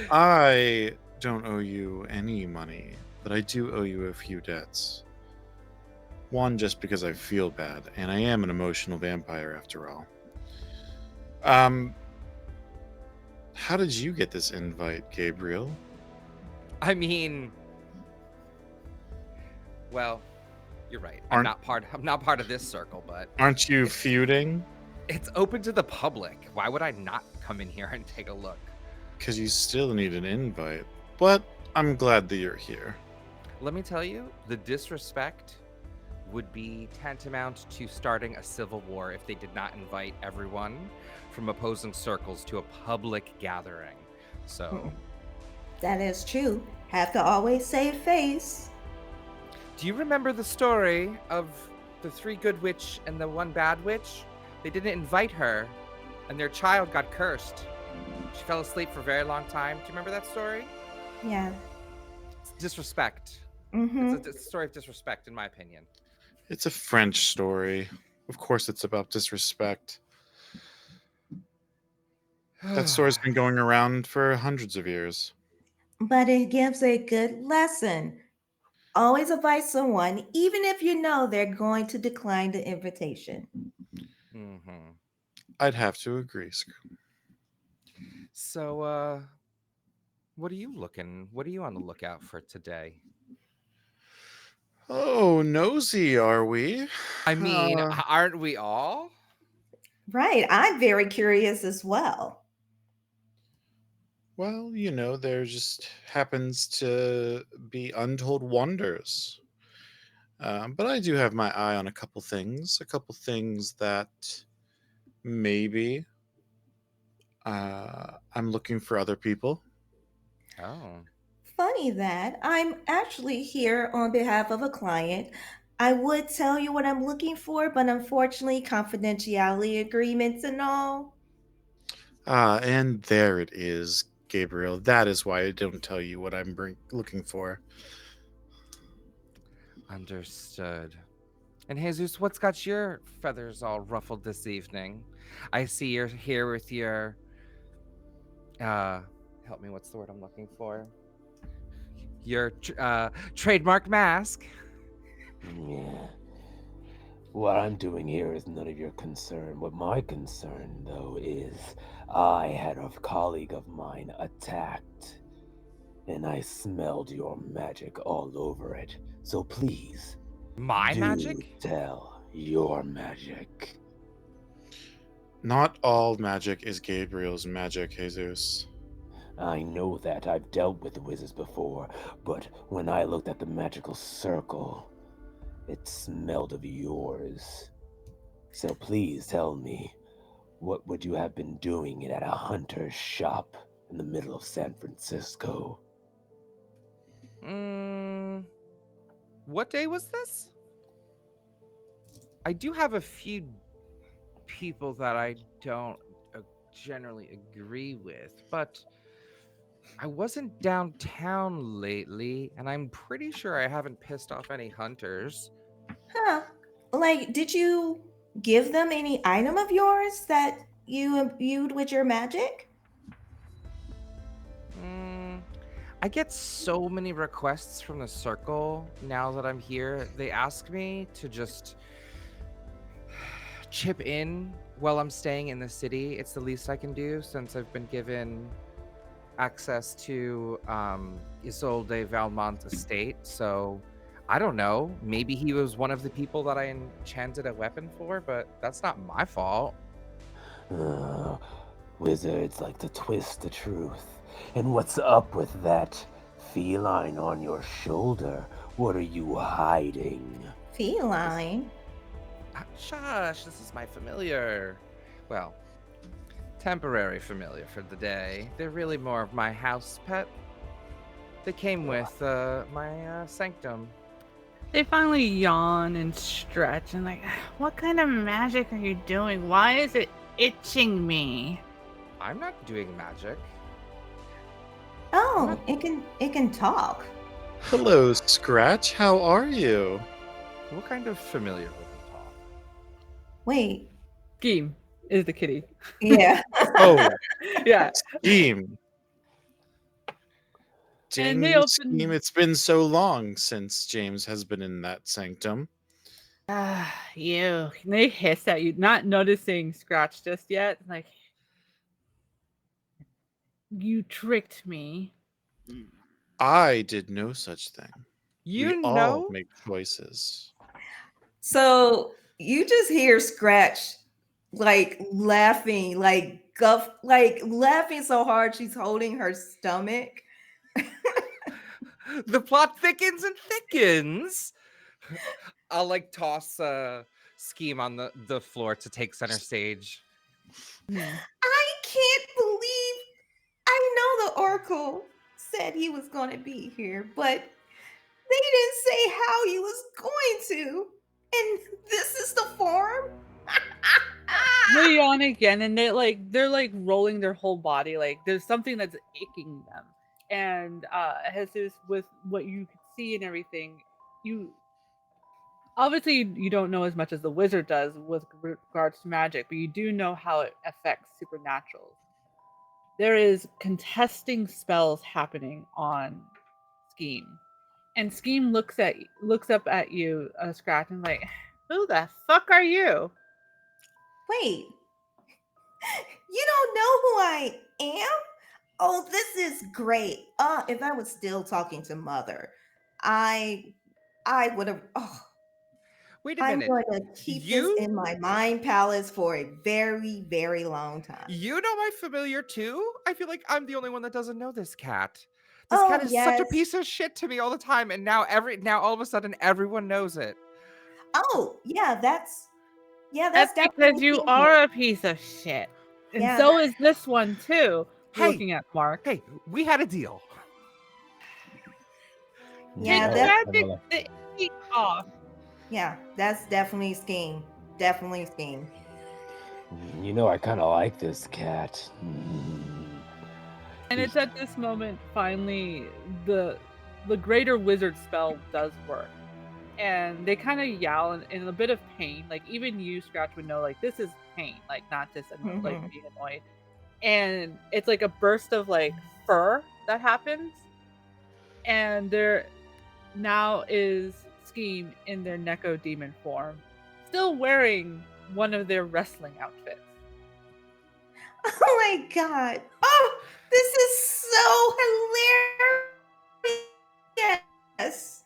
I don't owe you any money, but I do owe you a few debts. One, just because I feel bad, and I am an emotional vampire after all. How did you get this invite, Gabriel? I mean, well, you're right. I'm not part of this circle, but Aren't you feuding? it's open to the public. Why would I not come in here and take a look? Because you still need an invite. But I'm glad that you're here. Let me tell you, the disrespect would be tantamount to starting a civil war if they did not invite everyone from opposing circles to a public gathering. So, that is true. Have to always save face. do you remember the story of the 3 good witch and the 1 bad witch? They didn't invite her, and their child got cursed. She fell asleep for a very long time. Do you remember that story? Yeah. It's disrespect. Mm-hmm. It's a story of disrespect, in my opinion. It's a French story. Of course, it's about disrespect. That story's been going around for hundreds of years. But it gives a good lesson. Always invite someone, even if you know they're going to decline the invitation. Mm-hmm. I'd have to agree. So, what are you on the lookout for today? Oh, nosy, are we? I mean, aren't we all? Right. I'm very curious as well. Well, there just happens to be untold wonders. But I do have my eye on a couple things that maybe I'm looking for other people. Oh. Funny that I'm actually here on behalf of a client. I would tell you what I'm looking for, but unfortunately, confidentiality agreements and all. And there it is, Gabriel. That is why I don't tell you what I'm looking for. Understood. And Jesus, what's got your feathers all ruffled this evening? I see you're here with your help me, what's the word I'm looking for? Your trademark mask. Yeah. What I'm doing here is none of your concern. What my concern, though, is I had a colleague of mine attacked, and I smelled your magic all over it. So please, My do magic? tell your magic. Not all magic is Gabriel's magic, Jesus. I know that. I've dealt with wizards before, but when I looked at the magical circle, it smelled of yours. So please tell me, what would you have been doing at a hunter's shop in the middle of San Francisco? Mm, what day was this? I do have a few people that I don't uh, generally agree with, but I wasn't downtown lately, and I'm pretty sure I haven't pissed off any hunters. Huh. Like, did you give them any item of yours that you imbued with your magic? Mm, I get so many requests from the circle now that I'm here. They ask me to just chip in while I'm staying in the city. It's the least I can do since I've been given access to Isolde Valmont's estate. So I don't know. Maybe he was one of the people that I enchanted a weapon for, but that's not my fault. Uh, Wizards like to twist the truth. And what's up with that feline on your shoulder? What are you hiding? Feline. Shush, this is my familiar. Well, temporary familiar for the day. They're really more of my house pet. They came with my sanctum. They finally yawn and stretch and like, what kind of magic are you doing? Why is it itching me? I'm not doing magic. Oh, What? it can talk. Hello, Scratch. How are you? What kind of familiar would we talk? Wait. Scheme is the kitty. Yeah. Oh, Yeah. Scheme. And they James Scheme. open. It's been so long since James has been in that sanctum. You. They hiss at you, not noticing Scratch just yet. Like, you tricked me. I did no such thing. We You all know? make choices. So you just hear Scratch like laughing, like laughing so hard she's holding her stomach. The plot thickens and thickens. I'll like toss Scheme on the floor to take center stage. I can't believe I know the Oracle said he was going to be here, but they didn't say how he was going to. And this is the form? They yawn again, and they're rolling their whole body. Like there's something that's aching them. And Jesus, with what you could see and everything, you obviously you don't know as much as the wizard does with regards to magic, but you do know how it affects supernaturals. There is contesting spells happening on Scheme, and Scheme looks up at you, Scratch, and like, who the fuck are you? Wait, you don't know who I am? Oh, this is great. If I was still talking to Mother, I would have. Oh, Wait a I'm minute. going to keep this in my mind palace for a very, very long time. You know my familiar too? I feel like I'm the only one that doesn't know this cat. This cat Oh, is such a yes. piece of shit to me all the time, and now all of a sudden everyone knows it. Oh, yeah, that's That's because definitely you Scheme. are a piece of shit. And Yeah. so is this one too. Hey, Looking at Mark. Hey, we had a deal. Yeah, Take that- magic the ink off. Yeah, that's definitely Scheme. Definitely Scheme. You know, I kind of like this cat. And it's at this moment finally the greater wizard spell does work. And they kind of yell in a bit of pain. Like even you, Scratch, would know like this is pain, like not just like being annoyed. And it's like a burst of like fur that happens. And there now is Scheme in their Neko demon form, still wearing one of their wrestling outfits. Oh my god. Oh, this is so hilarious.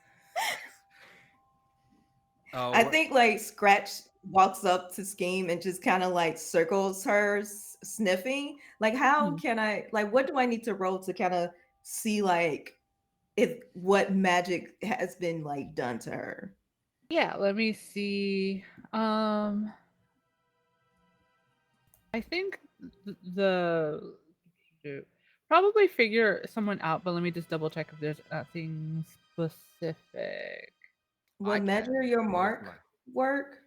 Oh, I think like Scratch walks up to Scheme and just kind of like circles her, sniffing. Like, how can I, like, what do I need to roll to kind of see like if what magic has been like done to her? Yeah, let me see. I think the probably figure someone out, but let me just double check if there's nothing specific. Will I measure can your with mark my work?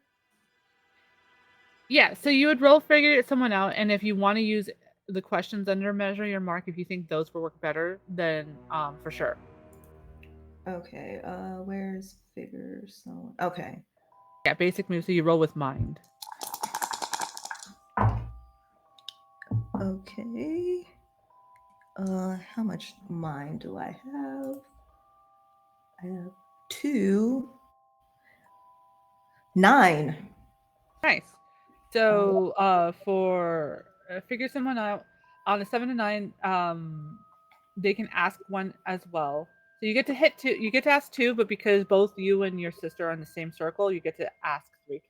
Yeah, so you would roll figure someone out, and if you want to use the questions under measure your mark, if you think those will work better, then for sure. Okay. Where's figure someone? Okay. Yeah, basic move. So you roll with mind. Okay. How much mind do I have? I have 2. 9. Nice. So for figure someone out on a 7 to 9, they can ask one as well. So you get to hit 2. You get to ask 2, but because both you and your sister are in the same circle, you get to ask 3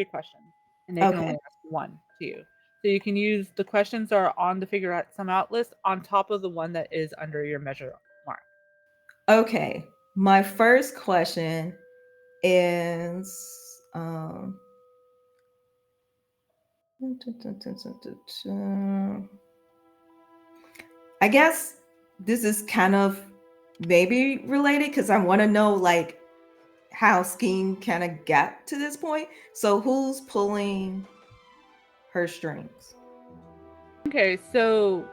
questions, and they can Okay. only ask 1 to you. So you can use the questions that are on the figure out some out list on top of the one that is under your measure mark. Okay. My first question is I guess this is kind of maybe related because I want to know like how Scheme kind of got to this point. So who's pulling her strings? Okay, so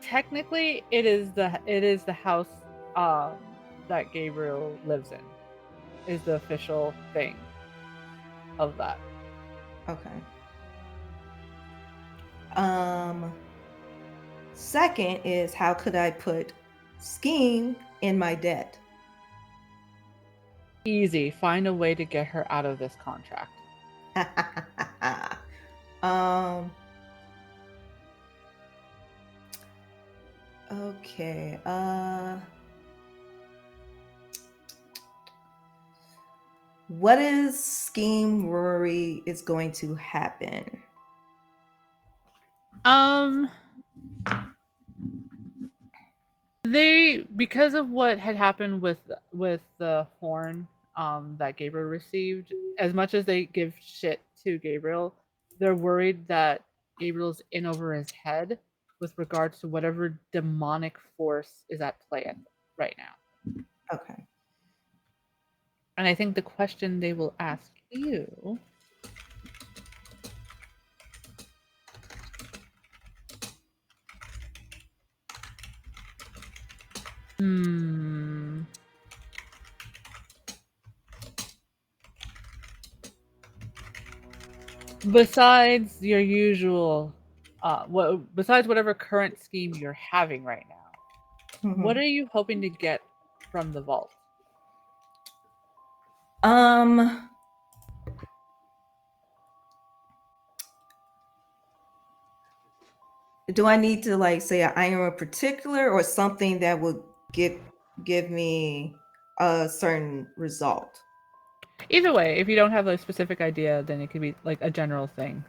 technically it is the house that Gabriel lives in is the official thing of that. Okay. Second is how could I put Scheme in my debt? Easy. Find a way to get her out of this contract. um okay. What is Scheme worry is going to happen? Um they because of what had happened with the horn that Gabriel received, as much as they give shit to Gabriel, they're worried that Gabriel's in over his head with regards to whatever demonic force is at play right now. Okay. And I think the question they will ask you. Hmm. Besides your usual, besides whatever current scheme you're having right now, what Mhm. are you hoping to get from the vault? Um do I need to like say an item in particular or something that would give me a certain result? Either way, if you don't have a specific idea, then it could be like a general thing.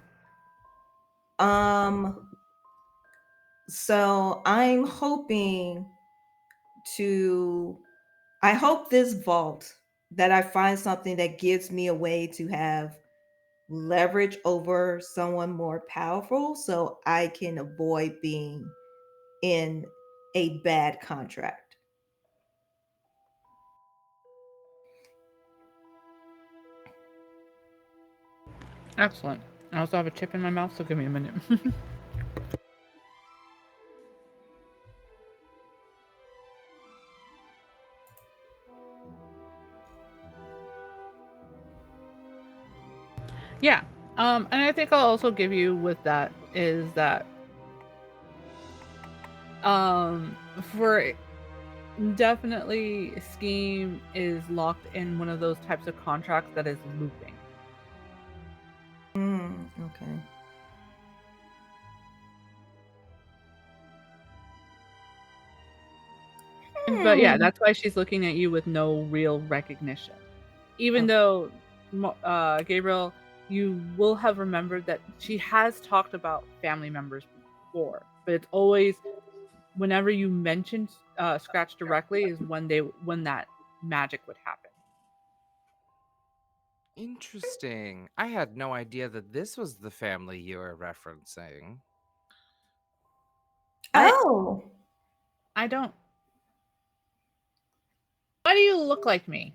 Um so I'm hoping to I hope this vault that I find something that gives me a way to have leverage over someone more powerful so I can avoid being in a bad contract. Excellent. I also have a chip in my mouth, so give me a minute. Yeah. And I think I'll also give you with that is that for definitely scheme is locked in one of those types of contracts that is looping. Okay. But yeah, that's why she's looking at you with no real recognition. Even Okay. though Gabriel, you will have remembered that she has talked about family members before, but it's always whenever you mention Scratch directly is when that magic would happen. Interesting. I had no idea that this was the family you were referencing. Oh. I don't. Why do you look like me?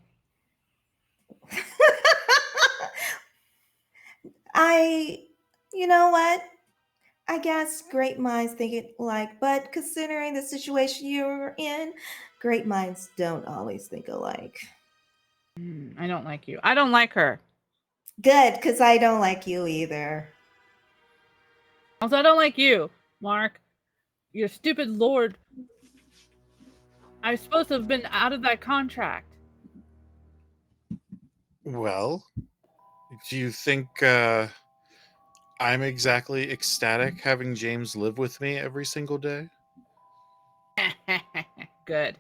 You know what? I guess great minds think it alike, but considering the situation you're in, great minds don't always think alike. I don't like you. I don't like her. Good, because I don't like you either. Also, I don't like you, Mark. Your stupid lord. I was supposed to have been out of that contract. Well, do you think I'm exactly ecstatic having James live with me every single day? Good.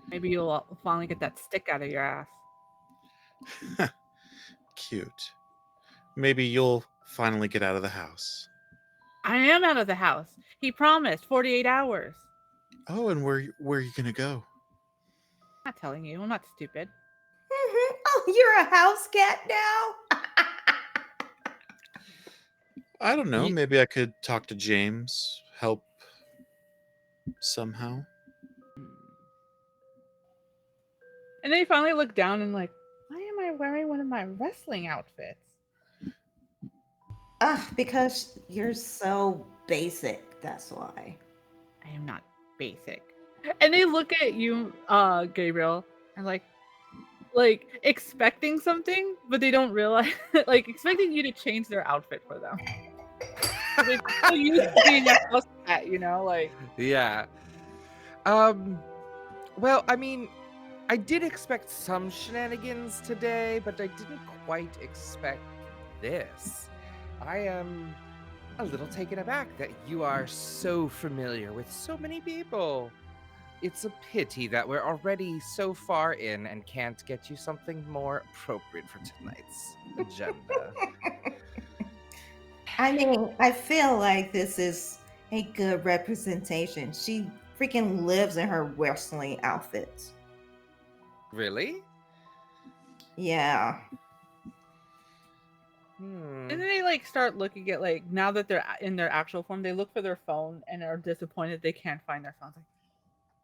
Maybe you'll finally get that stick out of your ass. Cute. Maybe you'll finally get out of the house. I am out of the house. He promised 48 hours. Oh, and where are you gonna go? I'm not telling you. I'm not stupid. Oh, you're a house cat now? I don't know. Ye- Maybe I could talk to James, help somehow. And then he finally looked down and like, why am I wearing one of my wrestling outfits? Because you're so basic, that's why. I am not basic. And they look at you, Gabriel, and like expecting something, but they don't realize like expecting you to change their outfit for them. They're so used to being a house cat, you know, like Yeah. Well, I mean, I did expect some shenanigans today, but I didn't quite expect this. I am a little taken aback that you are so familiar with so many people. It's a pity that we're already so far in and can't get you something more appropriate for tonight's agenda. I mean, I feel like this is a good representation. She freaking lives in her wrestling outfits. Really? Yeah. Hmm. and then they like start looking at like now that they're in their actual form, they look for their phone and are disappointed they can't find their phones. Like,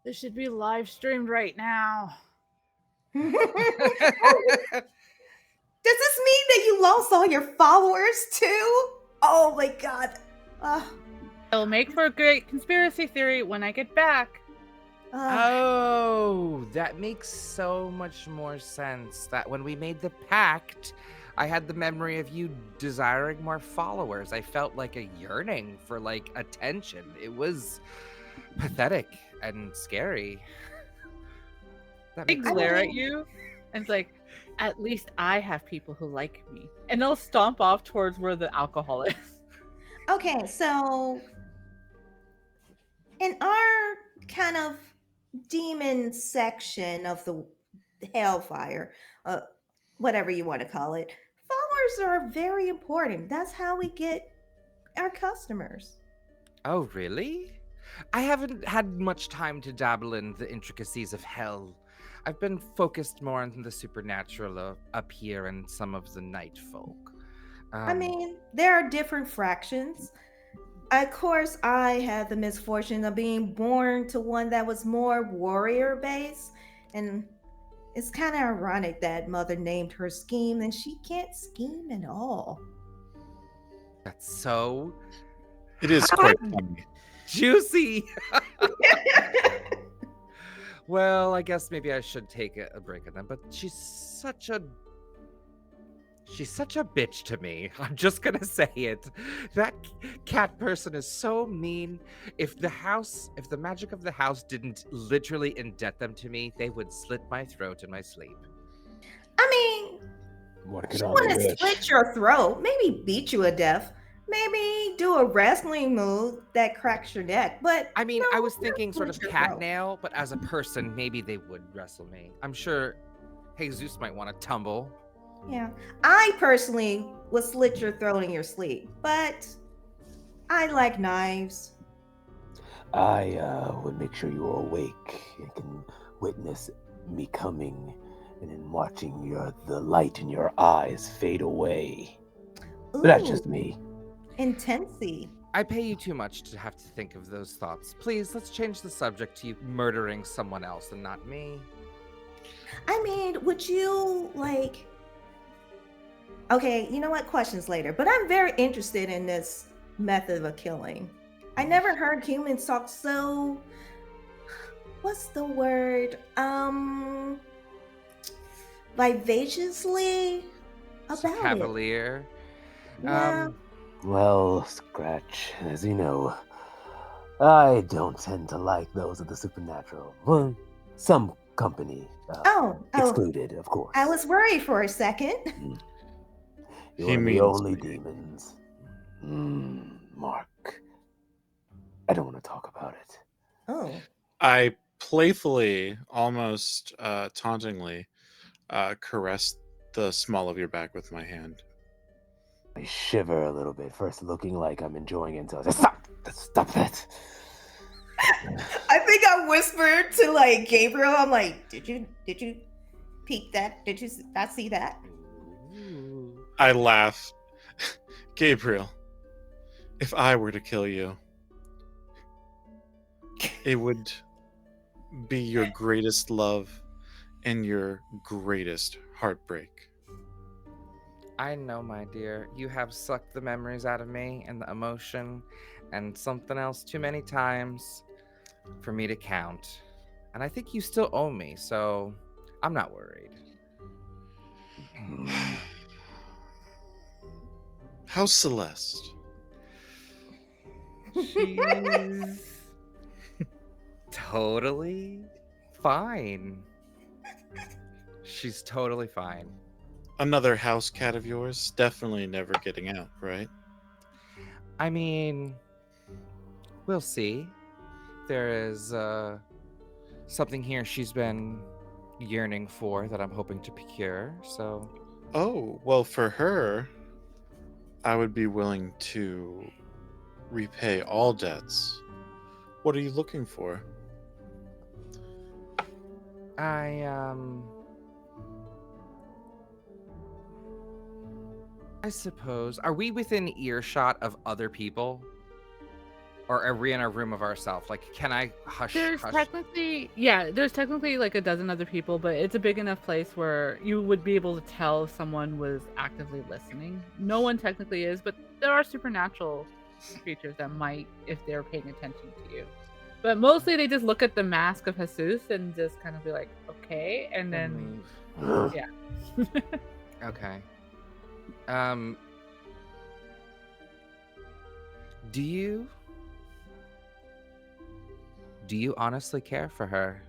this should be live streamed right now. Does this mean that you lost all your followers too? Oh my god. It'll make for a great conspiracy theory when I get back. Oh, that makes so much more sense. That when we made the pact, I had the memory of you desiring more followers. I felt like a yearning for like attention. It was pathetic and scary. That They makes glare at mean- you and it's like, at least I have people who like me. And they'll stomp off towards where the alcohol is. Okay, so in our kind of demon section of the hellfire, whatever you want to call it, followers are very important. That's how we get our customers. Oh, really? I haven't had much time to dabble in the intricacies of hell. I've been focused more on the supernatural up here and some of the night folk. I mean, there are different fractions. Of course, I had the misfortune of being born to one that was more warrior based, and it's kind of ironic that mother named her scheme and she can't scheme at all. That's so It is quite funny. juicy. Well, I guess maybe I should take a break on them, but she's such a bitch to me. I'm just gonna say it. That cat person is so mean. If the magic of the house didn't literally indebt them to me, they would slit my throat in my sleep. I mean, One she can only want to wish. slit your throat, maybe beat you to death, maybe do a wrestling move that cracks your neck. But I mean, no, I was not thinking sort of slit your cat throat. nail, but as a person, maybe they would wrestle me. I'm sure Jesus might want to tumble. Yeah, I personally would slit your throat in your sleep, but I like knives. I would make sure you are awake and can witness me coming and in watching the light in your eyes fade away. But that's Ooh, just me. intensity. I pay you too much to have to think of those thoughts. Please, let's change the subject to you murdering someone else and not me. I mean, would you like? Okay, you know what? Questions later. But I'm very interested in this method of killing. I never heard humans talk so. What's the word? Vivaciously So about it. cavalier. Yeah. Well, Scratch, as you know, I don't tend to like those of the supernatural. Well, some company Oh, excluded, of course. I was worried for a second. You're He one of the means only me. demons. Mark, I don't want to talk about it. Oh. I playfully, almost tauntingly, caressed the small of your back with my hand. I shiver a little bit, first looking like I'm enjoying it until I say, stop that. I think I whispered to like Gabriel. I'm like, did you peek that? Did you not see that? Ooh. I laugh. Gabriel, if I were to kill you, it would be your greatest love and your greatest heartbreak. I know, my dear. You have sucked the memories out of me and the emotion and something else too many times for me to count. And I think you still owe me, so I'm not worried. How's Celeste? She's totally fine. She's totally fine. Another house cat of yours? Definitely never getting out, right? I mean, we'll see. There is something here she's been yearning for that I'm hoping to procure, so Oh, well, for her, I would be willing to repay all debts. What are you looking for? I suppose, are we within earshot of other people? Or are we in a room of ourselves? Like, can I hush? There's technically like a dozen other people, but it's a big enough place where you would be able to tell if someone was actively listening. No one technically is, but there are supernatural creatures that might if they're paying attention to you. But mostly they just look at the mask of Jesus and just kind of be like, okay, and then yeah. Okay. Um, do you honestly care for her?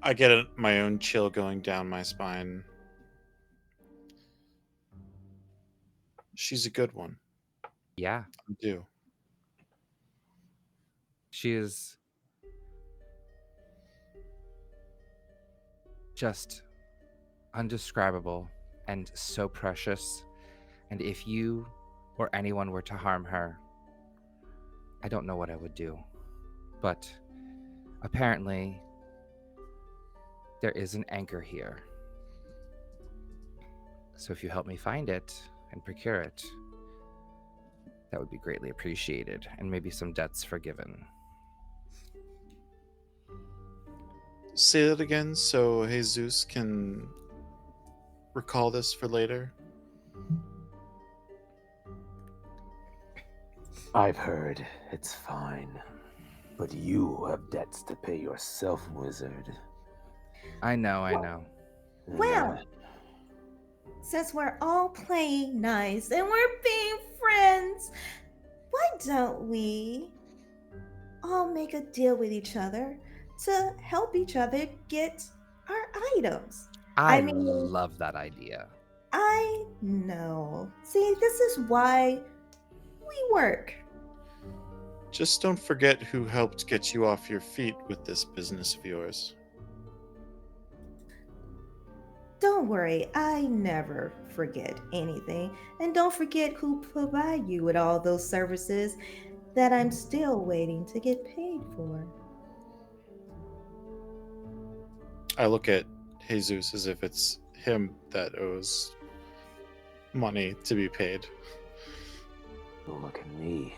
I get my own chill going down my spine. She's a good one. Yeah, I do. she is just undescribable and so precious. And if you or anyone were to harm her, I don't know what I would do. But apparently, there is an anchor here. So if you help me find it and procure it, that would be greatly appreciated, and maybe some debts forgiven. Say that again so Jesus can recall this for later. I've heard it's fine, but you have debts to pay yourself, wizard. I know. And, Well, since we're all playing nice and we're being friends, why don't we all make a deal with each other to help each other get our items? I mean, love that idea. I know. See, this is why we work. Just don't forget who helped get you off your feet with this business of yours. Don't worry, I never forget anything. And don't forget who provide you with all those services that I'm still waiting to get paid for. I look at Jesus as if it's him that owes money to be paid. Don't look at me.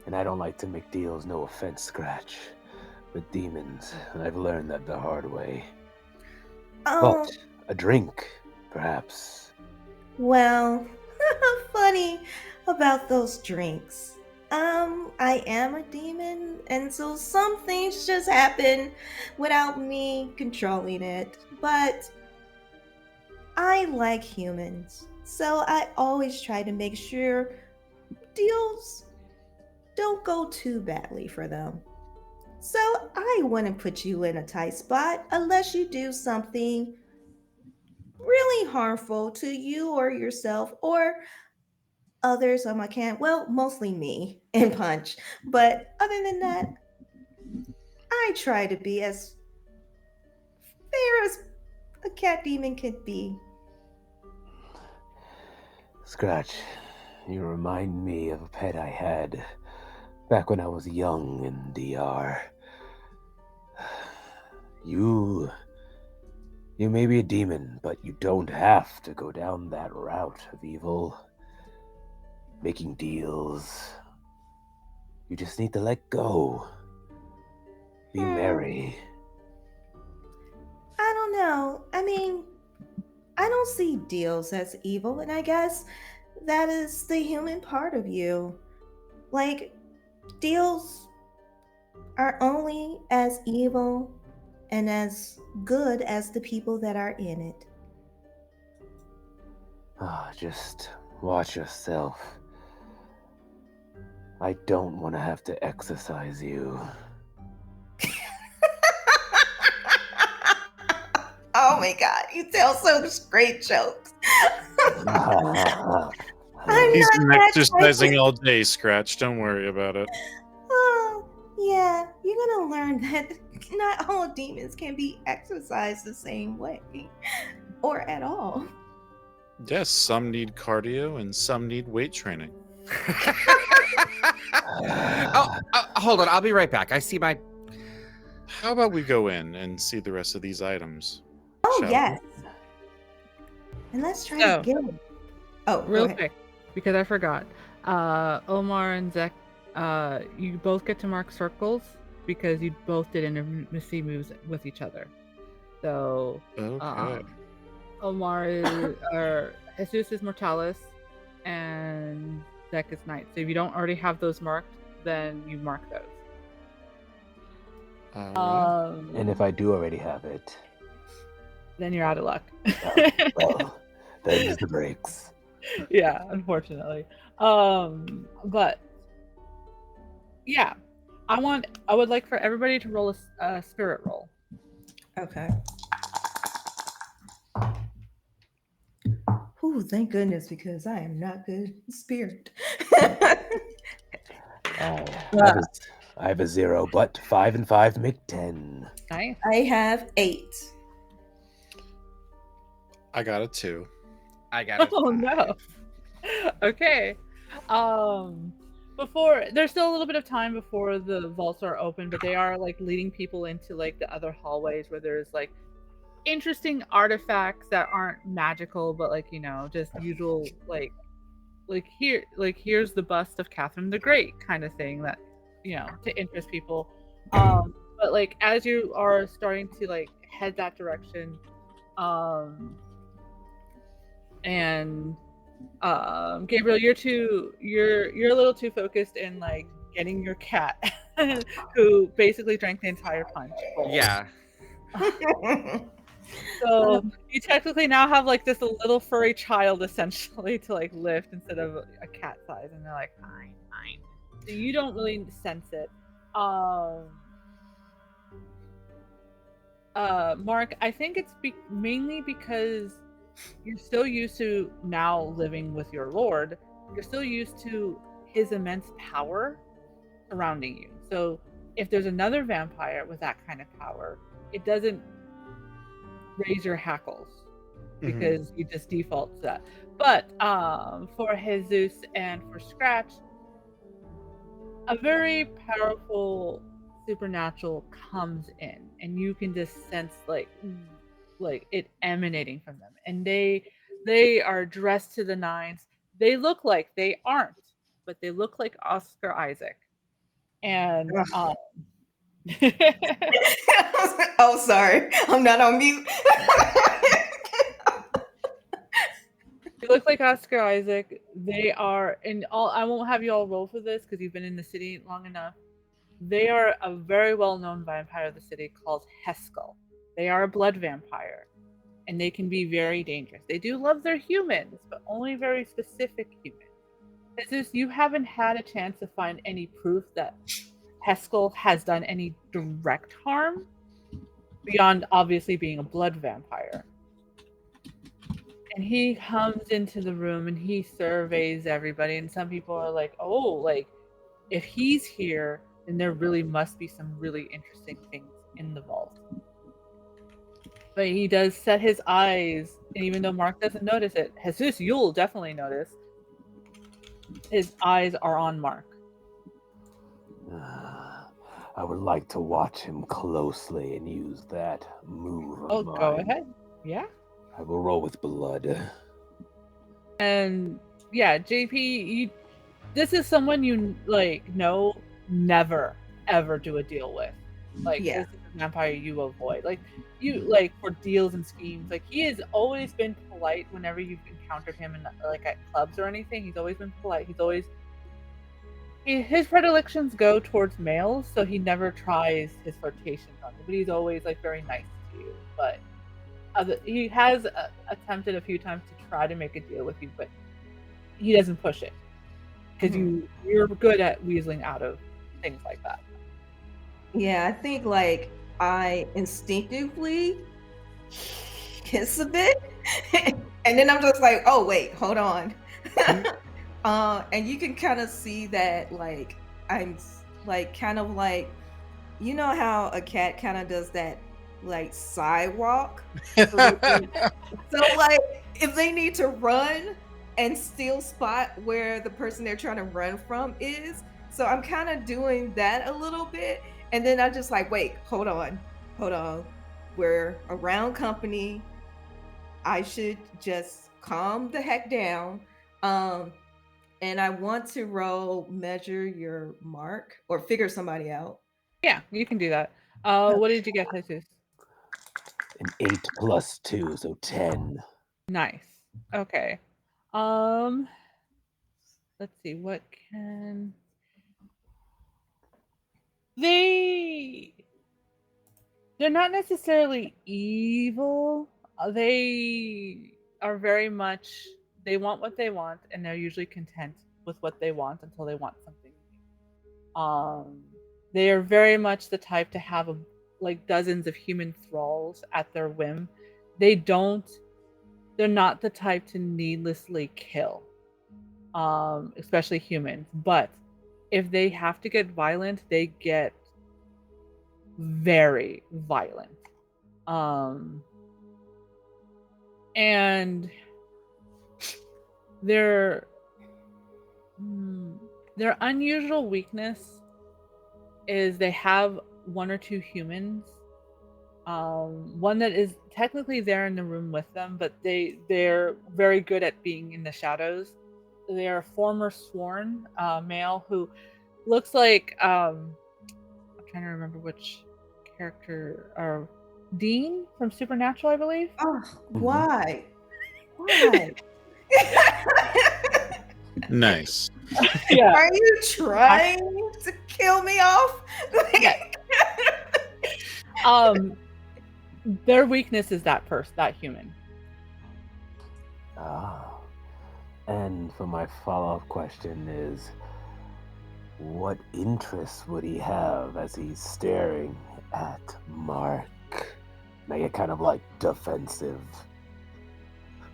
And I don't like to make deals, no offense, Scratch. With demons, I've learned that the hard way. Oh, But a drink, perhaps. well, funny about those drinks. I am a demon, and so some things just happen without me controlling it. But I like humans, so I always try to make sure deals don't go too badly for them. So I wouldn't put you in a tight spot unless you do something really harmful to you or yourself or others on my camp. Well, mostly me and Punch. But other than that, I try to be as fair as a cat demon could be. Scratch, you remind me of a pet I had back when I was young in DR. You may be a demon, but you don't have to go down that route of evil. Making deals. You just need to let go. Be merry. I don't know. I mean, I don't see deals as evil, and I guess that is the human part of you. Like, deals are only as evil and as good as the people that are in it. Just watch yourself. I don't want to have to exercise you. Oh my god, you tell some great jokes. I'm He's not been that exercising type all day, Scratch. Don't worry about it. Oh, yeah, you're gonna learn that not all demons can be exercised the same way or at all. Yes, some need cardio and some need weight training. Hold on. I'll be right back. I see my. How about we go in and see the rest of these items? Oh, shall we? yes. And let's try So, to get it. Oh, go real ahead. quick, because I forgot. Omar and Zek, you both get to mark circles because you both did intimacy moves with each other. So, Okay. Omar is, or Jesus is Mortalis, and Zek is Knight. So if you don't already have those marked, then you mark those. All right. And if I do already have it, Then you're out of luck. well, them's the breaks. Yeah, unfortunately. But yeah, I would like for everybody to roll a spirit roll. Okay. Ooh, thank goodness, because I am not good in spirit. I have a 0, but 5 and 5 make 10. Nice. I have 8. I got a 2. I got it. Oh no. Okay. Before there's still a little bit of time before the vaults are open, but they are like leading people into like the other hallways where there's like interesting artifacts that aren't magical, but like just usual here's the bust of Catherine the Great kind of thing that to interest people. But like as you are starting to like head that direction, and Gabriel, you're a little too focused in like getting your cat who basically drank the entire punch full. Yeah. So you technically now have like this little furry child essentially to like lift instead of a cat size, and they're like fine. So you don't really sense it. Mark, I think it's mainly because you're still used to now living with your lord. You're still used to his immense power surrounding you. So if there's another vampire with that kind of power, it doesn't raise your hackles because you just default to that. But for Jesus and for Scratch, a very powerful supernatural comes in, and you can just sense like like it emanating from them, and they are dressed to the nines. They look like they aren't, but they look like Oscar Isaac, and Ugh. Oh, sorry. I'm not on mute. They look like Oscar Isaac. They are, and all. I won't have you all roll for this because you've been in the city long enough. They are a very well-known vampire of the city called Heskel. They are a blood vampire, and they can be very dangerous. They do love their humans, but only very specific humans. Jesus, you haven't had a chance to find any proof that Heskel has done any direct harm beyond obviously being a blood vampire. And he comes into the room and he surveys everybody, and some people are like, oh, like if he's here, then there really must be some really interesting things in the vault. But he does set his eyes, and even though Mark doesn't notice it, Jesus, you'll definitely notice. His eyes are on Mark. I would like to watch him closely and use that move. Oh, go ahead. Yeah. I will roll with blood. And yeah, JP, this is someone you like know never ever do a deal with. Like Yeah. this is a vampire you avoid. Like you like for deals and schemes. Like he has always been polite whenever you've encountered him in like at clubs or anything. He's always been polite. His predilections go towards males, so he never tries his flirtations on you. But he's always like very nice to you. But he has attempted a few times to try to make a deal with you, but he doesn't push it because you're good at weaseling out of things like that. Yeah, I think like I instinctively hiss a bit, and then I'm just like, oh wait, hold on. And you can kind of see that like I'm like kind of like, you know how a cat kind of does that like sidewalk. So like if they need to run and still spot where the person they're trying to run from is, so I'm kind of doing that a little bit, and then I'm just like, wait, hold on, we're around company, I should just calm the heck down. And I want to roll measure your mark or figure somebody out. Yeah, you can do that. What did you get, Jesus? An 8 plus 2, so 10. Nice. Okay. Let's see. What can they're not necessarily evil. They are very much they want what they want, and they're usually content with what they want until they want something new. They are very much the type to have like dozens of human thralls at their whim. They're not the type to needlessly kill, especially humans. But if they have to get violent, they get very violent. And their unusual weakness is they have one or two humans. One that is technically there in the room with them, but they're very good at being in the shadows. They are a former sworn male who looks like I'm trying to remember which character, or Dean from Supernatural, I believe. Oh, why? Why? Nice. Yeah. Are you trying to kill me off? Their weakness is that human. And for my follow-up question is, what interest would he have as he's staring at Mark? Make it kind of like defensive.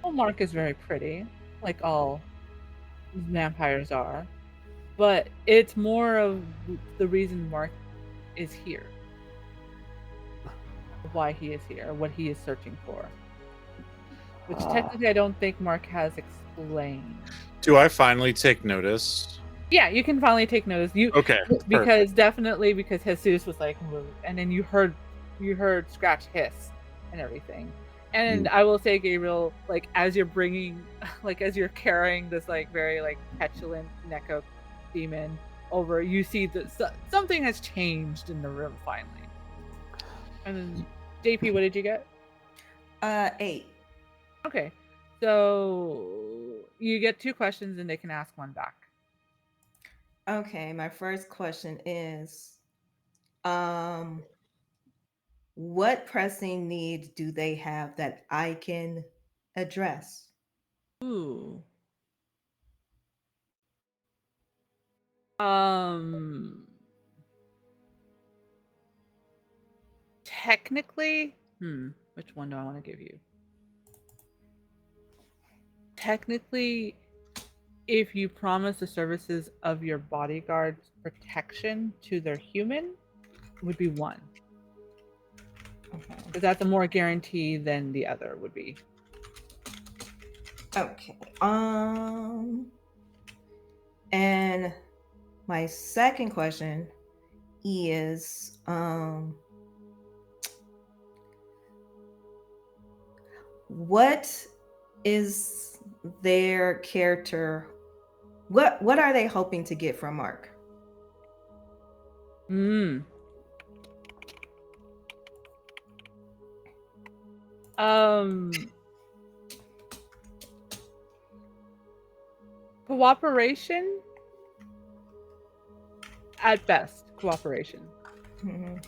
Well, Mark is very pretty, like all vampires are, but it's more of the reason Mark is here, why he is here, what he is searching for, which technically I don't think Mark has explained. Do I finally take notice? Yeah, you can finally take notice. Okay, because definitely because Jesus was like, and then you heard Scratch hiss and everything, And I will say, Gabriel, like as you're bringing, like as you're carrying this like very like petulant Neko demon over, you see that something has changed in the room finally. And then JP, what did you get? 8. Okay, so you get 2 questions, and they can ask one back. Okay, my first question is, what pressing needs do they have that I can address? Ooh. Technically, which one do I want to give you? Technically, if you promise the services of your bodyguard's protection to their human, would be 1. Okay. Because that's a more guarantee than the other would be. Okay. And my second question is, what is their character? What are they hoping to get from Mark? Cooperation at best. Cooperation. Mhm.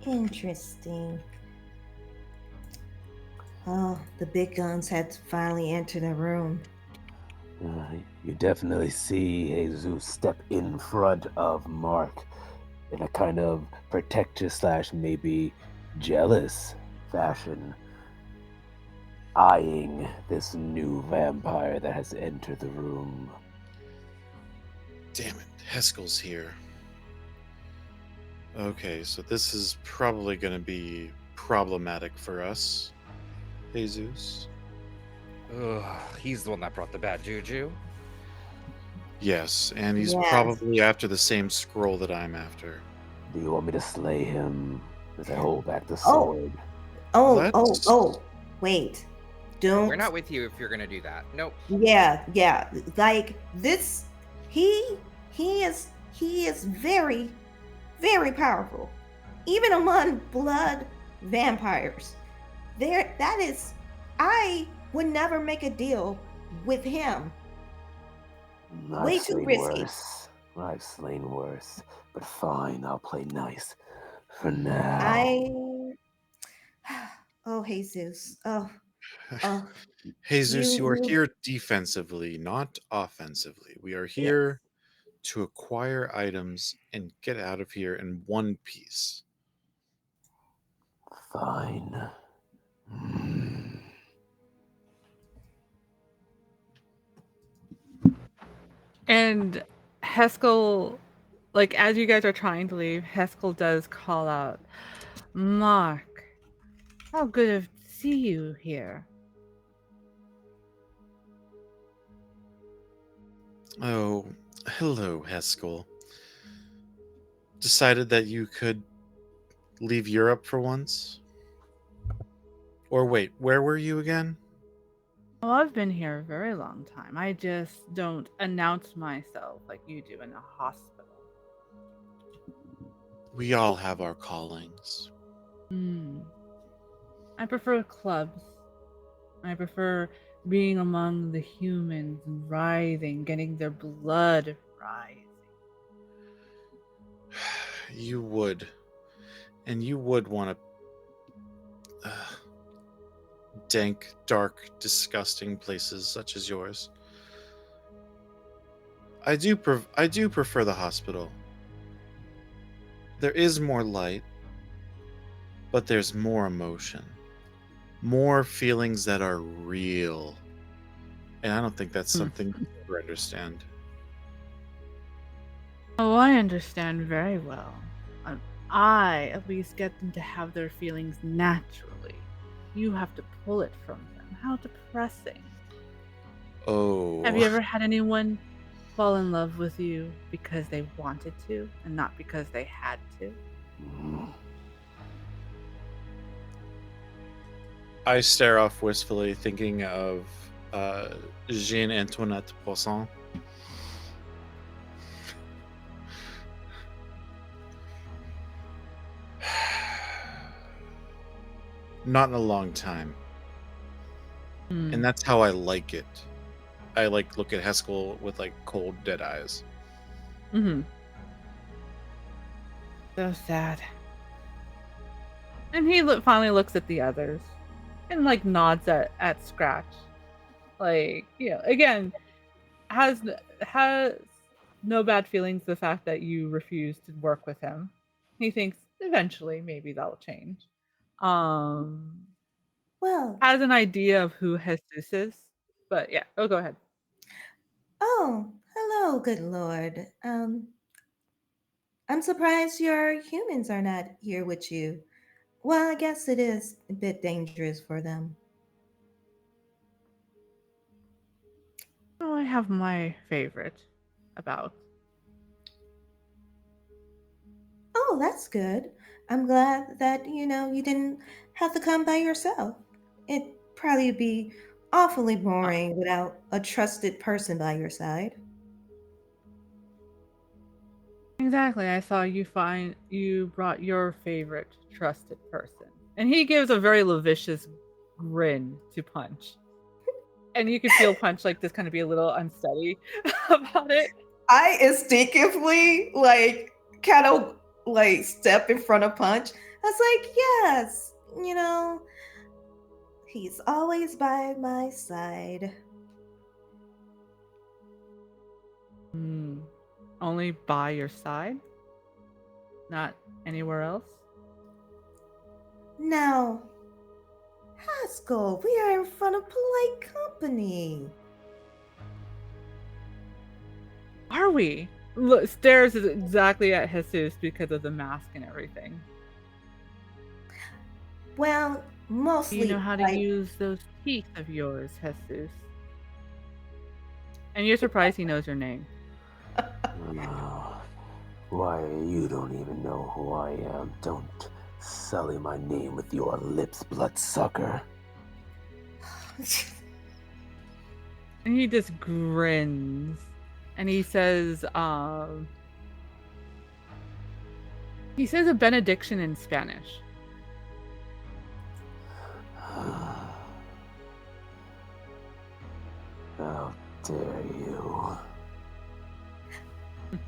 Interesting. Oh, the big guns had to finally enter the room. You definitely see Jesus step in front of Mark in a kind of protector / maybe jealous fashion, eyeing this new vampire that has entered the room. Damn it, Heskel's here. Okay, so this is probably going to be problematic for us, Jesus. Ugh, he's the one that brought the bad juju. Yes, and he's Yes. probably after the same scroll that I'm after. Do you want me to slay him as I hold back the sword? Wait. Don't. We're not with you if you're gonna do that. Nope. Yeah. Like this, he is very, very powerful, even among blood vampires. I would never make a deal with him. Way I've too slain risky. worse. I've slain worse. But fine, I'll play nice for now. Oh, Jesus. Oh. Jesus, you are You- here defensively, not offensively. We are here to acquire items and get out of here in one piece. Fine. And Heskel, like as you guys are trying to leave, Heskel does call out, Mark, how good to see you here. Oh, hello, Heskel. Decided that you could leave Europe for once? Or wait, where were you again? Oh, I've been here a very long time. I just don't announce myself like you do in a hospital. We all have our callings. I prefer clubs. I prefer being among the humans, writhing, getting their blood rising. You would. And you would want to dank, dark, disgusting places such as yours. I do prefer the hospital. There is more light, but there's more emotion. More feelings that are real. And I don't think that's something you ever understand. Oh, I understand very well. I at least get them to have their feelings naturally. You have to pull it from them. How depressing. Oh. Have you ever had anyone fall in love with you because they wanted to and not because they had to. I stare off wistfully, thinking of Jean Antoinette Poisson. Not in a long time. And that's how I like it. I look at Haskell with cold, dead eyes. Mm-hmm. So sad. And he finally looks at the others and nods at Scratch. Again, has no bad feelings the fact that you refuse to work with him. He thinks eventually maybe that'll change. Well, Has an idea of who Jesus is, but yeah. Oh, go ahead. oh, hello, good lord. I'm surprised your humans are not here with you. Well, I guess it is a bit dangerous for them. Oh, I have my favorite about. Oh, that's good. I'm glad that, you didn't have to come by yourself. It'd probably be awfully boring without a trusted person by your side. Exactly. I saw you brought your favorite trusted person. And he gives a very lascivious grin to Punch. And you can feel Punch just kind of be a little unsteady about it. I instinctively kind of step in front of Punch. I was like, yes, he's always by my side. Only by your side? Not anywhere else? Now, Haskell, we are in front of polite company. Are we? Look, stares exactly at Jesus because of the mask and everything. Well, Do mostly you know how to use those teeth of yours, Jesus? And you're surprised he knows your name. Why, you don't even know who I am. Don't sully my name with your lips, bloodsucker. And he just grins. And he says a benediction in Spanish. How dare you?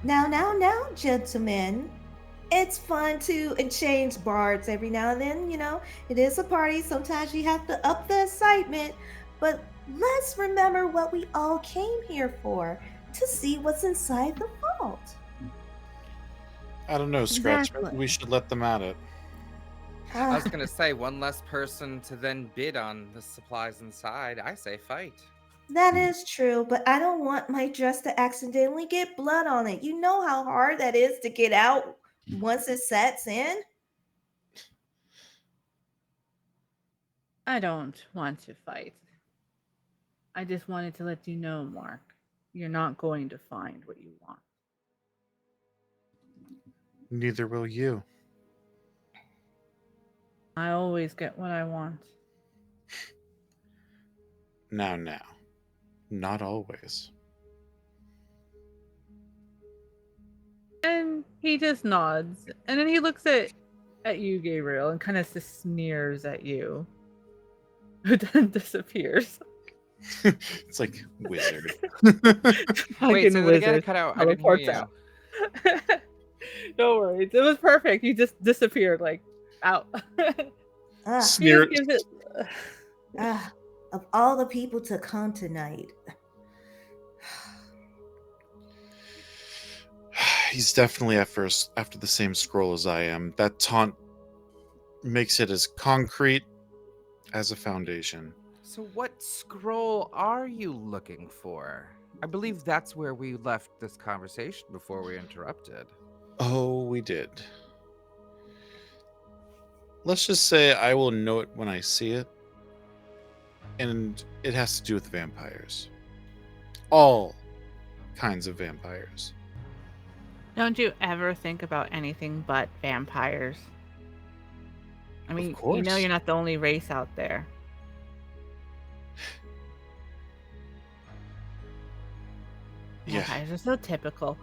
Now, gentlemen. It's fun to exchange bards every now and then, It is a party. Sometimes you have to up the excitement. But let's remember what we all came here for, to see what's inside the vault. I don't know, Scratch. Exactly. Maybe we should let them at it. I was gonna say, one less person to then bid on the supplies inside. I say fight. That is true, but I don't want my dress to accidentally get blood on it. You know how hard that is to get out once it sets in? I don't want to fight. I just wanted to let you know, Mark. You're not going to find what you want. Neither will you. I always get what I want. Now. Not always. And he just nods. And then he looks at you, Gabriel, and kind of just sneers at you. Who then disappears. It's like wizard. Wait, say that again? It Wizard cut out. I didn't hear teleports you. out. No worries. It was perfect. You just disappeared, out. Ah, Sneer. He just gives it. Of all the people to come tonight. He's definitely after the same scroll as I am. That taunt makes it as concrete as a foundation. So what scroll are you looking for? I believe that's where we left this conversation before we interrupted. Oh, we did. Let's just say I will know it when I see it. And it has to do with vampires. All kinds of vampires. Don't you ever think about anything but vampires? I Of mean, course. you're not the only race out there. Yeah, Vampires are so typical.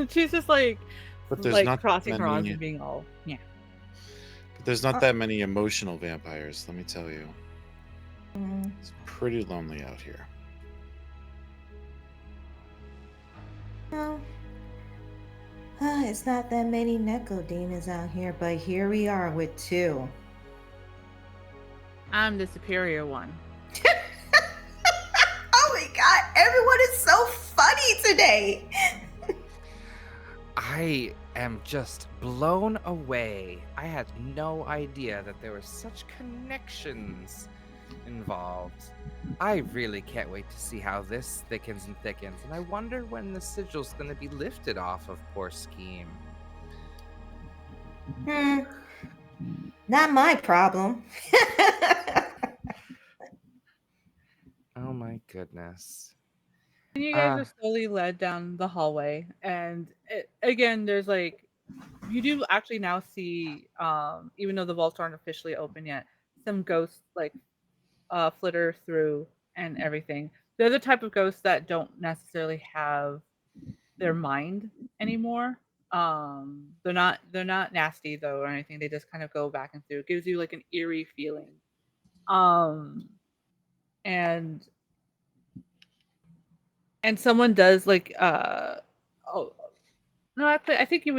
She's just but there's not that crossing her arms many. and being all, yeah. But there's not Uh, that many emotional vampires. Let me tell you, mm, it's pretty lonely out here. well, it's not that many Neko demons out here, but here we are with 2. I'm the superior one. Oh my god, everyone is so funny today. I am just blown away. I had no idea that there were such connections involved. I really can't wait to see how this thickens and thickens, and I wonder when the sigil's going to be lifted off of poor Scheme. Not my problem. Oh my goodness. And you guys are slowly led down the hallway, and again, there's you do actually now see, even though the vaults aren't officially open yet, some ghosts flitter through and everything. They're the type of ghosts that don't necessarily have their mind anymore. They're not nasty though or anything. They just kind of go back and through. It gives you like an eerie feeling. Um, and someone does oh no, actually I think you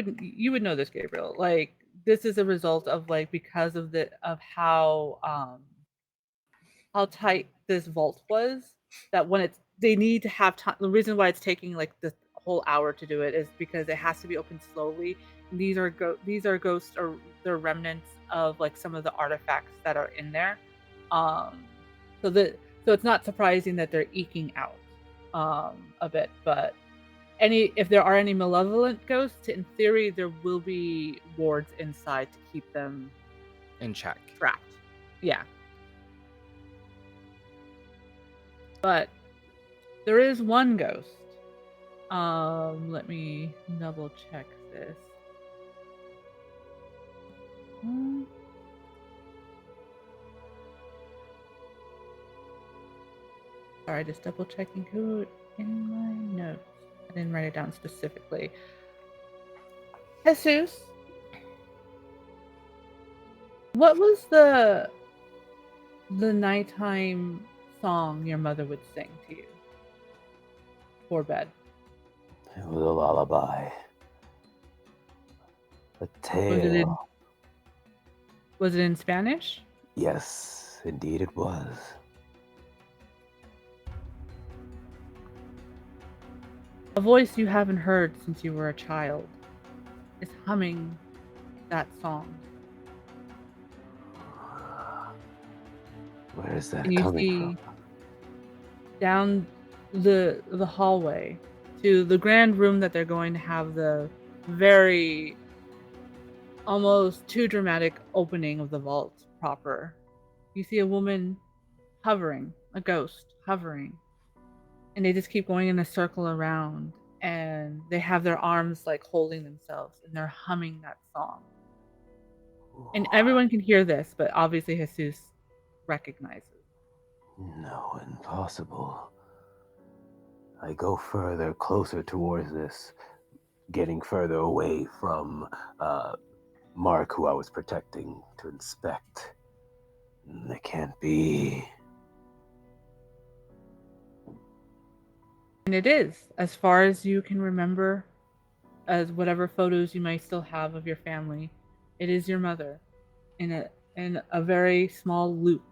would know this, Gabriel. Like this is a result of because of how tight this vault was, that when they need to have time. The reason why it's taking this whole hour to do it is because it has to be opened slowly. And these are ghosts, or they're remnants of some of the artifacts that are in there. Um, so it's not surprising that they're eking out a bit. But if there are any malevolent ghosts, in theory there will be wards inside to keep them In check. trapped. Yeah. But there is one ghost. Let me double check this. Sorry, just double checking who in my notes. I didn't write it down specifically. Jesus, what was the nighttime song your mother would sing to you before bed? It was a lullaby. A tale. Was it in Spanish? Yes, indeed it was. A voice you haven't heard since you were a child is humming that song. Where is that And you coming see from? down the hallway to the grand room that they're going to have the very almost too dramatic opening of the vault proper. You see a woman hovering, a ghost hovering, and they just keep going in a circle around, and they have their arms holding themselves, and they're humming that song. And everyone can hear this, but obviously Jesus recognizes. No, impossible. I go further, closer towards this, getting further away from Mark, who I was protecting, to inspect. It can't be. And it is, as far as you can remember, as whatever photos you might still have of your family, it is your mother in a very small loop,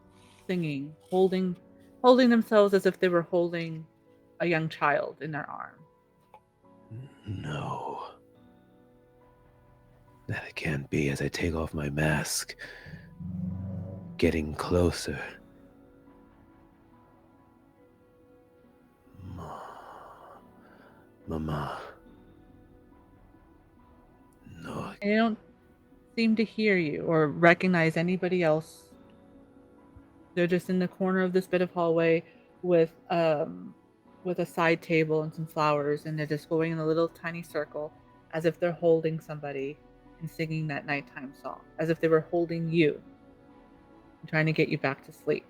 singing, holding themselves as if they were holding a young child in their arm. No. That it can't be. As I take off my mask, getting closer. Mama. No. And they don't seem to hear you or recognize anybody else. They're just in the corner of this bit of hallway with with a side table and some flowers, and they're just going in a little tiny circle as if they're holding somebody and singing that nighttime song, as if they were holding you and trying to get you back to sleep.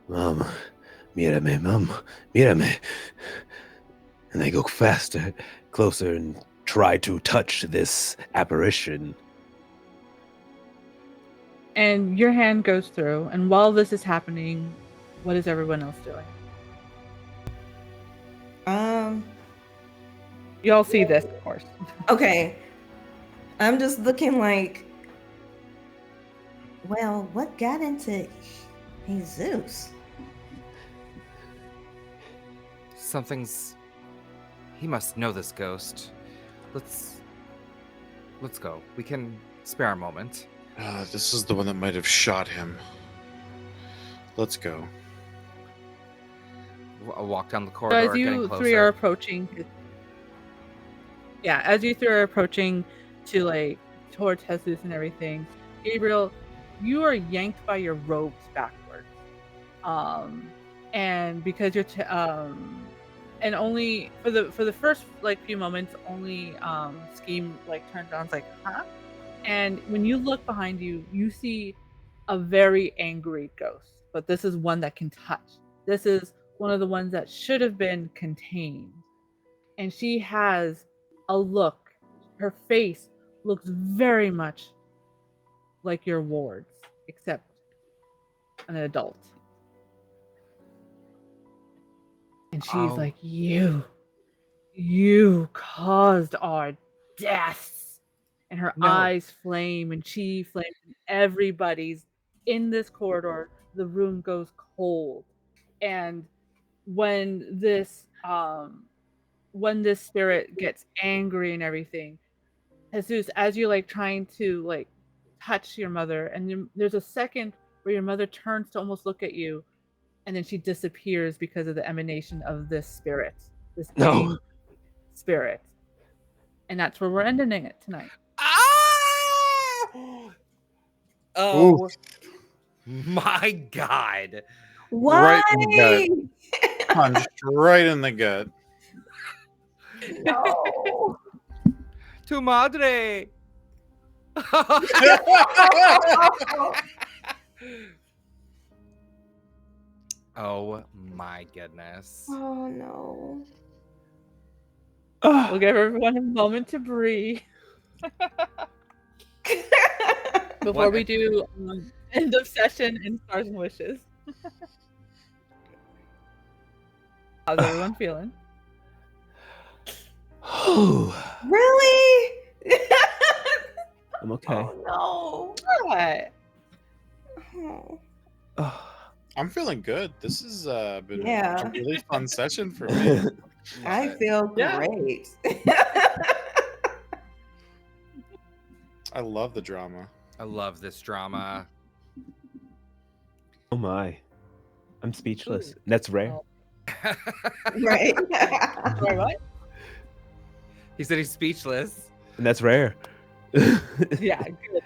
Mom, mírame, Mom, mírame. And they go faster, closer, and try to touch this apparition. And your hand goes through, and while this is happening, what is everyone else doing? You all see this, of course. Okay. I'm just looking like, well, what got into Jesus? He must know this ghost. Let's go. We can spare a moment. This is the one that might have shot him. Let's go. I'll walk down the So corridor, as getting you closer. three are approaching, as you three are approaching to like towards Jesus and everything, Gabriel, you are yanked by your robes backwards, and because you're and only for the first like few moments, only Scheme like turns around, like, huh? And when you look behind you, you see a very angry ghost, but this is one that can touch. This is one of the ones that should have been contained. And she has a look. Her face looks very much like your ward's, except an adult. And she's like, you caused our deaths. And her eyes flame, and she flames, and everybody's in this corridor. The room goes cold. And when this spirit gets angry and everything, Jesus, as you're like trying to like touch your mother, and there's a second where your mother turns to almost look at you, and then she disappears because of the emanation of this spirit, this angry spirit. And that's where we're ending it tonight. Oh my God. Why? Right in the gut. Punched right in the gut. No. Tu madre. Oh my goodness. Oh no. We'll give everyone a moment to breathe before we do end of session and stars and wishes. How's everyone feeling? Really? I'm okay. Oh What? no. I'm feeling good. This has been Yeah. a really fun session for me. I feel Yeah. great. I love the drama. I love this drama. Oh my. I'm speechless. That's rare. Right. Sorry, what? He said he's speechless. And that's rare. Yeah, good.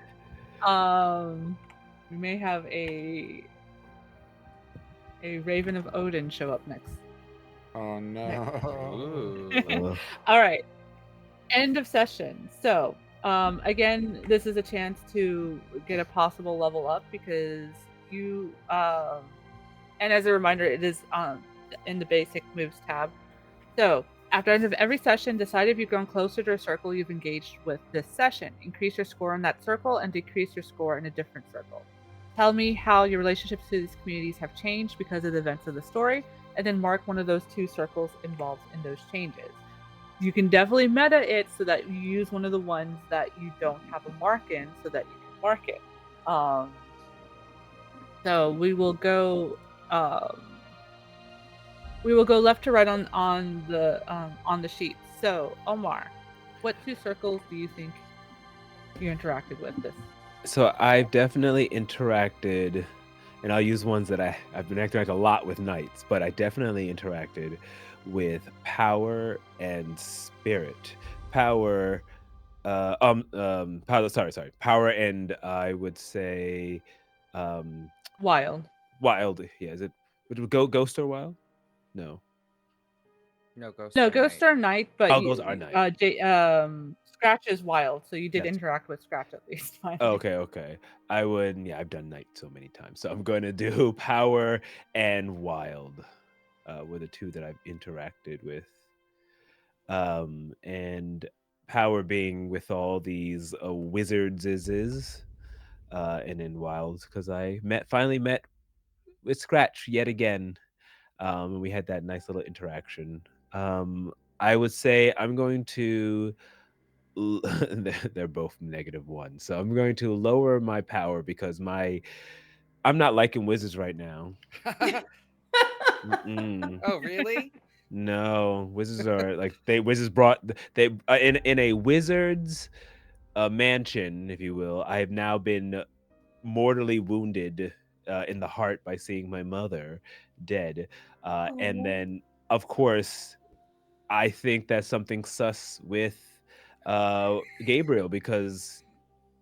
We may have a Raven of Odin show up next. Oh no. Ooh. All right. End of session. So, again, this is a chance to get a possible level up because you, and as a reminder, it is in the basic moves tab. So, after end of every session, decide if you've grown closer to a circle you've engaged with this session. Increase your score in that circle and decrease your score in a different circle. Tell me how your relationships to these communities have changed because of the events of the story, and then mark one of those two circles involved in those changes. You can definitely meta it so that you use one of the ones that you don't have a mark in so that you can mark it. So we will go left to right on the sheet. So Omar, what two circles do you think you interacted with this? So I've definitely interacted, and I'll use ones that I've been interacting a lot with knights, but I definitely interacted with power and spirit. Power, power, and I would say, Wild. wild. Yeah, Would go Ghost or Wild? No. No, Ghosts No, are Ghosts night. are night, but Oh, Ghosts are night. Scratch is wild, so you did That's interact with Scratch at least Oh, finally. okay. I would, yeah, I've done night so many times. So I'm going to do Power and Wild. Were the two that I've interacted with. And Power being with all these wizards and in Wild because I finally met with Scratch yet again. And we had that nice little interaction. I would say I'm going to they're both -1. So I'm going to lower my power because I'm not liking wizards right now. Mm-mm. Oh, really? No, wizards are like wizards brought they in a wizard's mansion, if you will. I have now been mortally wounded in the heart by seeing my mother dead, and Oh. then of course I think that's something sus with Gabriel because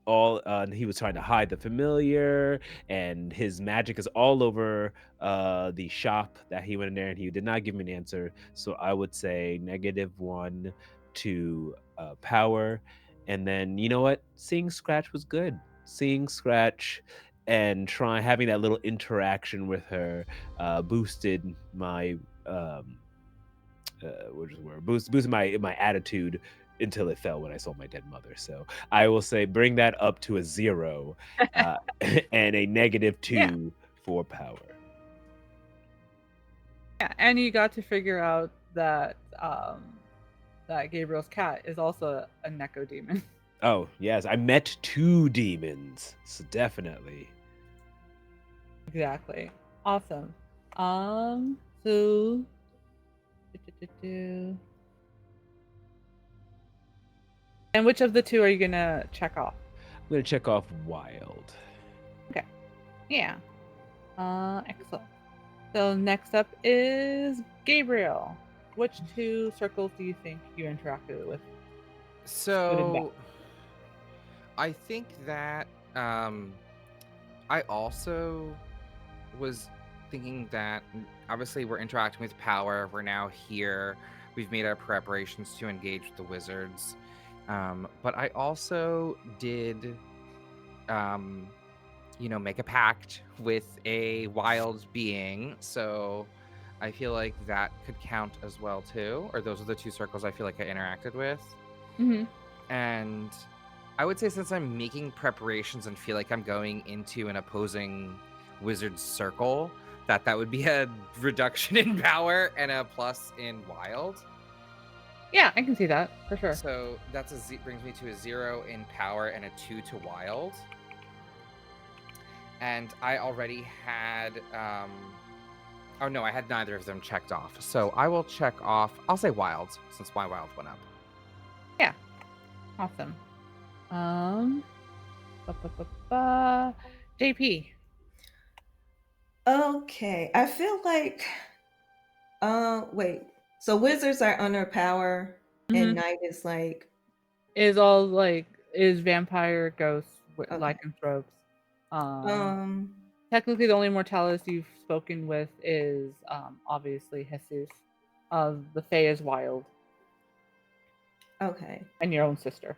he was trying to hide the familiar and his magic is all over the shop that he went in there and he did not give me an answer, so I would say -1 to power. And then you know what, seeing Scratch was good. Seeing Scratch and having that little interaction with her boosted my what is the word, boosted my attitude until it fell when I saw my dead mother. So I will say bring that up to a 0 and a Yeah. -2 for power. Yeah, and you got to figure out that that Gabriel's cat is also a Neko demon. Oh yes, I met 2 demons, so definitely. Exactly. Awesome. So and which of the two are you gonna check off? I'm gonna check off Wild. Okay. Yeah. Excellent. So next up is Gabriel. Which 2 circles do you think you interacted with? Good and bad. So I think that I also was thinking that obviously we're interacting with power. We're now here. We've made our preparations to engage with the wizards. But I also did, um, make a pact with a wild being. So I feel like that could count as well too. Or those are the 2 circles I feel like I interacted with. Mhm. And I would say since I'm making preparations and feel like I'm going into an opposing wizard circle, that would be a reduction in power and a plus in wild. Yeah, I can see that for sure. So brings me to a 0 in power and a 2 to wild. And I already had oh no, I had neither of them checked off. So I will check off, I'll say wild since my wild went up. Yeah. Awesome. Ba, ba, ba, ba. JP. Okay. I feel like wait. So wizards are under power and Mhm. night is like Is all like is vampire, ghosts, okay. lycanthropes. Um, Um Technically, the only mortalist you've spoken with is obviously Jesus. The Fae is wild, okay. and your own sister.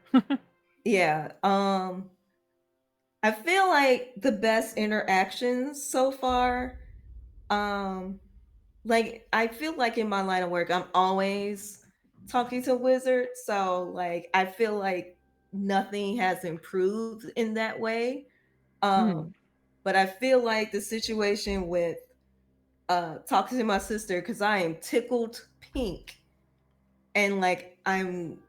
Yeah. I feel like the best interactions so far, um, like I feel like in my line of work, I'm always talking to wizards. So like I feel like nothing has improved in that way. Mhm. But I feel like the situation with talking to my sister, because I am tickled pink and like I'm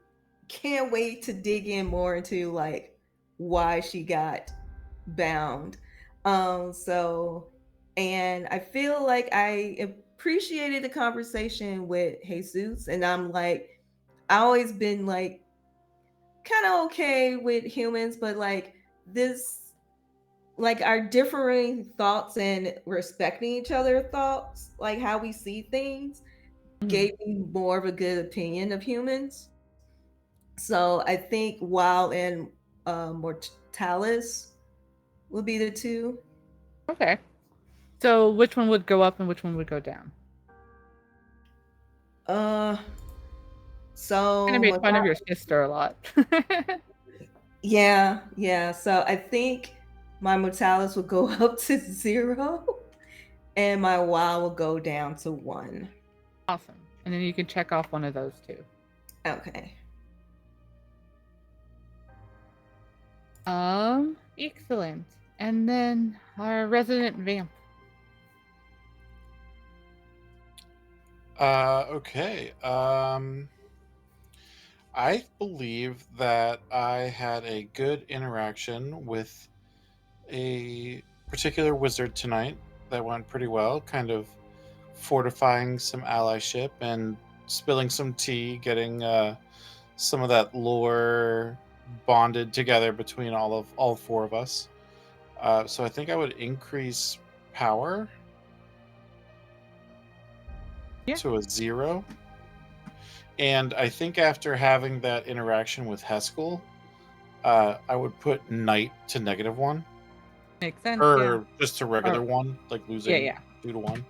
can't wait to dig in more into like why she got bound. So and I feel like I appreciated the conversation with Jesus, and I'm like I always been like kind of okay with humans, but like this like our differing thoughts and respecting each other's thoughts, like how we see things, Mhm. gave me more of a good opinion of humans. So I think Wild and Mortalis would be the 2. Okay. So which one would go up and which one would go down? So Kind of made fun of your sister a lot. yeah. So I think my Mortalis will go up to 0 and my WoW will go down to 1. Awesome. And then you can check off one of those two. Okay. Excellent. And then our resident vamp. Okay. I believe that I had a good interaction with a particular wizard tonight that went pretty well, kind of fortifying some allyship and spilling some tea, getting some of that lore bonded together between all 4 of us. So I think I would increase power to a 0. And I think after having that interaction with Heskel, I would put Knight to -1. Makes sense. Or just to regular Or- 1, like losing Yeah. 2 to 1.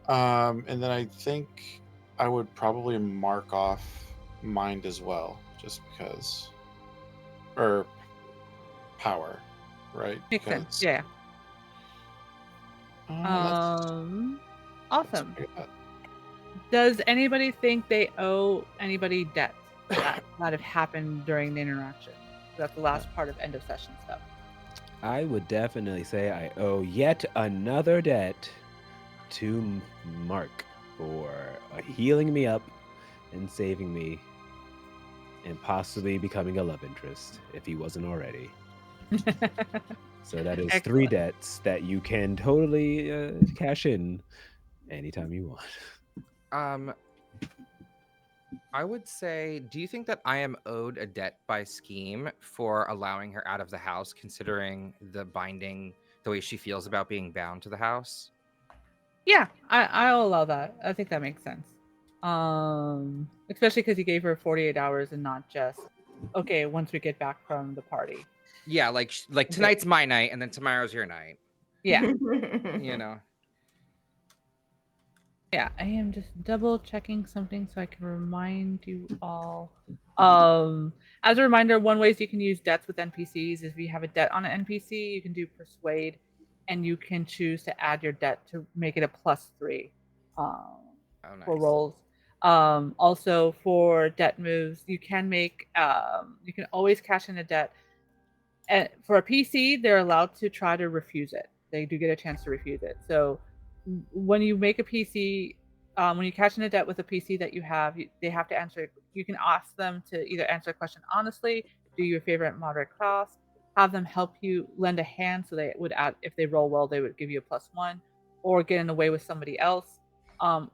And then I think I would probably mark off Mind as well, just because. Or power, right? Makes sense. Because, Yeah. that's Awesome. what I got. Does anybody think they owe anybody debt that might have happened during the interaction? That's the last part of end of session stuff. I would definitely say I owe yet another debt to Mark for healing me up and saving me and possibly becoming a love interest if he wasn't already. So that is 3 Excellent. debts that you can totally cash in anytime you want. I would say, do you think that I am owed a debt by Scheme for allowing her out of the house, considering the way she feels about being bound to the house? Yeah, I'll allow that. I think that makes sense. Especially because you gave her 48 hours and not just, okay, once we get back from the party. Yeah, like tonight's my night, and then tomorrow's your night. Yeah. You know. Yeah, I am just double checking something so I can remind you all. As a reminder, one ways you can use debts with NPCs is if you have a debt on an NPC, you can do persuade, and you can choose to add your debt to make it a +3 Oh, nice. for rolls. Also for debt moves, you can make you can always cash in a debt. And for a PC, they're allowed to try to refuse it. They do get a chance to refuse it. So when you make a PC, when you cash in a debt with a PC that you have, they have to answer. You can ask them to either answer a question honestly, do your favorite moderate class, have them help you lend a hand, so they would add, if they roll well, they would give you a +1, or get in the way with somebody else,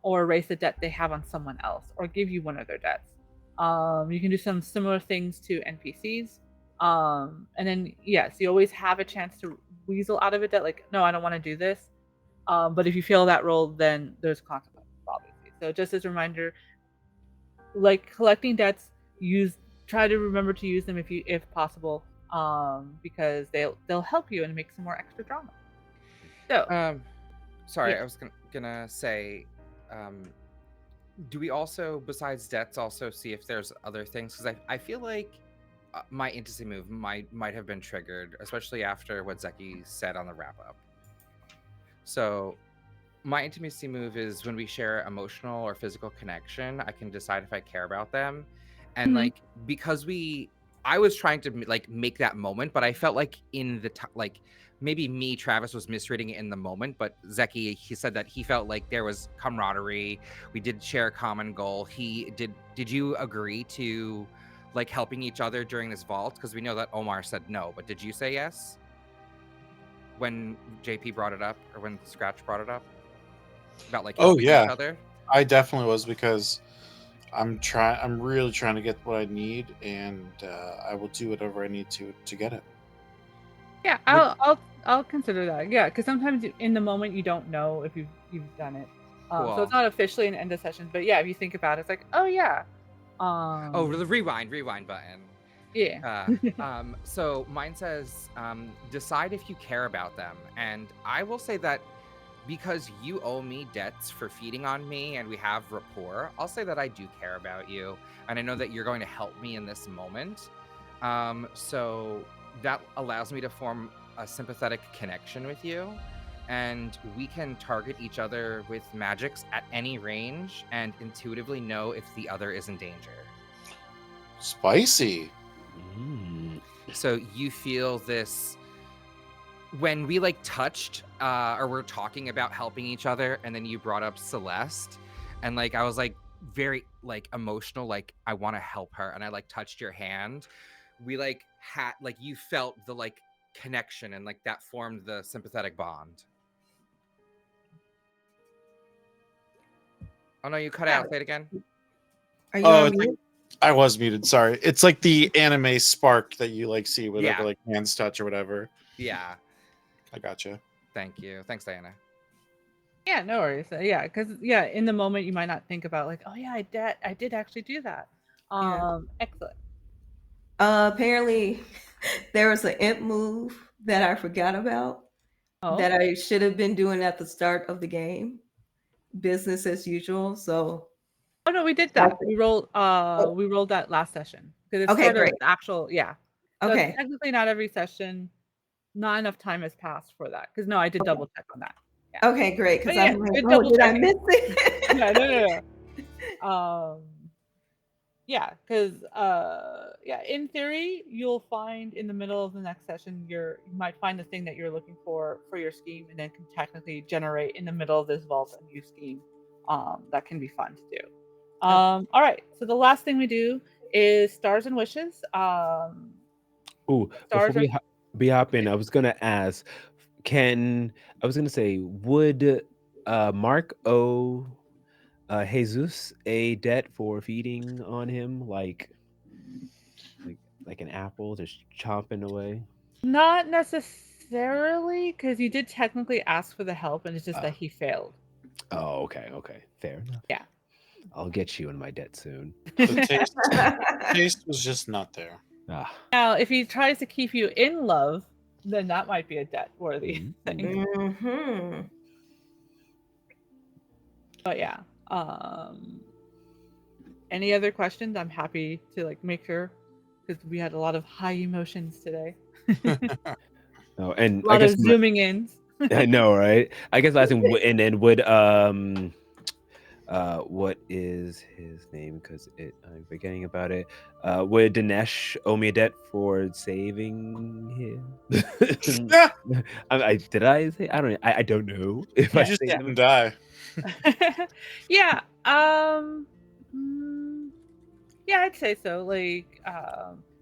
or erase the debt they have on someone else, or give you one of their debts. You can do some similar things to NPCs. And then yes, you always have a chance to weasel out of a debt, like, no, I don't want to do this. But if you fail that roll, then there's consequences, obviously. So just as a reminder, like collecting debts, try to remember to use them if possible, because they'll help you and make some more extra drama. So sorry, yeah. I was gonna say, do we also, besides debts, also see if there's other things? Because I feel like my intimacy move might have been triggered, especially after what Zeki said on the wrap up. So my intimacy move is when we share emotional or physical connection, I can decide if I care about them. And like, because I was trying to like make that moment, but I felt like in the like maybe me, Travis, was misreading it in the moment, but Zeki, he said that he felt like there was camaraderie. We did share a common goal. Did you agree to like helping each other during this vault? Because we know that Omar said no, but did you say yes when JP brought it up, or when Scratch brought it up about like helping each other? I definitely was, because I'm really trying to get what I need, and I will do whatever I need to get it. Yeah, I'll consider that. Yeah, because sometimes in the moment you don't know if you've done it. Cool. So it's not officially an end of session, but yeah, if you think about it, it's like, oh yeah. Oh, the rewind button. Yeah. So mine says, decide if you care about them. And I will say that because you owe me debts for feeding on me and we have rapport, I'll say that I do care about you. And I know that you're going to help me in this moment. So that allows me to form a sympathetic connection with you. And we can target each other with magics at any range and intuitively know if the other is in danger. Spicy. Mm. So you feel this when we like touched or we're talking about helping each other, and then you brought up Celeste, and like I was like very like emotional, like I want to help her, and I like touched your hand. We like had like you felt the like connection, and like that formed the sympathetic bond. Oh no, you cut Yeah. out. Say it again. Are you Oh, on it's like, mute? I was muted. Sorry. It's like the anime spark that you like see whenever Yeah. like hands touch or whatever. Yeah. I gotcha. Thank you. Thanks, Diana. Yeah, no worries. Yeah, because yeah, in the moment you might not think about like, oh yeah, I did actually do that. Yeah. Excellent. Apparently, there was an imp move that I forgot about Oh, that I should have been doing at the start of the game. Business as usual. So, oh no, we did that. We rolled that last session because it's okay, part of great. the actual. Yeah, so Okay. technically not every session. Not enough time has passed for that because no, I did Okay. double check on that. Yeah, Okay, great. but Because yeah, I'm like, good oh, double did I checking. miss it? Yeah, no. Yeah, because yeah, in theory, you'll find in the middle of the next session, you might find the thing that you're looking for your scheme, and then can technically generate in the middle of this vault a new scheme. That can be fun to do. All right, so the last thing we do is stars and wishes. Ooh, before Stars are we hop in, I was gonna ask, would Mark owe Jesus a debt for feeding on him, like like an apple, just chomping away? not necessarily because you did technically ask for the help, and it's just Uh, that he failed. oh, okay, fair enough. Yeah. I'll get you in my debt soon. The taste was just not there. Ah, Now, if he tries to keep you in love, then that might be a debt worthy thing. Hmm. But yeah. Um any other questions? I'm happy to like make sure because we had a lot of high emotions today. no, and A I lot guess of zooming ins. I know, right? I guess last thing, and then would what is his name? Because I'm forgetting about it. Would Dinesh owe me a debt for saving him? Yeah, Did I say? I don't know if you I just saved didn't him. die. Yeah. Mm, yeah, I'd say so. Like,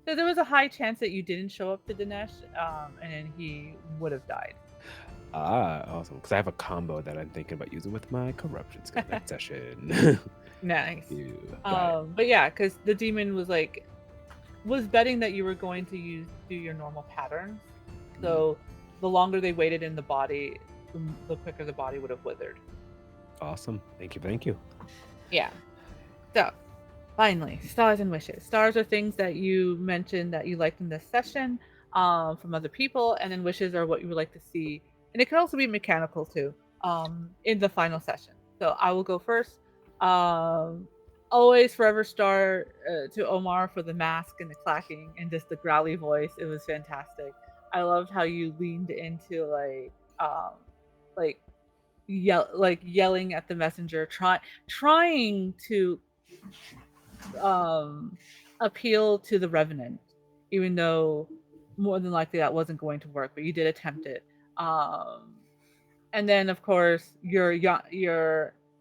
so there was a high chance that you didn't show up to Dinesh, and then he would have died. Ah, awesome. Because I have a combo that I'm thinking about using with my corruption skill next session. Nice. Got it. But yeah, because the demon was betting that you were going to do your normal patterns. So the longer they waited in the body, the quicker the body would have withered. Awesome. Thank you. Yeah. So finally, stars and wishes. Stars are things that you mentioned that you liked in this session from other people, and then wishes are what you would like to see. And it can also be mechanical too in the final session. So I will go first. Always forever star to Omar for the mask and the clacking and just the growly voice. It was fantastic. I loved how you leaned into like yelling at the messenger, trying to um appeal to the revenant, even though more than likely that wasn't going to work, but you did attempt it. Um and then of course your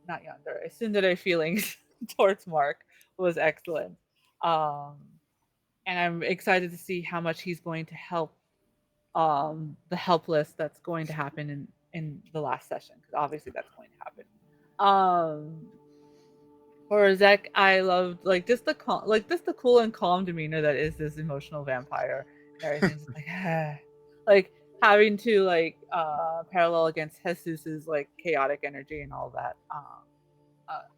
not yonder tsundere feelings towards Mark was excellent. Um and I'm excited to see how much he's going to help the helpless that's going to happen in the last session, because obviously that's going to happen. For Zek, I loved like just the cool and calm demeanor that is this emotional vampire and everything. Just like like having to parallel against Jesus's like chaotic energy and all that.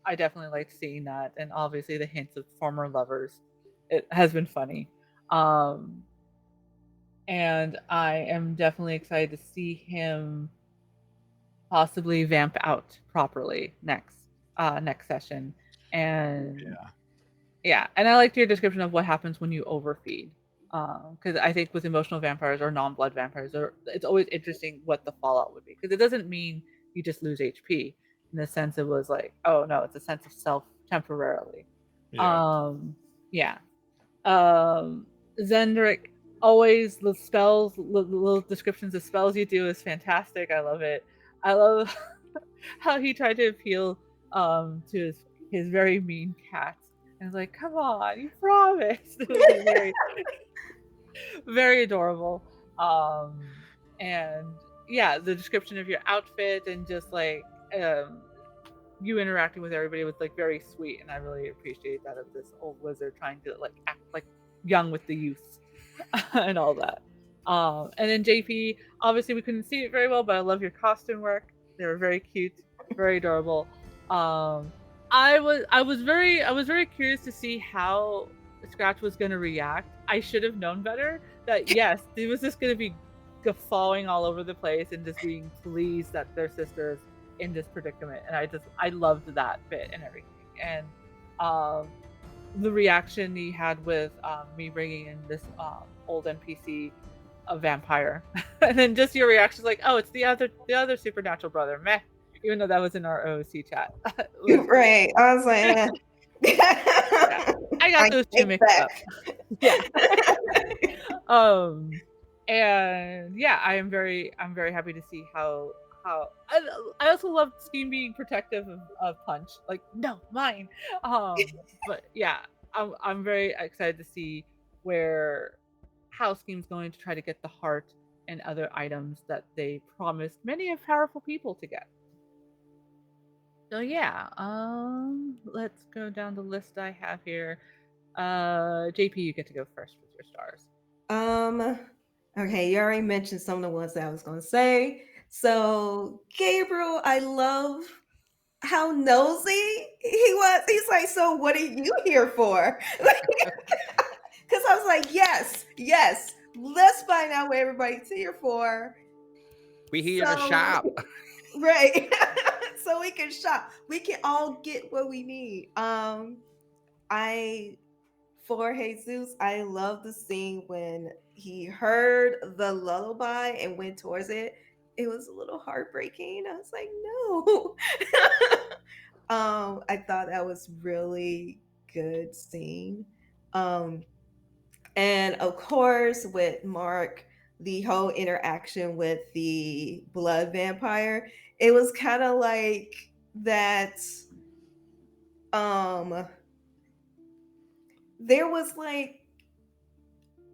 I definitely liked seeing that, and obviously the hints of former lovers. It has been funny. Um, and I am definitely excited to see him possibly vamp out properly next session. And yeah, and I liked your description of what happens when you overfeed. Because I think with emotional vampires or non-blood vampires, it's always interesting what the fallout would be. Because it doesn't mean you just lose HP. In the sense, it was like, oh no, it's a sense of self temporarily. Yeah. Yeah. Zendrick, always the spells, little descriptions of spells you do is fantastic. I love it. I love how he tried to appeal to his very mean cat. And I was like, come on, you promised. It was like very adorable. And yeah, the description of your outfit and just like you interacting with everybody was like very sweet, and I really appreciate that of this old wizard trying to like act like young with the youth and all that. And then JP, obviously we couldn't see it very well, but I love your costume work. They were very cute, very adorable. I was very curious to see how Scratch was going to react. I should have known better that yes, he was just going to be guffawing all over the place and just being pleased that their sisters in this predicament. And I loved that bit and everything. And the reaction he had with me bringing in this old NPC, a vampire, and then just your reaction like, oh, it's the other supernatural brother, meh. Even though that was in our OOC chat, Right. I was like, yeah, I got those two mixed up. Yeah. And yeah, I'm very happy to see how I also love Scheme being protective of Punch. Like, no, mine. But yeah, I'm very excited to see where how Scheme's going to try to get the heart and other items that they promised many of powerful people to get. So yeah, let's go down the list I have here. JP, you get to go first with your stars. Okay, you already mentioned some of the ones that I was gonna say. So Gabriel, I love how nosy he was. He's like, so what are you here for? Because I was like, yes, let's find out what everybody's here for. We here to So, shop. right. So we can shop. We can all get what we need. I For Jesus, I love the scene when he heard the lullaby and went towards it. It was a little heartbreaking. I was like, no. I thought that was really good scene. Um, and of course, with Mark, the whole interaction with the blood vampire, it was kind of like that. Um, there was like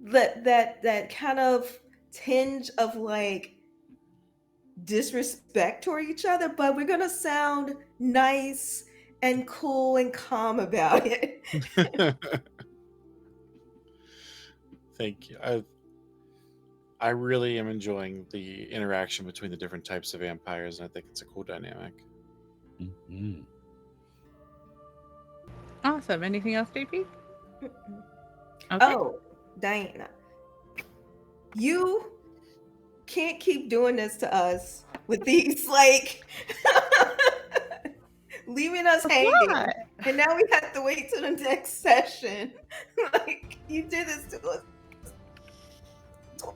that kind of tinge of like disrespect toward each other, but we're gonna sound nice and cool and calm about it. Thank you. I really am enjoying the interaction between the different types of vampires, and I think it's a cool dynamic. Mm-hmm. Awesome. Anything else, JP? Okay. Okay. Oh, Diana, you can't keep doing this to us with these like leaving us hanging. What? And now we have to wait till the next session. Like you did this to us.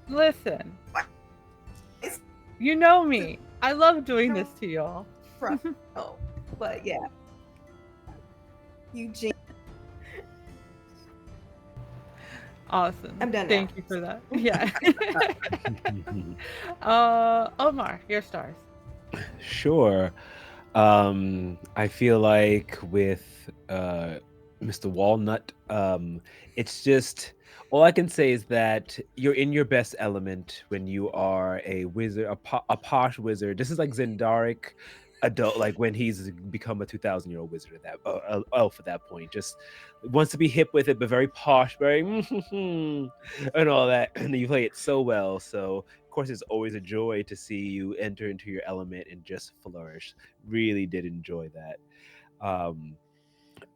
Listen, you know me. I love doing this to y'all. Oh, but yeah. Eugene. Awesome. I'm done Thank now. you for that. Yeah. Omar, your stars. Sure. I feel like with Mr. Walnut, it's just all I can say is that you're in your best element when you are a wizard, a posh wizard. This is like Zendaric adult, like when he's become a 2,000-year-old wizard at that elf at that point. Just wants to be hip with it, but very posh, very and all that. And you play it so well. So of course, it's always a joy to see you enter into your element and just flourish. Really did enjoy that.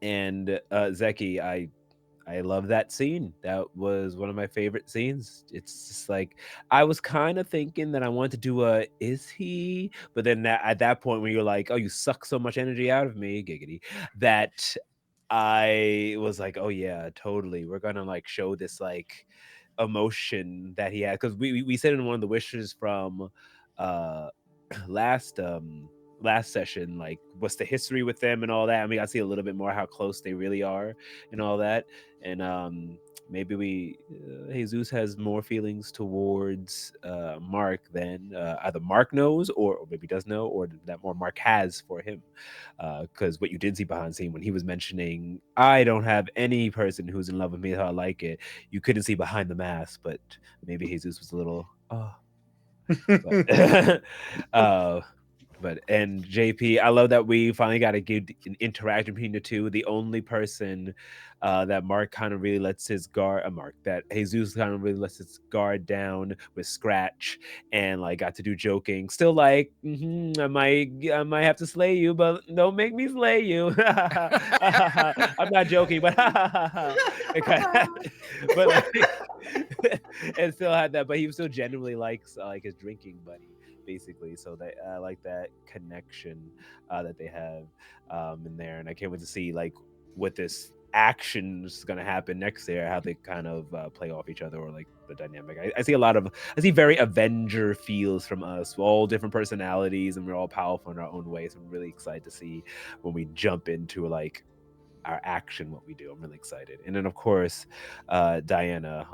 And Zeki, I love that scene. That was one of my favorite scenes. It's just like I was kind of thinking that I wanted to do a is he, but then at that point when you're like, oh, you suck so much energy out of me, giggity, that I was like, oh yeah, totally. We're gonna like show this like emotion that he had because we said in one of the wishes from uh last last session, like what's the history with them and all that, and we got to see a little bit more how close they really are and all that. And maybe we Jesus has more feelings towards Mark than either Mark knows or maybe does know, or that more Mark has for him. Because what you did see behind the scene when he was mentioning, I don't have any person who's in love with me how I like it, you couldn't see behind the mask, but maybe Jesus was a little, oh, but uh, and JP, I love that we finally got a good interaction between the two. The only person that Mark kind of really lets his guard, Mark, that Jesus kind of really lets his guard down with Scratch, and like got to do joking. Still like, I might have to slay you, but don't make me slay you. I'm not joking, but it kinda, but like, and still had that, but he still genuinely likes like his drinking buddy basically. So that I like that connection that they have in there, and I can't wait to see like what this action is going to happen next year, how they kind of play off each other, or like the dynamic. I see a lot of, I see very Avenger feels from us, all different personalities, and we're all powerful in our own way. So I'm really excited to see when we jump into like our action, what we do. I'm really excited. And then of course Diana,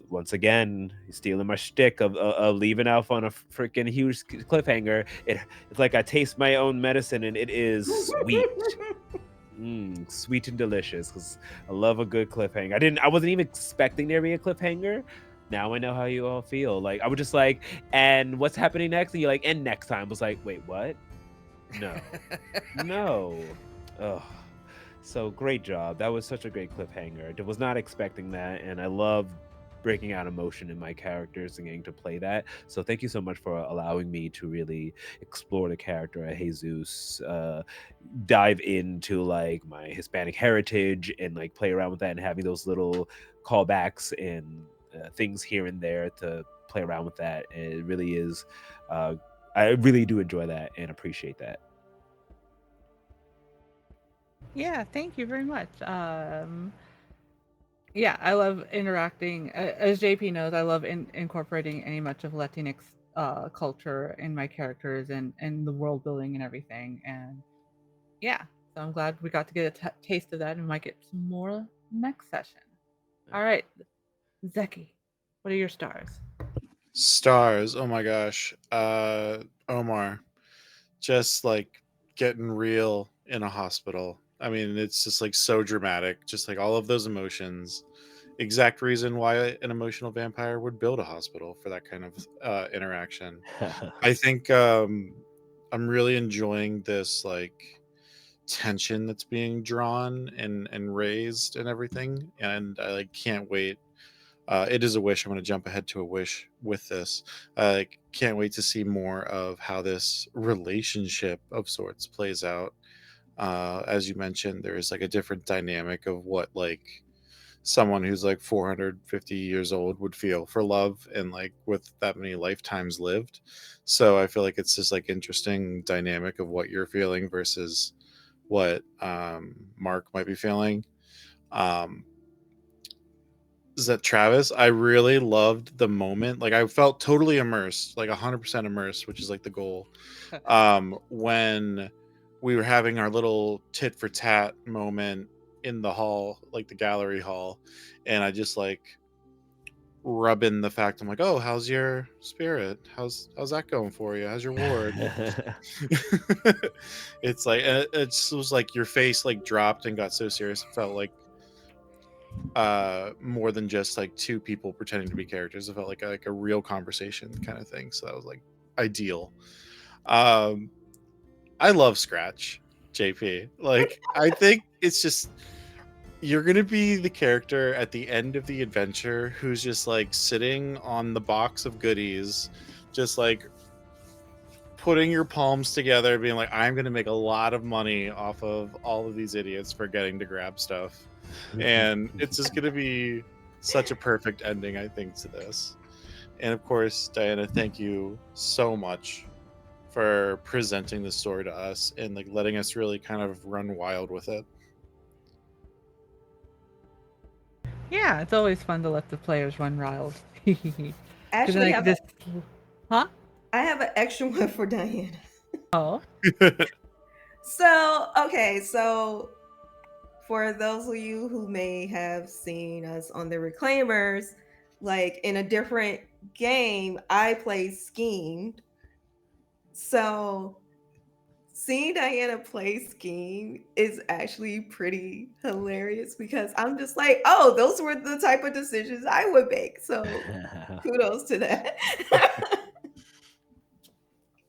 once again stealing my shtick of leaving Alpha on a freaking huge cliffhanger. It's like I taste my own medicine, and it is sweet. Sweet and delicious, because I love a good cliffhanger. I wasn't even expecting there to be a cliffhanger. Now I know how you all feel. Like I was just like, and what's happening next? And you're like, and next time. I was like, wait, what? No. No. Ugh. So great job. That was such a great cliffhanger. I was not expecting that, and I love breaking out emotion in my characters and getting to play that. So thank you so much for allowing me to really explore the character of Jesus, dive into like my Hispanic heritage and like play around with that, and having those little callbacks and things here and there to play around with that. It really is. I really do enjoy that and appreciate that. Yeah, thank you very much. Yeah, I love interacting. As JP knows, I love incorporating any much of Latinx culture in my characters and the world building and everything. And yeah, so I'm glad we got to get a taste of that, and might get some more next session. All right, Zeki, what are your stars? Stars. Oh my gosh. Omar, just like getting real in a hospital. I mean, it's just like so dramatic. Just like all of those emotions. Exact reason why an emotional vampire would build a hospital for that kind of interaction. I think I'm really enjoying this like tension that's being drawn and raised and everything, and I like can't wait. It is a wish. I'm going to jump ahead to a wish with this. I can't wait to see more of how this relationship of sorts plays out. As you mentioned, there is like a different dynamic of what like someone who's like 450 years old would feel for love, and like with that many lifetimes lived. So I feel like it's just like interesting dynamic of what you're feeling versus what Mark might be feeling. Um, is that Travis? I really loved the moment. Like I felt totally immersed, like 100% immersed, which is like the goal. When we were having our little tit for tat moment in the hall, like the gallery hall, and I just like rub in the fact, I'm like, oh, how's your spirit? How's that going for you? How's your ward? It's like it just was like your face like dropped and got so serious. It felt like more than just like two people pretending to be characters. It felt like a real conversation kind of thing. So that was like ideal. um I love Scratch, JP. Like I think it's just you're gonna be the character at the end of the adventure who's just like sitting on the box of goodies, just like putting your palms together, being like, I'm gonna make a lot of money off of all of these idiots forgetting to grab stuff. And it's just going to be such a perfect ending, I think, to this. And of course, Diana, thank you so much for presenting the story to us and like letting us really kind of run wild with it. Yeah, it's always fun to let the players run wild. Because then Actually, I can just, huh? I have an extra one for Diana. Oh, So, okay, so for those of you who may have seen us on the Reclaimers, like in a different game, I played Scheme. So seeing Diana play Scheme is actually pretty hilarious because I'm just like, oh, those were the type of decisions I would make. So kudos to that.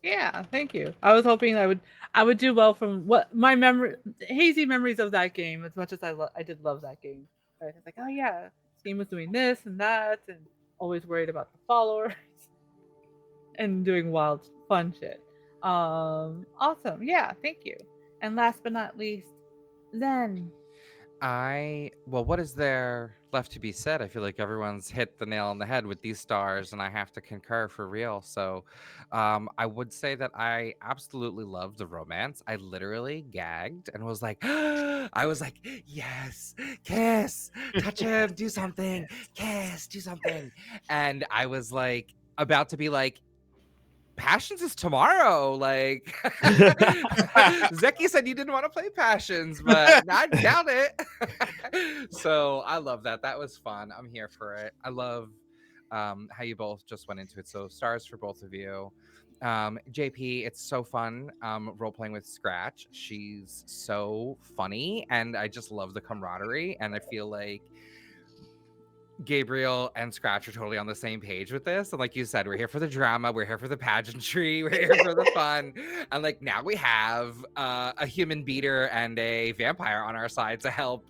yeah, thank you. I was hoping I would do well from what my memory hazy memories of that game. As much as I did love that game. I was like, oh yeah, Steam was doing this and that, and always worried about the followers and doing wild fun shit. Awesome. Yeah, thank you. And last but not least, Zen. Well, what is there left to be said? I feel like everyone's hit the nail on the head with these stars, and I have to concur for real. So, I would say that I absolutely loved the romance. I literally gagged and was like, I was like, yes, kiss, touch him, do something, kiss, do something. And I was like, about to be like, Passions is tomorrow. Like Zeki said you didn't want to play Passions, but I doubt it. So I love that. That was fun. I'm here for it. I love how you both just went into it. So stars for both of you. JP, it's so fun role playing with Scratch. She's so funny, and I just love the camaraderie. And I feel like Gabriel and Scratch are totally on the same page with this. And like you said, we're here for the drama, we're here for the pageantry, we're here for the fun. And like now we have a human beater and a vampire on our side to help,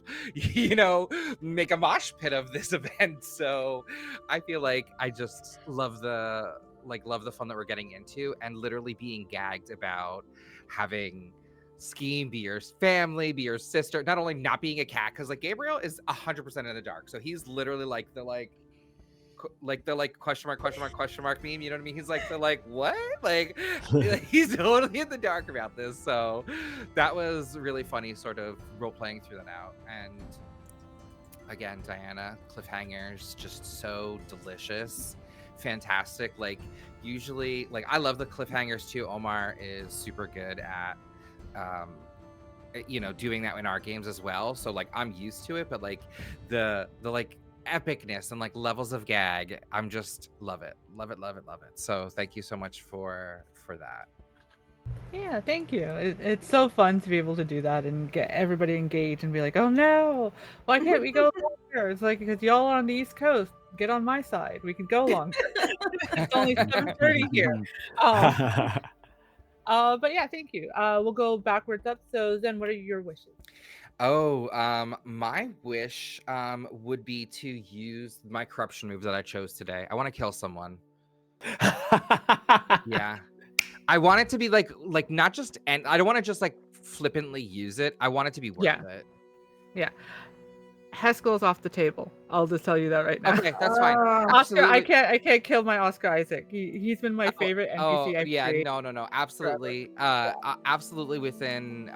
make a mosh pit of this event. So I feel like I just love the fun that we're getting into, and literally being gagged about having Scheme be your family, be your sister, not only not being a cat, because like Gabriel is 100% in the dark, so he's literally like the question mark meme, you know what I mean? He's like the what, like he's totally in the dark about this. So that was really funny, sort of role playing through that out. And again, Diana, cliffhangers just so delicious, fantastic. Like usually, like I love the cliffhangers too. Omar is super good at doing that in our games as well, so like I'm used to it, but like the like epicness and like levels of gag, I'm just love it. So thank you so much for that. Yeah, thank you. It's so fun to be able to do that and get everybody engaged and be like, oh no, why can't we go longer? It's like, because y'all are on the East Coast, get on my side. We can go longer. It's only 7:30 here. But yeah, thank you. We'll go backwards up. So Zen, what are your wishes? My wish would be to use my corruption move that I chose today. I want to kill someone. Yeah. I want it to be like not just, and I don't want to just like flippantly use it. I want it to be worth it. Yeah. Haskell's off the table. I'll just tell you that right now. Okay, that's fine. Oscar, I can't kill my Oscar Isaac. He's been my favorite NPC I've created. No, absolutely. Absolutely within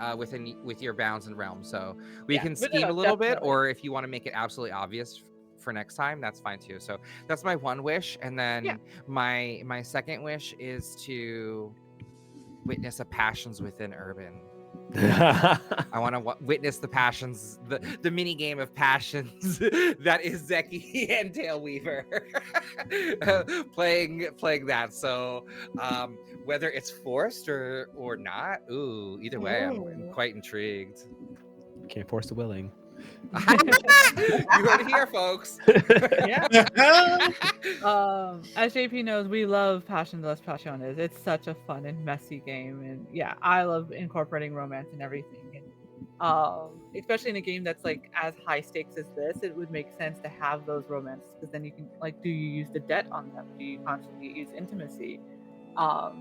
with your bounds and realm. So we can scheme a little bit, or if you want to make it absolutely obvious for next time, that's fine too. So that's my one wish. And then my second wish is to witness a Passions Within Urban. I want to witness the passions, the mini game of passions that is Zeki and Tailweaver playing that. So whether it's forced or not, either way, I'm quite intrigued. Can't force the willing. You heard it here, folks. Yeah. As JP knows, we love Passion de las Pasiones. It's such a fun and messy game, and yeah, I love incorporating romance and everything. And especially in a game that's like as high stakes as this, it would make sense to have those romances, because then you can like, do you use the debt on them? Do you constantly use intimacy?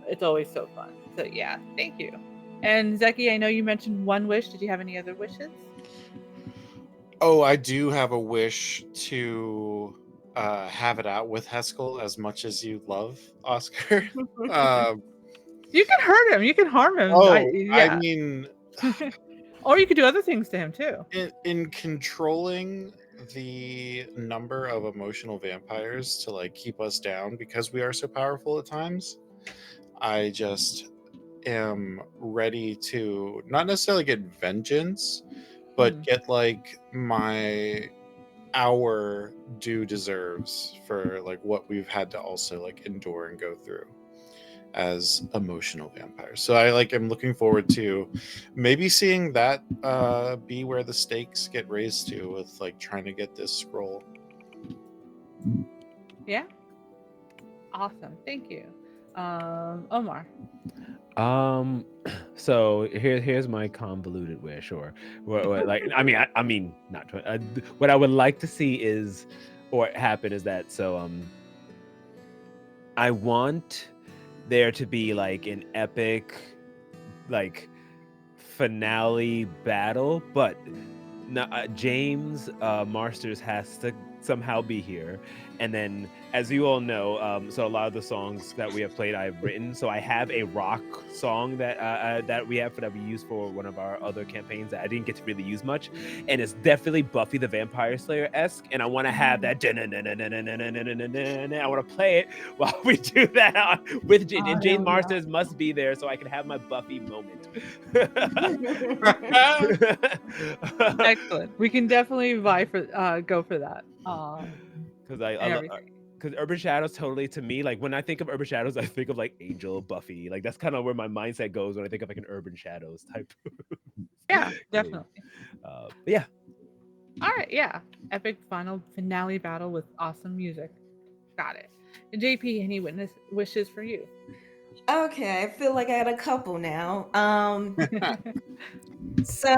It's always so fun. So yeah, thank you. And Zeki, I know you mentioned one wish. Did you have any other wishes? Oh, I do have a wish to have it out with Heskel as much as you love Oscar. Um, You can hurt him. You can harm him. I Yeah. mean, Or you could do other things to him too. in controlling the number of emotional vampires to like keep us down because we are so powerful at times, I just am ready to not necessarily get vengeance, but get like our due deserves for like what we've had to also like endure and go through as emotional vampires. So I like am looking forward to maybe seeing that be where the stakes get raised to with like trying to get this scroll. Yeah. Awesome. Thank you. Omar. So here's my convoluted wish, or like I mean not what I would like to see is, or happen is that I want there to be like an epic like finale battle, but James Marsters has to somehow be here. And then, as you all know, so a lot of the songs that we have played, I've written. So I have a rock song that we use for one of our other campaigns that I didn't get to really use much, and it's definitely Buffy the Vampire Slayer esque. And I want to have that. I want to play it while we do that with and James Marsters must be there so I can have my Buffy moment. Excellent. We can definitely go for that. Because Urban Shadows totally, to me, like when I think of Urban Shadows, I think of like Angel, Buffy. Like that's kind of where my mindset goes when I think of like an Urban Shadows type. Yeah, definitely. But yeah. All right, yeah. Epic final finale battle with awesome music. Got it. And JP, any wishes for you? Okay, I feel like I had a couple now. So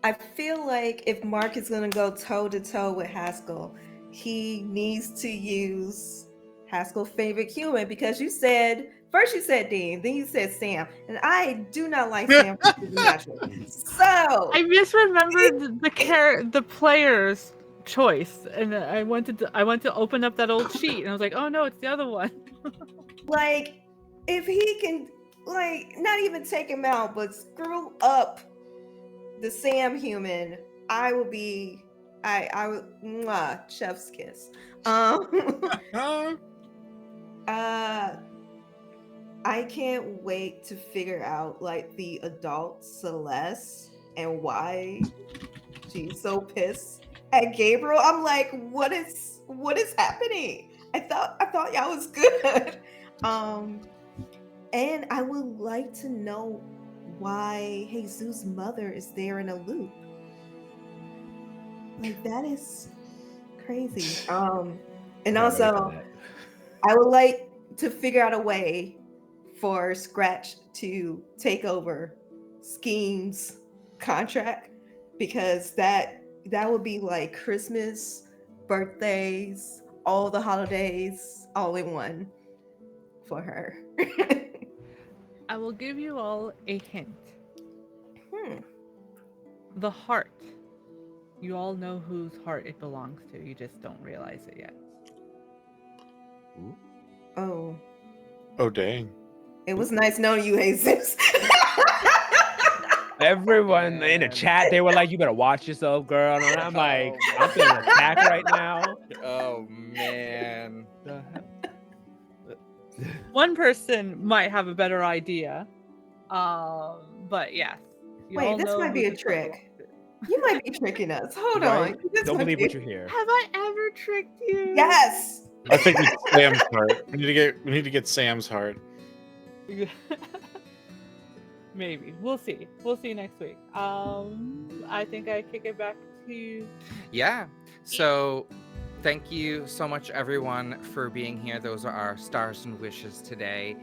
I feel like if Mark is gonna go toe to toe with Haskell, he needs to use Haskell's favorite human, because first you said Dean, then you said Sam, and I do not like Sam from Supernatural. So I misremembered the player's choice, and I went to open up that old sheet, and I was like, oh no, it's the other one. like, if he can, like, not even take him out, but screw up the Sam human, I would chef's kiss. I can't wait to figure out like the adult Celeste and why she's so pissed at Gabriel. I'm like, what is happening? I thought y'all was good. And I would like to know why Jesus' mother is there in a loop. Like, that is crazy. And also I would like to figure out a way for Scratch to take over Scheme's contract, because that would be like Christmas, birthdays, all the holidays, all in one for her. I will give you all a hint. Hmm. The heart. You all know whose heart it belongs to. You just don't realize it yet. Oh. Oh, dang. It was nice knowing you, Jesus. Everyone in the chat, they were like, "You better watch yourself, girl." And I'm like, I'm feeling attacked right now. Oh man. The hell? One person might have a better idea. But yes. Wait, this might be a trick. You might be tricking us. Hold on. Don't believe what you hear. Have I ever tricked you? Yes. I think we get Sam's heart. We need to get Sam's heart. Maybe. We'll see. We'll see next week. I think I kick it back to you. Yeah. So thank you so much, everyone, for being here. Those are our stars and wishes today.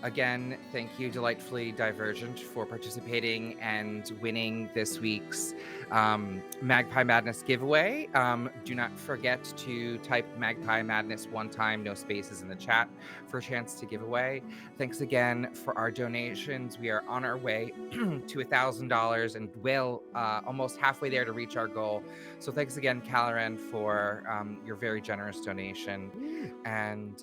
Again, thank you, Delightfully Divergent, for participating and winning this week's Magpie Madness giveaway. Do not forget to type Magpie Madness one time, no spaces in the chat, for a chance to give away. Thanks again for our donations. We are on our way to $1,000 and will almost halfway there to reach our goal. So thanks again, Caloran, for your very generous donation. And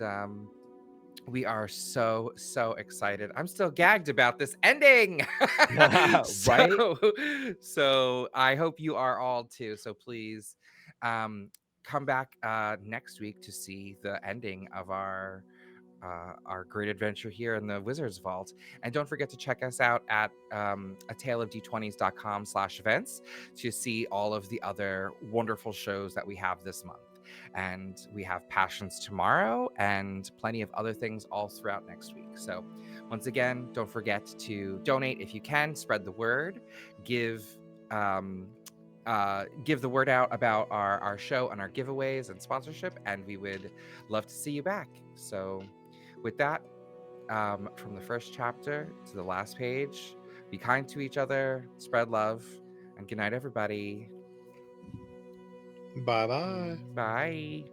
we are so excited. I'm still gagged about this ending. Right? So I hope you are all too. So please come back next week to see the ending of our great adventure here in the Wizard's Vault. And don't forget to check us out at a tale of d20s.com/events to see all of the other wonderful shows that we have this month. And we have Passions tomorrow and plenty of other things all throughout next week. So once again, don't forget to donate if you can, spread the word, give the word out about our show and our giveaways and sponsorship, and we would love to see you back. So with that, from the first chapter to the last page, be kind to each other, spread love, and good night, everybody. Bye bye. Bye.